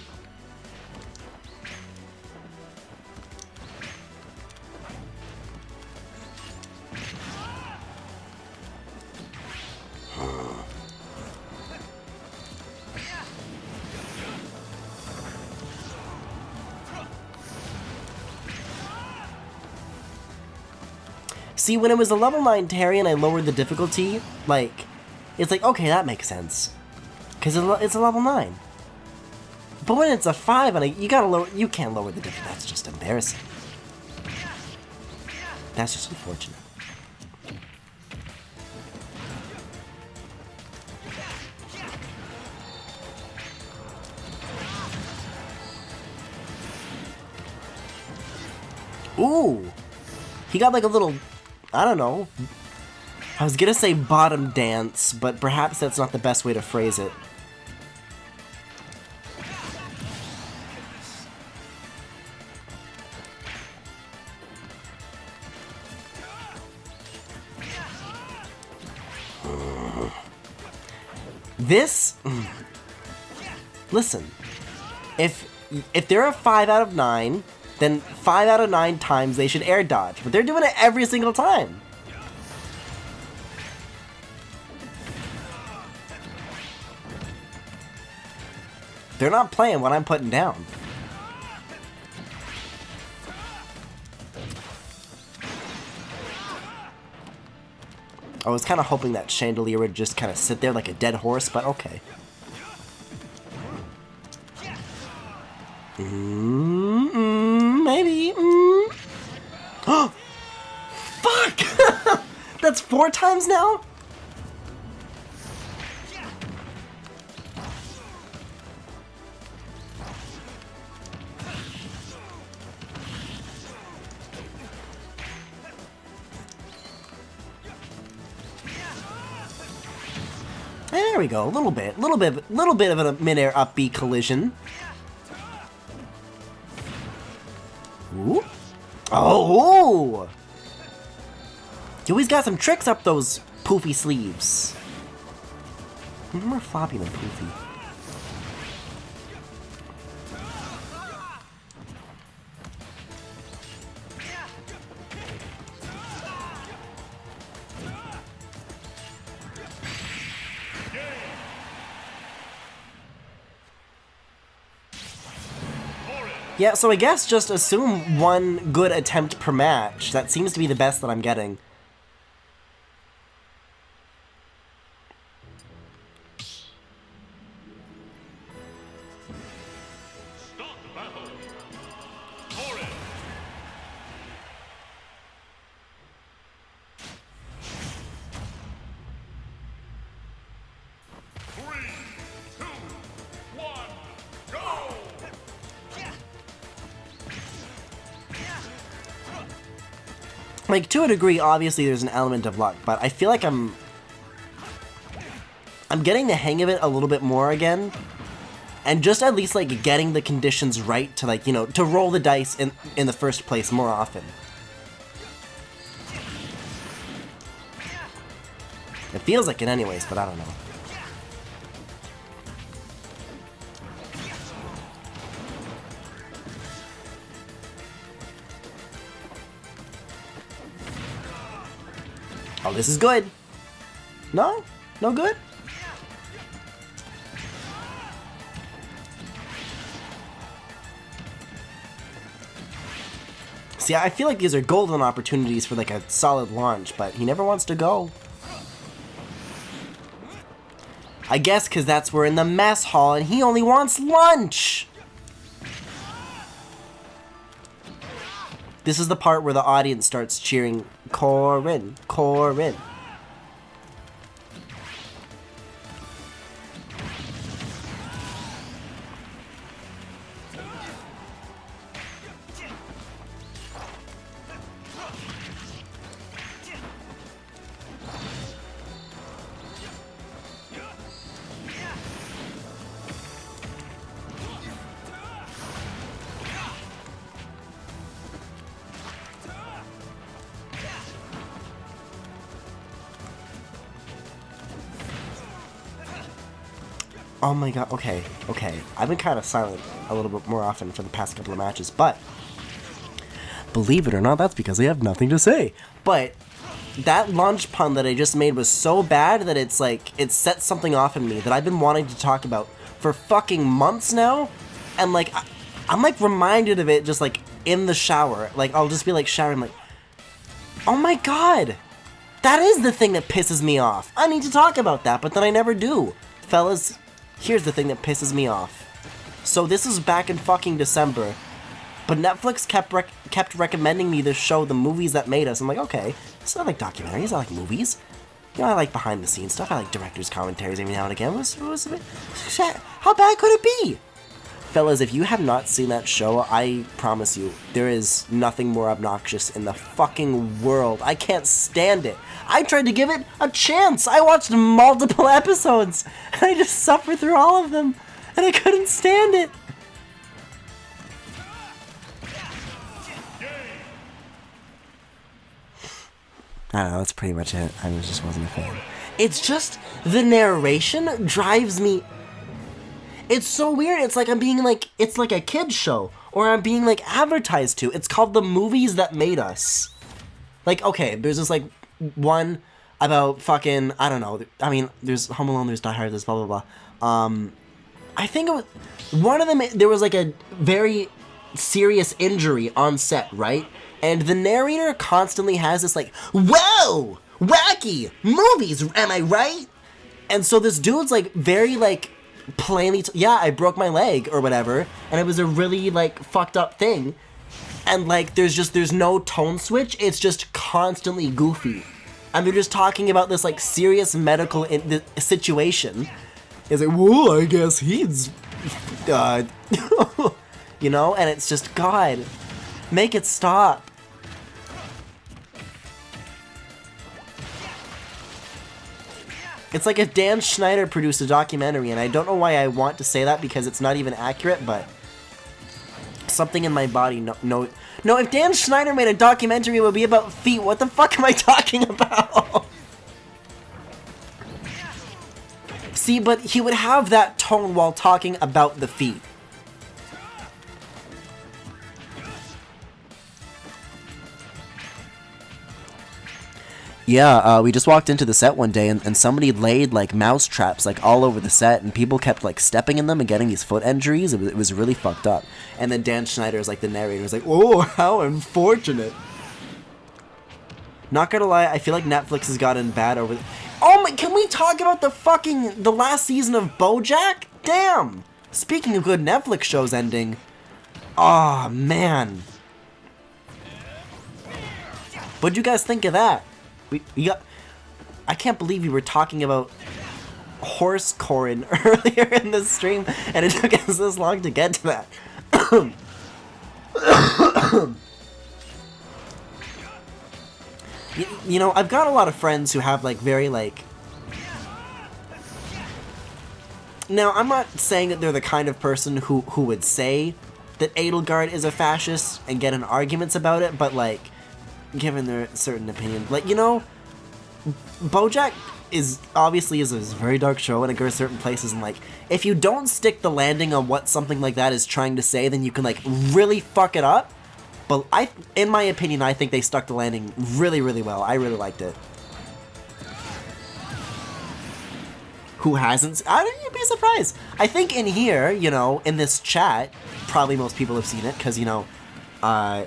Speaker 3: See, when it was a level 9 Terry and I lowered the difficulty, like, it's like, okay, that makes sense. Because it's a level 9. But when it's a 5 and you can't lower the difficulty, that's just embarrassing. That's just unfortunate. Ooh! He got like a little, I don't know. I was gonna say bottom dance, but perhaps that's not the best way to phrase it. This, listen, if they're a 5 out of 9, then 5 out of 9 times they should air dodge, but they're doing it every single time. They're not playing what I'm putting down. I was kind of hoping that Chandelier would just kind of sit there like a dead horse, but okay. Maybe. Fuck! That's 4 times now? There we go, a little bit of a mid-air up B collision. Ooh. Oh! You always got some tricks up those poofy sleeves. More floppy than poofy. Yeah, so I guess just assume 1 good attempt per match. That seems to be the best that I'm getting.
Speaker 2: Start the battle. Orange. 3, 2, 1, go!
Speaker 3: Like, to a degree, obviously there's an element of luck, but I feel like I'm getting the hang of it a little bit more again. And just at least, like, getting the conditions right to, like, you know, to roll the dice in the first place more often. It feels like it anyways, but I don't know. Oh, this is good. No? No good? See, I feel like these are golden opportunities for like a solid launch, but he never wants to go. I guess because that's we're in the mess hall and he only wants lunch. This is the part where the audience starts cheering, Corin, Corin. Oh my god, okay. I've been kind of silent a little bit more often for the past couple of matches, but believe it or not, that's because I have nothing to say. But that launch pun that I just made was so bad that it's like, it set something off in me that I've been wanting to talk about for fucking months now, and like, I'm like reminded of it just like in the shower. Like, I'll just be like showering like, oh my god, that is the thing that pisses me off. I need to talk about that, but then I never do. Fellas, here's the thing that pisses me off. So this is back in fucking December, but Netflix kept recommending me this show, The Movies That Made Us. I'm like, okay, so I like documentaries, I like movies. You know, I like behind the scenes stuff, I like director's commentaries every now and again. How bad could it be? Fellas, if you have not seen that show, I promise you, there is nothing more obnoxious in the fucking world. I can't stand it. I tried to give it a chance. I watched multiple episodes, and I just suffered through all of them, and I couldn't stand it. I don't know, that's pretty much it. I just wasn't a fan. It's just, the narration drives me... It's so weird. It's like I'm being like, it's like a kid's show, or I'm being like advertised to. It's called The Movies That Made Us. Like, okay, there's this like one about fucking, I don't know. I mean, there's Home Alone, there's Die Hard, there's blah blah blah. I think it was one of them. There was like a very serious injury on set, right? And the narrator constantly has this like, whoa, wacky movies, am I right? And so this dude's like very like plainly, yeah, I broke my leg or whatever, and it was a really like fucked up thing, and like there's no tone switch. It's just constantly goofy, and they're just talking about this like serious medical situation. It's like, well, I guess he's you know, and it's just, God, make it stop. It's like if Dan Schneider produced a documentary, and I don't know why I want to say that because it's not even accurate, but something in my body, no, if Dan Schneider made a documentary, it would be about feet. What the fuck am I talking about? See, but he would have that tone while talking about the feet. Yeah, we just walked into the set one day, and somebody laid, like, mouse traps, like, all over the set, and people kept, like, stepping in them and getting these foot injuries. It was really fucked up. And then Dan Schneider is, like, the narrator, was like, oh, how unfortunate. Not gonna lie, I feel like Netflix has gotten bad over... Oh my, can we talk about the last season of BoJack? Damn! Speaking of good Netflix shows ending... Aw, man. What'd you guys think of that? We got... I can't believe we were talking about horse Corin earlier in the stream, and it took us this long to get to that. you know, I've got a lot of friends who have, like, very, like... Now, I'm not saying that they're the kind of person who would say that Edelgard is a fascist and get in arguments about it, but, like... Given their certain opinion, like, you know, BoJack is obviously a very dark show and it goes certain places, and like, if you don't stick the landing on what something like that is trying to say, then you can like really fuck it up. But in my opinion, I think they stuck the landing really, really well. I really liked it. Who hasn't? You'd be surprised. I think in here, you know, in this chat, probably most people have seen it because, you know, I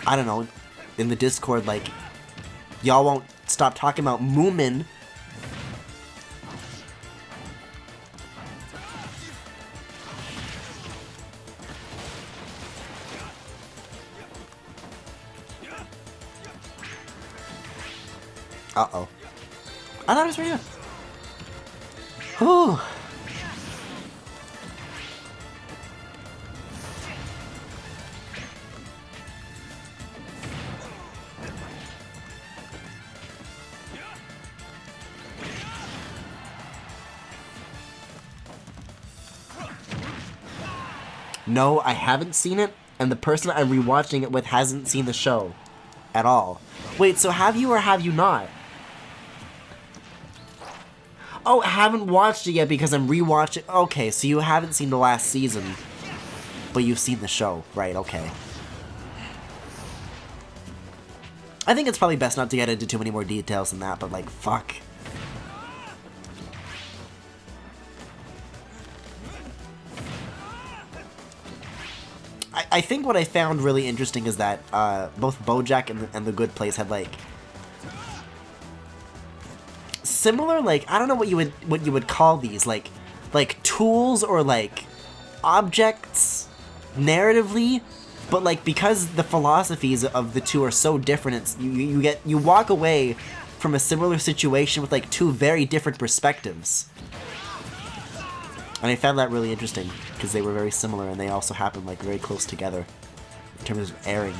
Speaker 3: don't know. In the Discord, like, y'all won't stop talking about Moomin. Uh-oh. I thought it was right here. Whew. No, I haven't seen it, and the person I'm rewatching it with hasn't seen the show at all. Wait, so have you or have you not? Oh, I haven't watched it yet because I'm rewatching. Okay, so you haven't seen the last season, but you've seen the show. Right, okay. I think it's probably best not to get into too many more details than that, but like, fuck. I think what I found really interesting is that both BoJack and the Good Place had like similar, like, I don't know what you would call these, like tools or like objects narratively, but like because the philosophies of the two are so different, it's you walk away from a similar situation with like two very different perspectives. And I found that really interesting, because they were very similar, and they also happened, like, very close together, in terms of airing.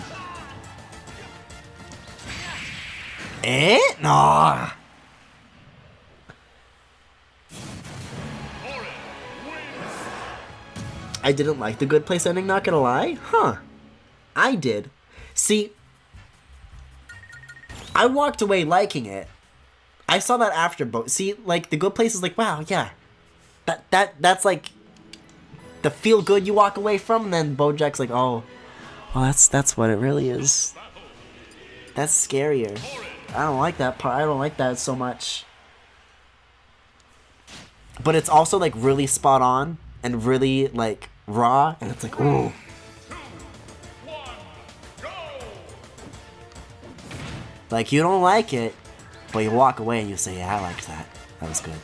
Speaker 3: Eh? Nah! I didn't like the Good Place ending, not gonna lie. Huh. I did. See, I walked away liking it. I saw that after see, like, the Good Place is like, wow, yeah. That's like the feel good you walk away from, and then BoJack's like, oh, well, that's what it really is. That's scarier. I don't like that part. I don't like that so much. But it's also like really spot on and really like raw, and it's like, ooh. Like, you don't like it, but you walk away and you say, yeah, I liked that. That was good.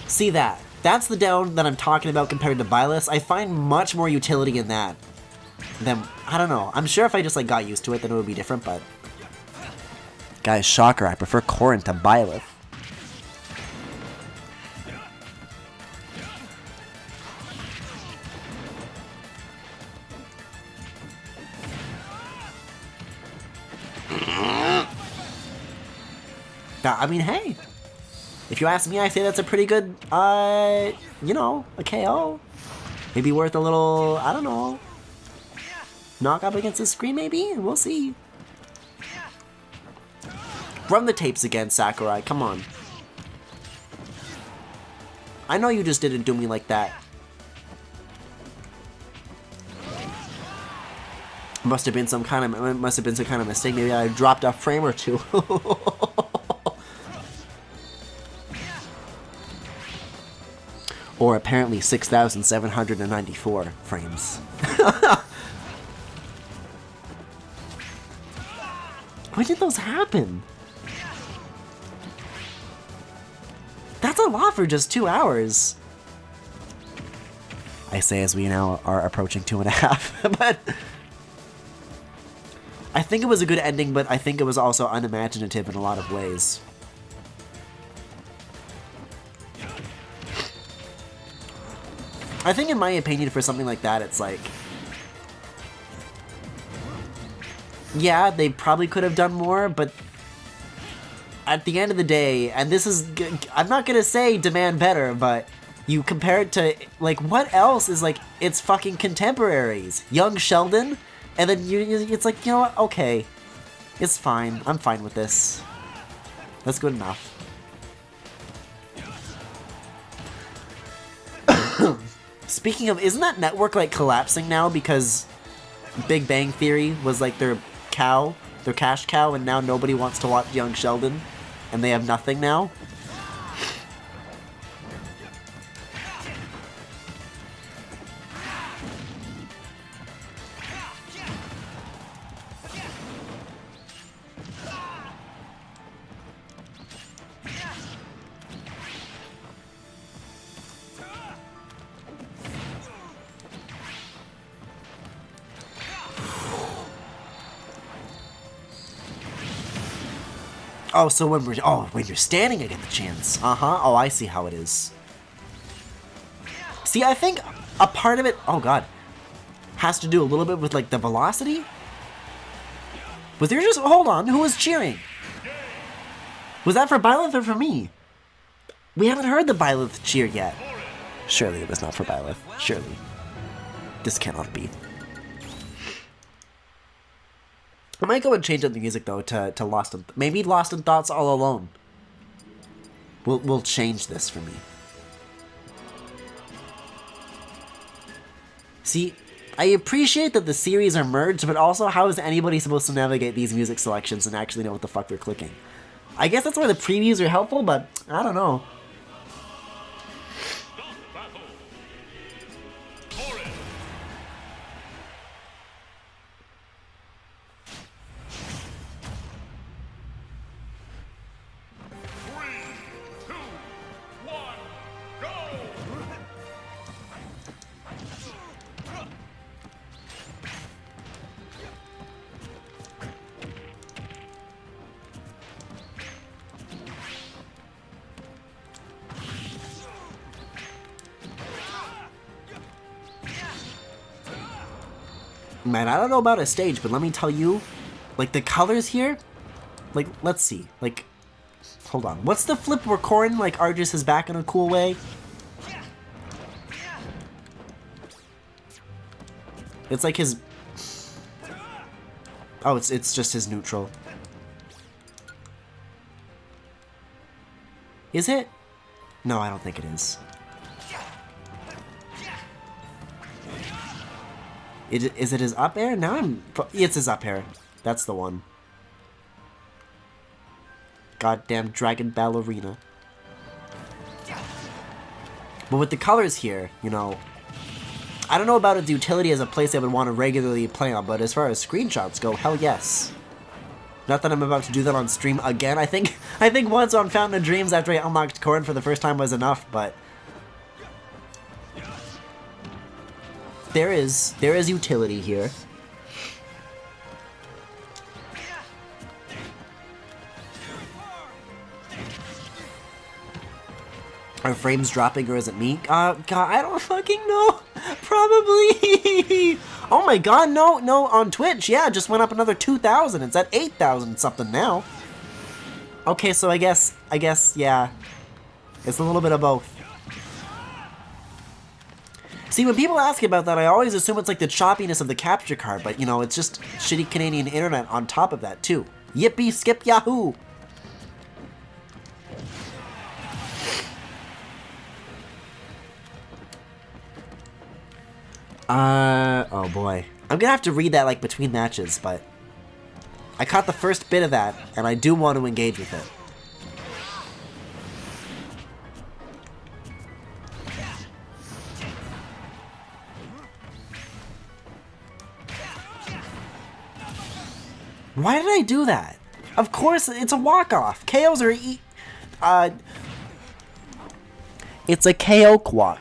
Speaker 3: See that? That's the down that I'm talking about compared to Byleth. I find much more utility in that than, I don't know. I'm sure if I just like got used to it, then it would be different, but... Guys, shocker, I prefer Corrin to Byleth. I mean, hey. If you ask me, I say that's a pretty good, you know, a KO. Maybe worth a little, I don't know, knock up against the screen, maybe? We'll see. Run the tapes again, Sakurai, come on. I know you just didn't do me like that. Must have been some kind of mistake. Maybe I dropped a frame or two. Or apparently 6,794 frames. When did those happen? That's a lot for just 2 hours. I say as we now are approaching 2.5, but... I think it was a good ending, but I think it was also unimaginative in a lot of ways. I think in my opinion for something like that, it's like... Yeah, they probably could have done more, but... At the end of the day, and this is... I'm not gonna say demand better, but... You compare it to... Like, what else is like... It's fucking contemporaries. Young Sheldon, and then it's like, you know what? Okay. It's fine. I'm fine with this. That's good enough. Speaking of, isn't that network like collapsing now because Big Bang Theory was like their cash cow, and now nobody wants to watch Young Sheldon, and they have nothing now? Oh, so when you're standing, I get the chance. Uh-huh. Oh, I see how it is. See, I think a part of it, oh god, has to do a little bit with, like, the velocity? Was there just, hold on, who was cheering? Was that for Byleth or for me? We haven't heard the Byleth cheer yet. Surely it was not for Byleth. Surely. This cannot be. I might go and change up the music, though, to Lost in... Maybe Lost in Thoughts All Alone. We'll change this for me. See, I appreciate that the series are merged, but also how is anybody supposed to navigate these music selections and actually know what the fuck they're clicking? I guess that's why the previews are helpful, but I don't know. Man, I don't know about a stage, but let me tell you, like, the colors here, like, let's see, like, hold on. What's the flip where Corrin, like, arches his back in a cool way? It's like his... Oh, it's just his neutral. Is it? No, I don't think it is. Is it his up air? Now it's his up air. That's the one. Goddamn Dragon Ballerina. But with the colors here, you know, I don't know about its utility as a place I would want to regularly play on, but as far as screenshots go, hell yes. Not that I'm about to do that on stream again. I think once on Fountain of Dreams after I unlocked Corrin for the first time was enough, but there is utility here. Are frames dropping or is it me? God, I don't fucking know. Probably. Oh my god, no, on Twitch, yeah, just went up another 2,000. It's at 8,000 something now. Okay, so I guess, yeah. It's a little bit of both. See, when people ask about that, I always assume it's like the choppiness of the capture card, but you know, it's just shitty Canadian internet on top of that too. Yippee, skip, yahoo! Oh boy. I'm gonna have to read that like between matches, but I caught the first bit of that, and I do want to engage with it. Why did I do that? Of course, it's a walk-off. KOs are it's a KO walk.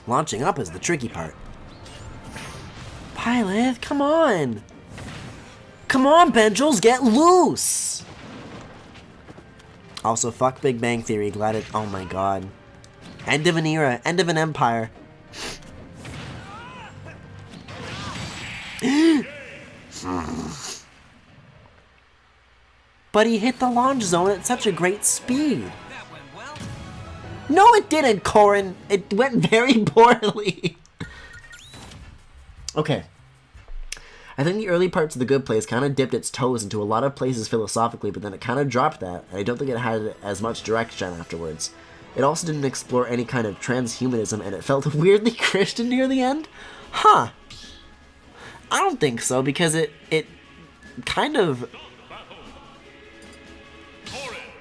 Speaker 3: Launching up is the tricky part. Byleth, come on! Come on, Benjels, get loose! Also, fuck Big Bang Theory, glad it... Oh my god. End of an era, end of an empire. But he hit the launch zone at such a great speed. No, it didn't, Corrin. It went very poorly. Okay. I think the early parts of The Good Place kind of dipped its toes into a lot of places philosophically, but then it kind of dropped that, and I don't think it had as much direction afterwards. It also didn't explore any kind of transhumanism, and it felt weirdly Christian near the end? Huh. I don't think so, because it kind of...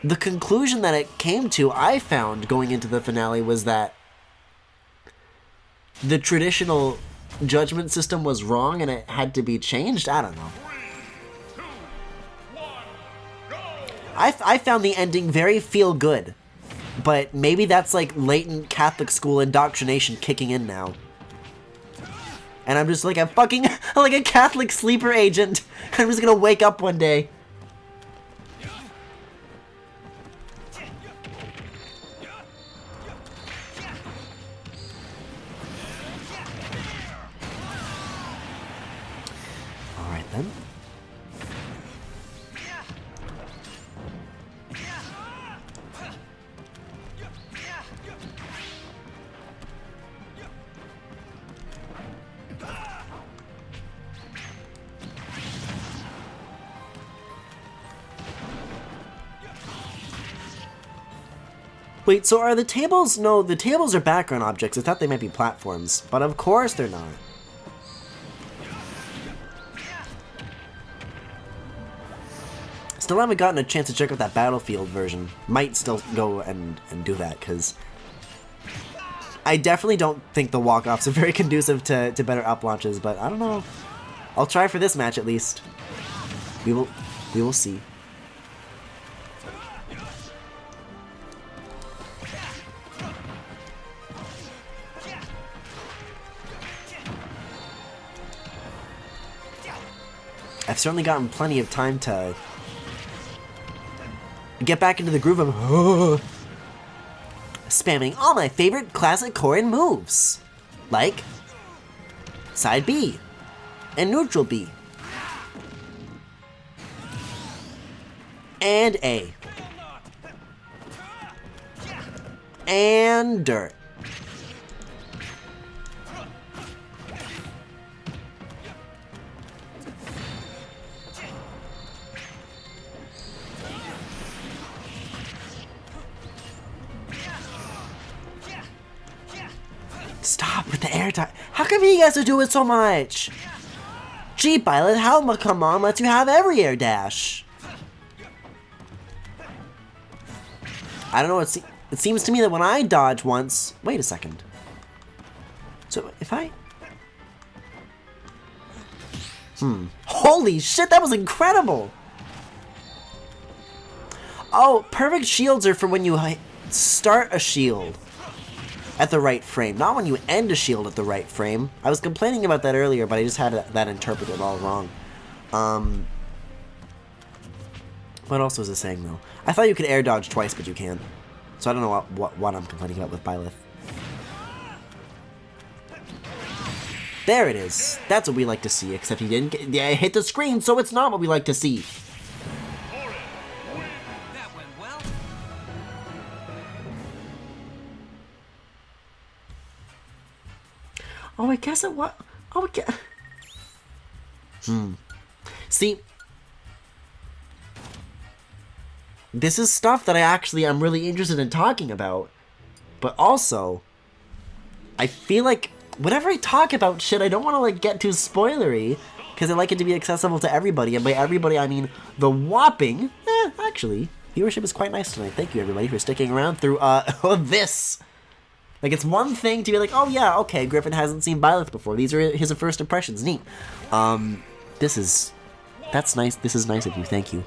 Speaker 3: The conclusion that it came to, I found, going into the finale, was that the traditional judgment system was wrong and it had to be changed? I don't know.
Speaker 2: 3, 2, 1, go!
Speaker 1: I found the ending very feel good. But maybe that's like latent Catholic school indoctrination kicking in now. And I'm just like a fucking, like a Catholic sleeper agent. I'm just gonna wake up one day. Alright then. Wait, so are the tables? No, the tables are background objects. I thought they might be platforms, but of course they're not. Still haven't gotten a chance to check out that Battlefield version. Might still go and do that, because I definitely don't think the walk-offs are very conducive to better up launches, but I don't know. I'll try for this match at least. We will see. I've certainly gotten plenty of time to get back into the groove of spamming all my favorite classic Korean moves, like side B and neutral B and A and dirt. Stop with the air time. How come you guys are doing so much? Gee, Byleth, how come on lets you have every air dash? I don't know, it seems to me that when I dodge once... Wait a second. So, if I... Holy shit, that was incredible! Oh, perfect shields are for when you start a shield at the right frame, not when you end a shield at the right frame. I was complaining about that earlier, but I just had that interpreted all wrong. What else was it saying, though? I thought you could air dodge twice, but you can't. So I don't know what I'm complaining about with Byleth. There it is. That's what we like to see, except he didn't hit the screen, so it's not what we like to see. Oh, I guess it was. Oh, I guess. See, this is stuff that I'm really interested in talking about. But also, I feel like whenever I talk about shit, I don't want to like get too spoilery, because I like it to be accessible to everybody. And by everybody, I mean the whopping. Actually, viewership is quite nice tonight. Thank you, everybody, for sticking around through this. Like, it's one thing to be like, oh yeah, okay, Griffin hasn't seen Byleth before. These are his first impressions. Neat. That's nice. This is nice of you. Thank you.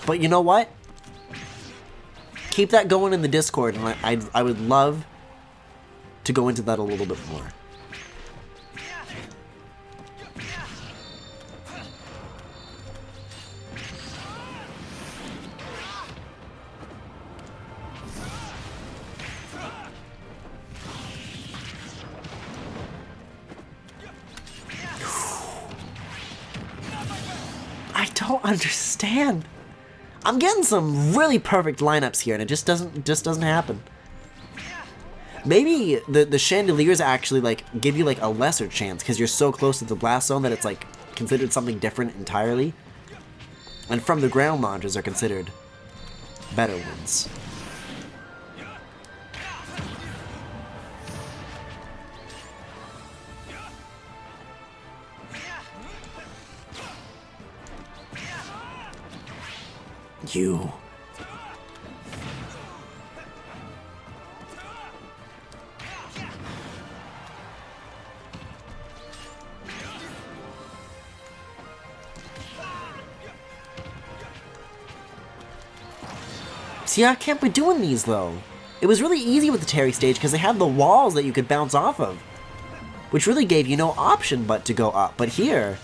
Speaker 1: But you know what? Keep that going in the Discord, and I would love to go into that a little bit more. I don't understand. I'm getting some really perfect lineups here, and it just doesn't happen. Maybe the chandeliers actually like give you like a lesser chance because you're so close to the blast zone that it's like considered something different entirely. And from the ground launches are considered better ones. You.
Speaker 3: See, I can't be doing these, though. It was really easy with the Terry stage because they had the walls that you could bounce off of, which really gave you no option but to go up. But here,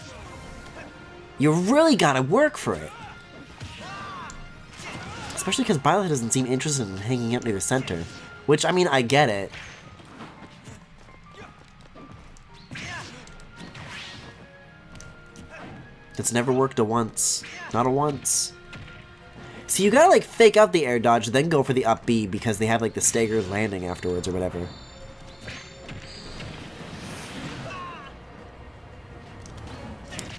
Speaker 3: you really gotta work for it. Especially because Byleth doesn't seem interested in hanging out near the center. Which, I mean, I get it. It's never worked a once. Not a once. So you gotta, like, fake out the air dodge, then go for the up B because they have, like, the staggered landing afterwards or whatever.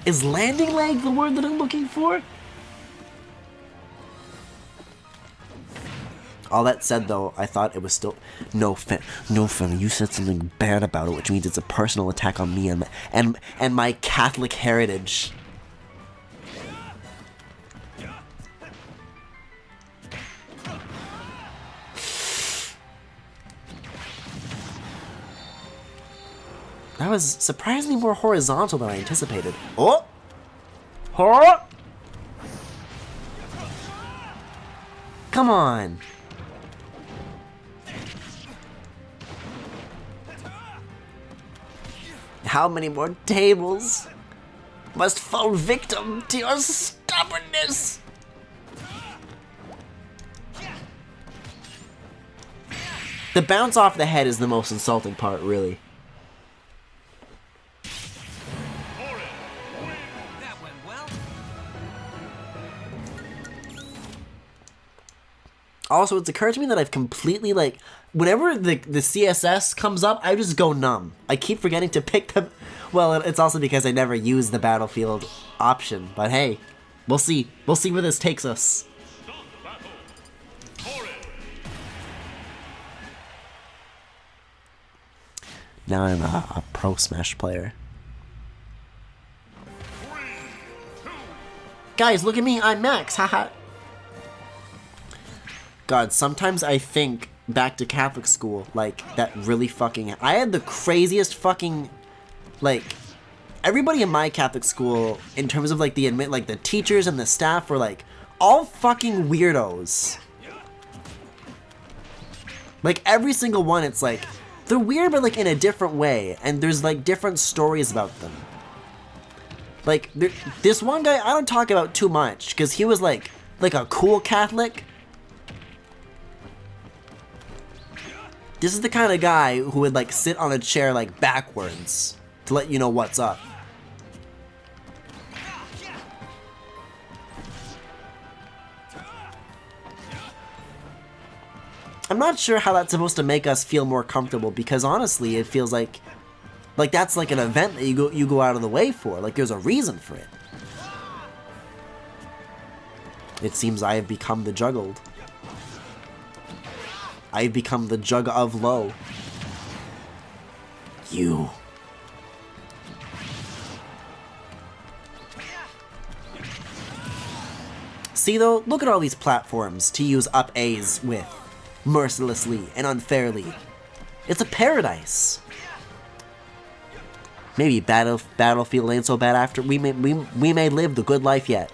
Speaker 3: Is landing leg the word that I'm looking for? All that said, though, I thought it was still... No, fam, you said something bad about it, which means it's a personal attack on me and my Catholic heritage. That was surprisingly more horizontal than I anticipated. Oh! Huh? Come on! How many more tables must fall victim to your stubbornness? The bounce off the head is the most insulting part, really. Also, it's occurred to me that I've completely, like, whenever the CSS comes up, I just go numb. I keep forgetting to pick them. Well, it's also because I never use the battlefield option. But hey, we'll see. We'll see where this takes us. Now I'm a pro Smash player. Guys, look at me. I'm Max. Haha. God, sometimes I think back to Catholic school, like, that really fucking... I had the craziest fucking, like, everybody in my Catholic school, in terms of, like, the teachers and the staff were, like, all fucking weirdos. Like, every single one, it's like, they're weird, but, like, in a different way, and there's, like, different stories about them. Like, this one guy, I don't talk about too much, because he was, like a cool Catholic. This is the kind of guy who would, like, sit on a chair, like, backwards to let you know what's up. I'm not sure how that's supposed to make us feel more comfortable, because honestly, it feels like that's like an event that you go out of the way for. Like, there's a reason for it. It seems I have become the juggled. I've become the jug of low. You. See though, look at all these platforms to use up A's with. Mercilessly and unfairly. It's a paradise. Maybe Battlefield ain't so bad after. We may live the good life yet.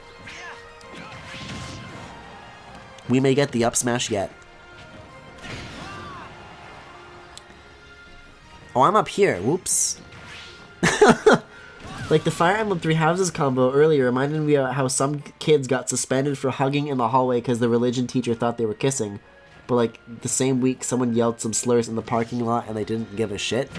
Speaker 3: We may get the up smash yet. Oh, I'm up here. Whoops. Like the Fire Emblem Three Houses combo earlier reminded me of how some kids got suspended for hugging in the hallway because the religion teacher thought they were kissing. But like the same week, someone yelled some slurs in the parking lot and they didn't give a shit.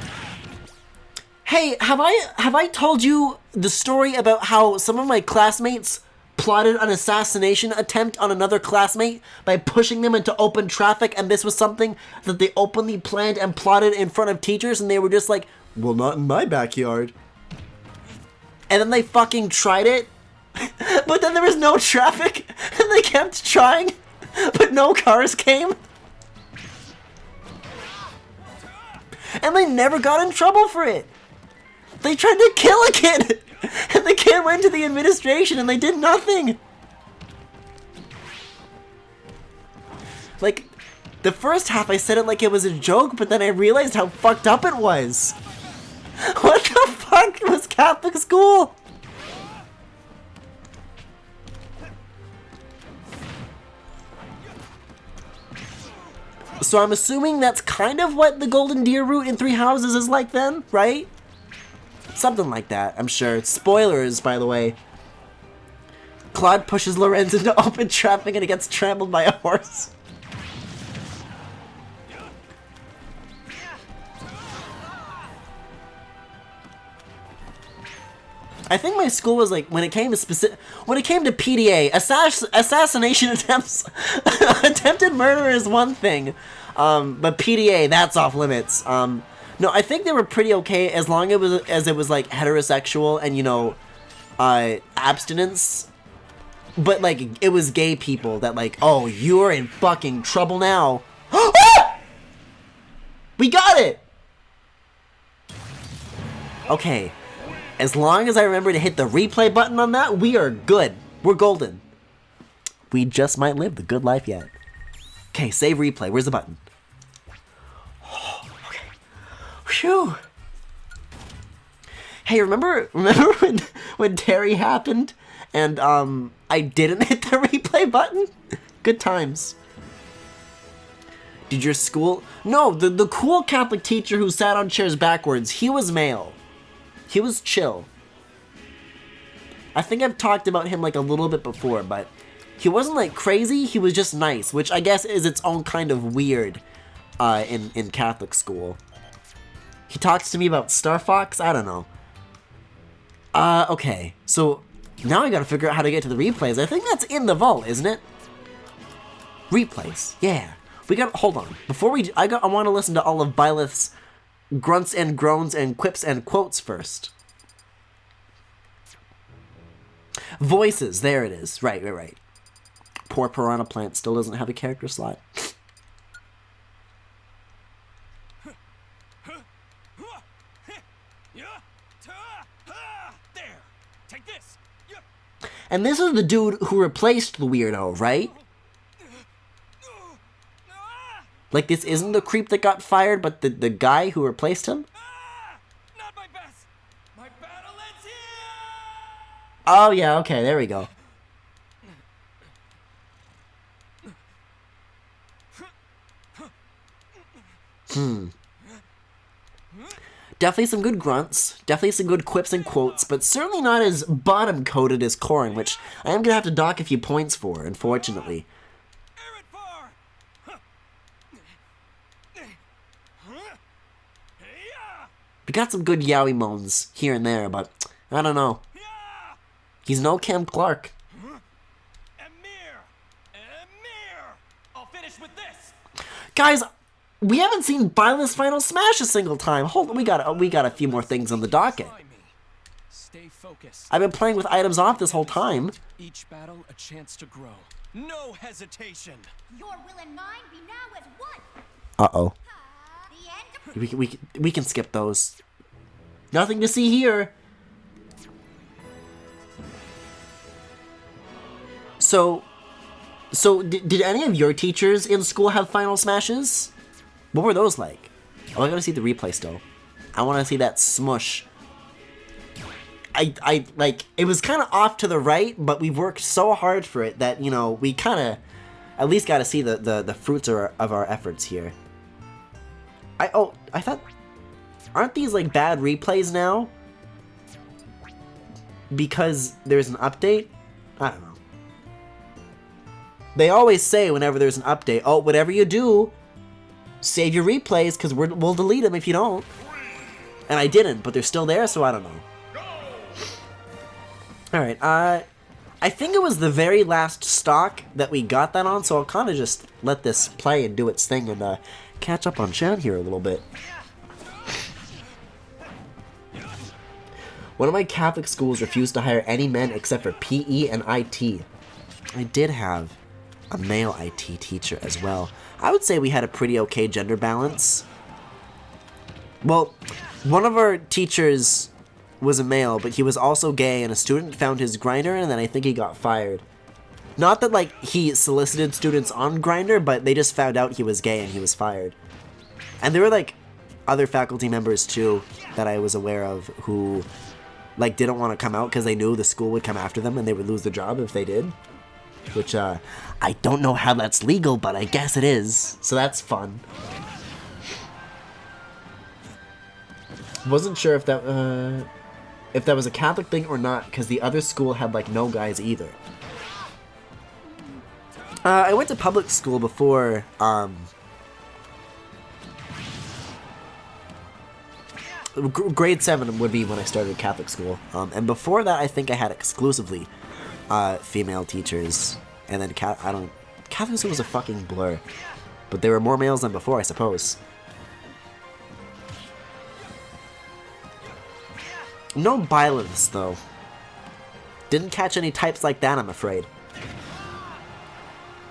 Speaker 3: Hey, have I told you the story about how some of my classmates plotted an assassination attempt on another classmate by pushing them into open traffic, and this was something that they openly planned and plotted in front of teachers, and they were just like, well, not in my backyard. And then they fucking tried it, but then there was no traffic, and they kept trying, but no cars came. And they never got in trouble for it. They tried to kill a kid, and the kid went to the administration and they did nothing. Like, the first half I said it like it was a joke, but then I realized how fucked up it was. What the fuck was Catholic school?
Speaker 1: So I'm assuming that's kind of what the Golden Deer route in Three Houses is like then, right? Something like that, I'm sure. Spoilers, by the way. Claude pushes Lorenz into open traffic and he gets trampled by a horse. I think my school was like, when it came to PDA, assassination attempts, attempted murder is one thing, but PDA, that's off limits. No, I think they were pretty okay as long as it was like heterosexual and, you know, abstinence. But like, it was gay people that like, oh, you're in fucking trouble now. We got it! Okay. As long as I remember to hit the replay button on that, we are good. We're golden. We just might live the good life yet. Okay, save replay. Where's the button? Oh, okay. Phew. Hey, remember when Terry happened and I didn't hit the replay button? Good times. Did your school? No, the cool Catholic teacher who sat on chairs backwards, he was male. He was chill. I think I've talked about him like a little bit before, but he wasn't like crazy, he was just nice, which I guess is its own kind of weird in Catholic school. He talks to me about Star Fox? I don't know. Okay, so now I gotta figure out how to get to the replays. I think that's in the vault, isn't it? Replays, yeah. We got, hold on. Before I want to listen to all of Byleth's grunts and groans and quips and quotes first. Voices, there it is. Right. Poor Piranha Plant still doesn't have a character slot.
Speaker 4: There. Take this.
Speaker 1: And this is the dude who replaced the weirdo, right? Like, this isn't the creep that got fired, but the guy who replaced him?
Speaker 4: Not my best. My battle ends here.
Speaker 1: Oh, yeah, okay, there we go. Definitely some good grunts, definitely some good quips and quotes, but certainly not as bottom-coded as Corrin, which I am going to have to dock a few points for, unfortunately. We got some good yaoi moans here and there, but I don't know. He's no Cam Clark.
Speaker 4: Emir! I'll finish with this.
Speaker 1: Guys, we haven't seen Byleth's final smash a single time. Hold on, we got a few more things on the docket.
Speaker 4: Stay focused.
Speaker 1: I've been playing with items off this whole time.
Speaker 4: Each battle a chance to grow. No hesitation.
Speaker 5: Your will and mine be now as one.
Speaker 1: Uh-oh.
Speaker 5: The end of
Speaker 1: We can skip those. Nothing to see here. So did any of your teachers in school have final smashes? What were those like? Oh, I gotta see the replay still. I want to see that smush. I like, it was kind of off to the right, but we worked so hard for it that, you know, we kind of at least got to see the fruits of our efforts here. I thought, aren't these like bad replays now? Because there's an update? I don't know. They always say whenever there's an update, oh, whatever you do, save your replays because we'll delete them if you don't. And I didn't, but they're still there, so I don't know. Alright, I think it was the very last stock that we got that on, so I'll kind of just let this play and do its thing and catch up on chat here a little bit. One of my Catholic schools refused to hire any men except for PE and IT. I did have a male IT teacher as well. I would say we had a pretty okay gender balance. Well, one of our teachers was a male, but he was also gay, and a student found his Grindr, and then I think he got fired. Not that, like, he solicited students on Grindr, but they just found out he was gay and he was fired. And there were, like, other faculty members, too, that I was aware of who, like, didn't want to come out because they knew the school would come after them and they would lose their job if they did. which I don't know how that's legal, but I guess it is. So that's fun. Wasn't sure if that was a Catholic thing or not, because the other school had like no guys either. I went to public school before. Grade 7 would be when I started Catholic school, and before that, I think I had exclusively female teachers, and then Catholic school was a fucking blur, but there were more males than before, I suppose. No Byleths, though. Didn't catch any types like that, I'm afraid.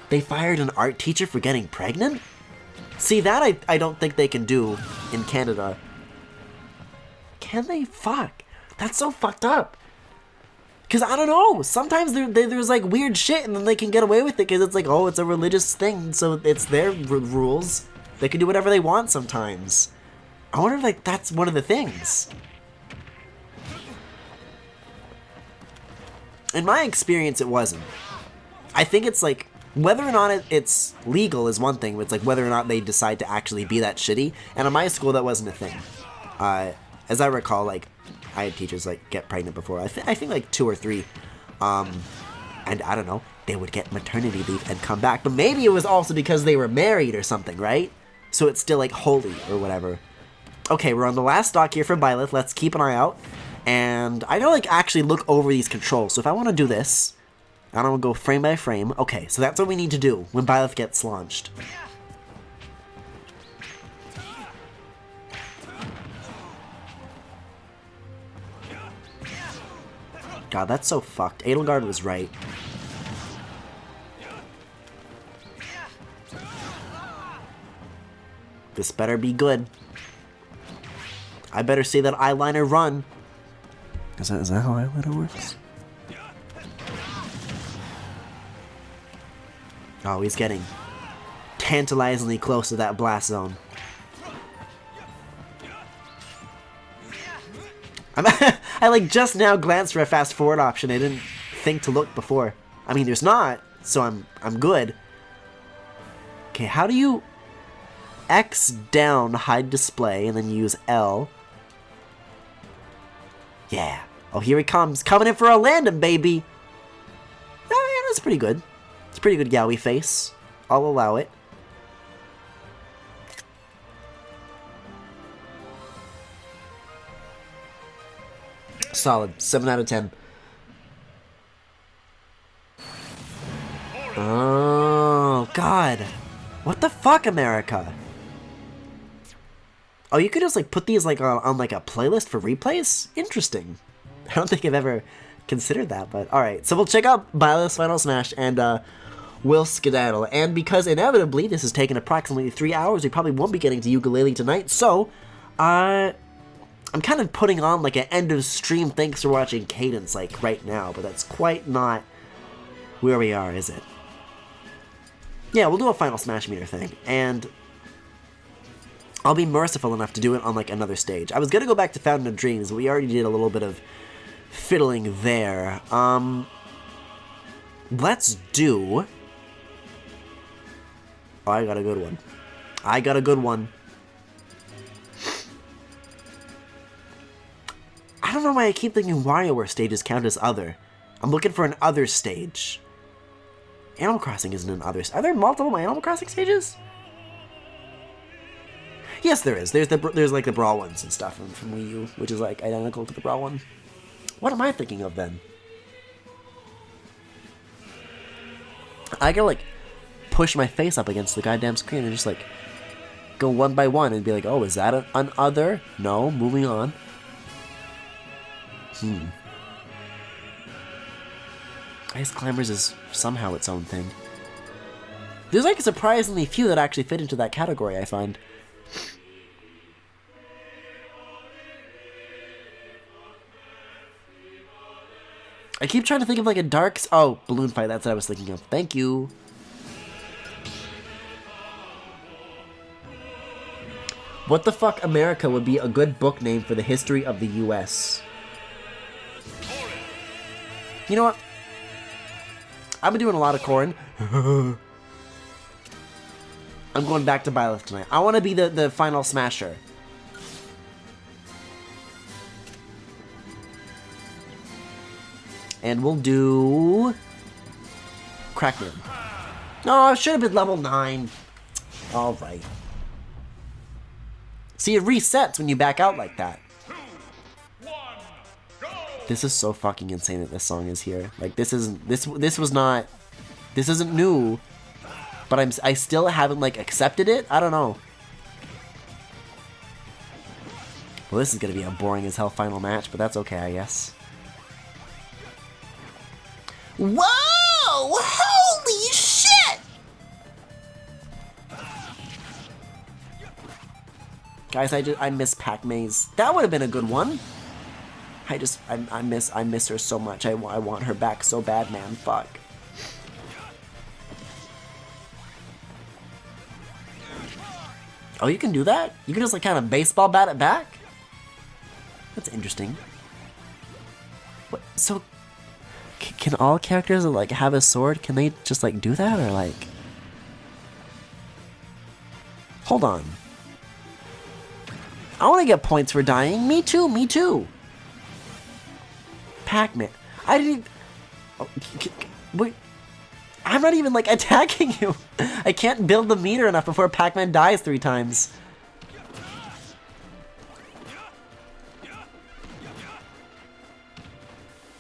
Speaker 1: They fired an art teacher for getting pregnant? See, that I don't think they can do in Canada. Can they? Fuck. That's so fucked up. Because, I don't know, sometimes there's like weird shit and then they can get away with it because it's like, oh, it's a religious thing, so it's their rules. They can do whatever they want sometimes. I wonder if like that's one of the things. In my experience, it wasn't. I think it's like, whether or not it's legal is one thing, but it's like whether or not they decide to actually be that shitty. And in my school, that wasn't a thing. As I recall, like, I had teachers like get pregnant before. I think like 2 or 3. And I don't know, they would get maternity leave and come back. But maybe it was also because they were married or something, right? So it's still like holy or whatever. Okay, we're on the last stock here for Byleth. Let's keep an eye out. And I gotta like actually look over these controls. So if I want to do this, I don't want to go frame by frame. Okay, so that's what we need to do when Byleth gets launched. God, that's so fucked. Edelgard was right. This better be good. I better see that eyeliner run. Is that how eyeliner works? Oh, he's getting tantalizingly close to that blast zone. I like just now glanced for a fast forward option. I didn't think to look before. I mean, there's not, so I'm good. Okay, how do you X down hide display and then use L? Yeah. Oh, here he comes, coming in for a landing, baby. Oh yeah, that's pretty good. It's a pretty good Yowie face. I'll allow it. Solid. 7 out of 10. Oh, God. What the fuck, America? Oh, you could just, like, put these, like, on like, a playlist for replays? Interesting. I don't think I've ever considered that, but alright. So we'll check out Byleth's Final Smash, and, we'll skedaddle. And because, inevitably, this has taken approximately 3 hours, we probably won't be getting to Yooka-Laylee tonight, so, I'm kind of putting on like an end of stream thanks for watching cadence like right now, but that's quite not where we are, is it? Yeah, we'll do a Final Smash Meter thing, and I'll be merciful enough to do it on like another stage. I was gonna go back to Fountain of Dreams, but we already did a little bit of fiddling there. Let's do... Oh, I got a good one. I got a good one. I don't know why I keep thinking WarioWare stages count as other. I'm looking for an other stage. Animal Crossing isn't an other. Are there multiple Animal Crossing stages? Yes, there is. There's like the Brawl ones and stuff from Wii U, which is like identical to the Brawl one. What am I thinking of then? I gotta like push my face up against the goddamn screen and just like go one by one and be like, oh, is that an other? No, moving on. Ice Climbers is somehow its own thing. There's like surprisingly few that actually fit into that category, I find. I keep trying to think of like a dark... Oh, Balloon Fight, that's what I was thinking of. Thank you. What the fuck America would be a good book name for the history of the US. You know what?
Speaker 3: I've been doing a lot of corn. I'm going back to Byleth tonight. I want to be the final smasher. And we'll do... Crackman. No, I should have been level 9. Alright. See, it resets when you back out like that.
Speaker 2: 2, 1, go!
Speaker 3: This is so fucking insane that this song is here. Like, this isn't... This was not... This isn't new. But I still haven't, like, accepted it? I don't know. Well, this is gonna be a boring as hell final match, but that's okay, I guess. Whoa! Holy shit! Guys, I miss Pac-Maze. That would have been a good one. I miss her so much. I want her back so bad, man. Fuck. Oh, you can do that? You can just like kind of baseball bat it back? That's interesting. What? So, can all characters like have a sword? Can they just like do that or like? Hold on. I want to get points for dying. Me too. Me too. Pac-Man. I didn't. Oh, wait. I'm not even like attacking you. I can't build the meter enough before Pac-Man dies 3 times.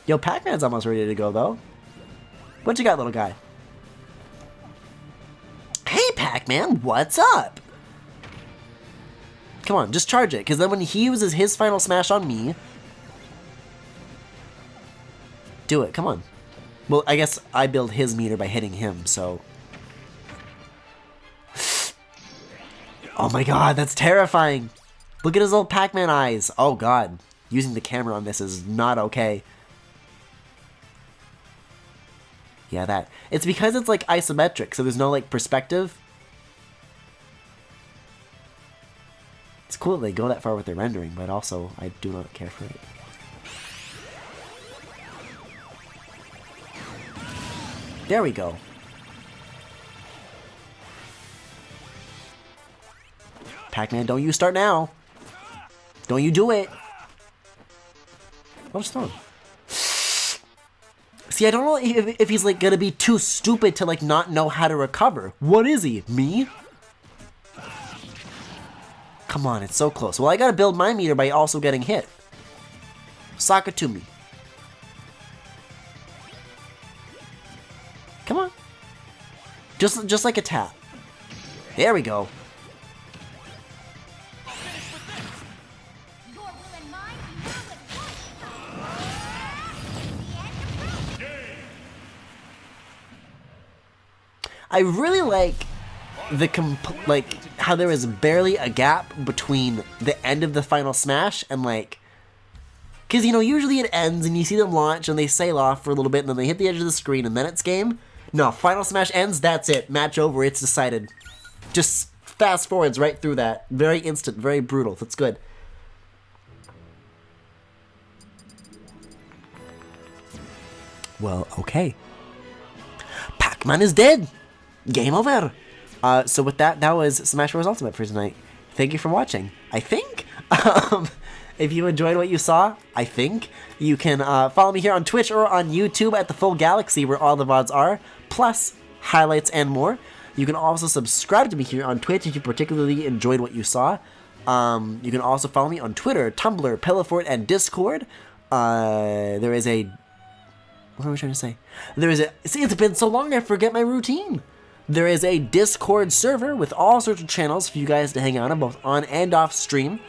Speaker 3: Yo, Pac-Man's almost ready to go though. What you got, little guy? Hey, Pac-Man, what's up? Come on, just charge it, because then when he uses his final smash on me... Do it, come on. Well, I guess I build his meter by hitting him, so... Oh my god, that's terrifying! Look at his little Pac-Man eyes! Oh god, using the camera on this is not okay. Yeah, that. It's because it's like isometric, so there's no like perspective. It's cool that they go that far with their rendering, but also I do not care for it. There we go. Pac-Man, don't you start now. Don't you do it. I'll just throw him. See, I don't know if he's like gonna be too stupid to like not know how to recover. What is he? Me? Come on, it's so close. Well, I gotta build my meter by also getting hit. Sock it to me. Come on. Just like a tap. There we go.
Speaker 5: Your will and mine be now as one. The end of
Speaker 3: I really like the how there is barely a gap between the end of the final smash and like, because you know usually it ends and you see them launch and they sail off for a little bit and then they hit the edge of the screen and then it's game. No, final smash ends, that's it, match over, it's decided. Just fast forwards right through that, very instant, very brutal. That's good. Well, okay. Pac-Man is dead. Game over. So with that, that was Smash Bros. Ultimate for tonight. Thank you for watching. I think, if you enjoyed what you saw, I think, you can follow me here on Twitch or on YouTube at The Full Galaxy, where all the VODs are, plus highlights and more. You can also subscribe to me here on Twitch if you particularly enjoyed what you saw. You can also follow me on Twitter, Tumblr, Pillowfort, and Discord. There is a... What am I trying to say? There is a... See, it's been so long I forget my routine. There is a Discord server with all sorts of channels for you guys to hang out on, both on and off stream.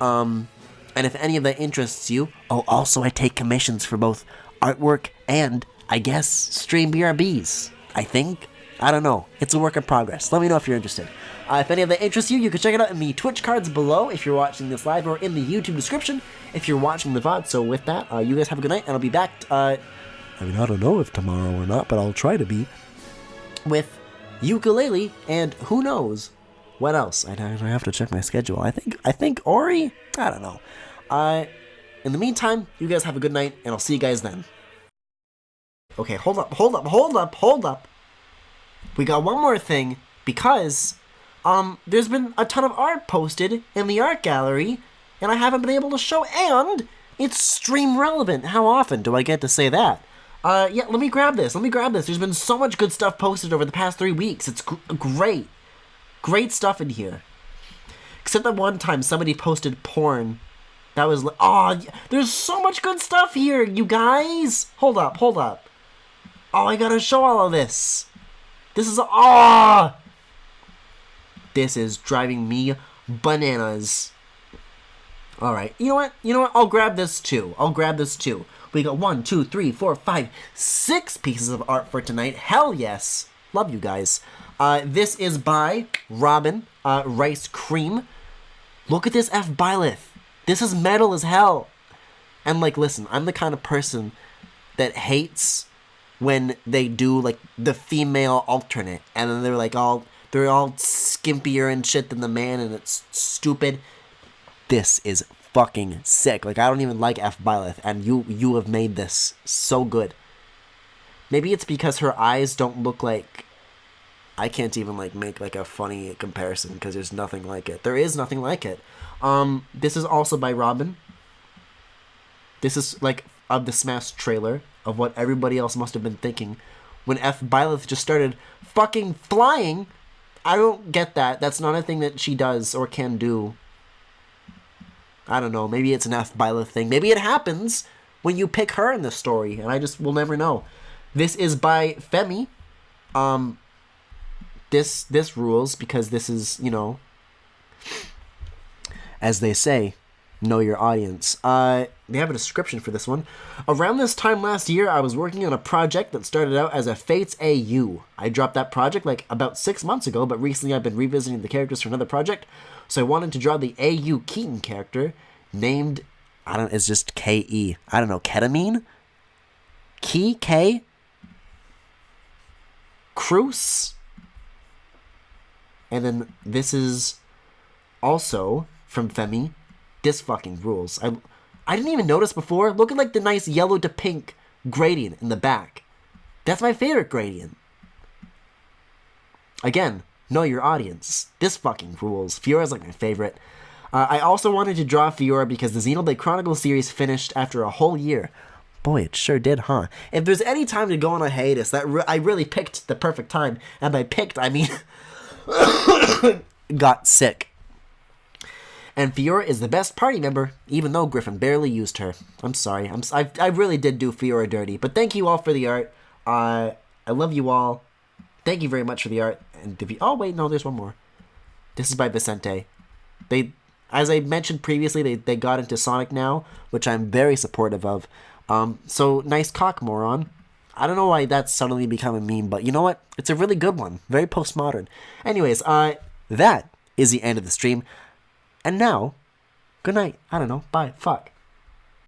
Speaker 3: And if any of that interests you... Oh, also I take commissions for both artwork and, I guess, stream BRBs. I think. I don't know. It's a work in progress. Let me know if you're interested. If any of that interests you, you can check it out in the Twitch cards below if you're watching this live, or in the YouTube description if you're watching the VOD. So with that, you guys have a good night, and I'll be back... I mean, I don't know if tomorrow or not, but I'll try to be. With ukulele, and who knows what else. I have to check my schedule. I think Ori? I don't know. In the meantime, you guys have a good night, and I'll see you guys then.
Speaker 1: Okay, hold up. We got one more thing, because there's been a ton of art posted in the art gallery, and I haven't been able to show, and it's stream relevant. How often do I get to say that? Yeah, let me grab this. There's been so much good stuff posted over the past 3 weeks. It's great. Great stuff in here. Except that one time somebody posted porn. That was like, oh, there's so much good stuff here, you guys. Hold up. Oh, I gotta show all of this. This is driving me bananas. Alright, you know what? I'll grab this too. We got 1, 2, 3, 4, 5, 6 pieces of art for tonight. Hell yes. Love you guys. This is by Robin, Rice Cream. Look at this F. Byleth. This is metal as hell. And like, listen, I'm the kind of person that hates when they do like the female alternate, and then they're all skimpier and shit than the man, and it's stupid. This is fucking sick. Like, I don't even like F. Byleth, and you have made this so good. Maybe it's because her eyes don't look like... I can't even like make like a funny comparison because there's nothing like it. There is nothing like it. This is also by Robin. This is like of the Smash trailer of what everybody else must have been thinking when F. Byleth just started fucking flying. I don't get that. That's not a thing that she does or can do. I don't know. Maybe it's an F. Byleth thing. Maybe it happens when you pick her in the story, and I just will never know. This is by Femi. This rules because this is, you know, as they say, know your audience. They have a description for this one. Around this time last year, I was working on a project that started out as a Fates AU. I dropped that project like about 6 months ago, but recently I've been revisiting the characters for another project, so I wanted to draw the AU Keaton character named, it's just K-E. I don't know, ketamine? K? Cruz? And then this is also from Femi. This fucking rules. I didn't even notice before. Look at like the nice yellow to pink gradient in the back. That's my favorite gradient. Again, know your audience. This fucking rules. Fiora's like my favorite. I also wanted to draw Fiora because the Xenoblade Chronicles series finished after a whole year. Boy, it sure did, huh? If there's any time to go on a hiatus, I really picked the perfect time. And by picked, I mean... got sick. And Fiora is the best party member, even though Griffin barely used her. I'm sorry. I really did do Fiora dirty. But thank you all for the art. I love you all. Thank you very much for the art. And oh wait, no, there's one more. This is by Vicente. They, as I mentioned previously, they got into Sonic now, which I'm very supportive of. So nice cock, moron. I don't know why that's suddenly become a meme, but you know what? It's a really good one. Very postmodern. Anyways, that is the end of the stream. And now, good night. I don't know. Bye. Fuck.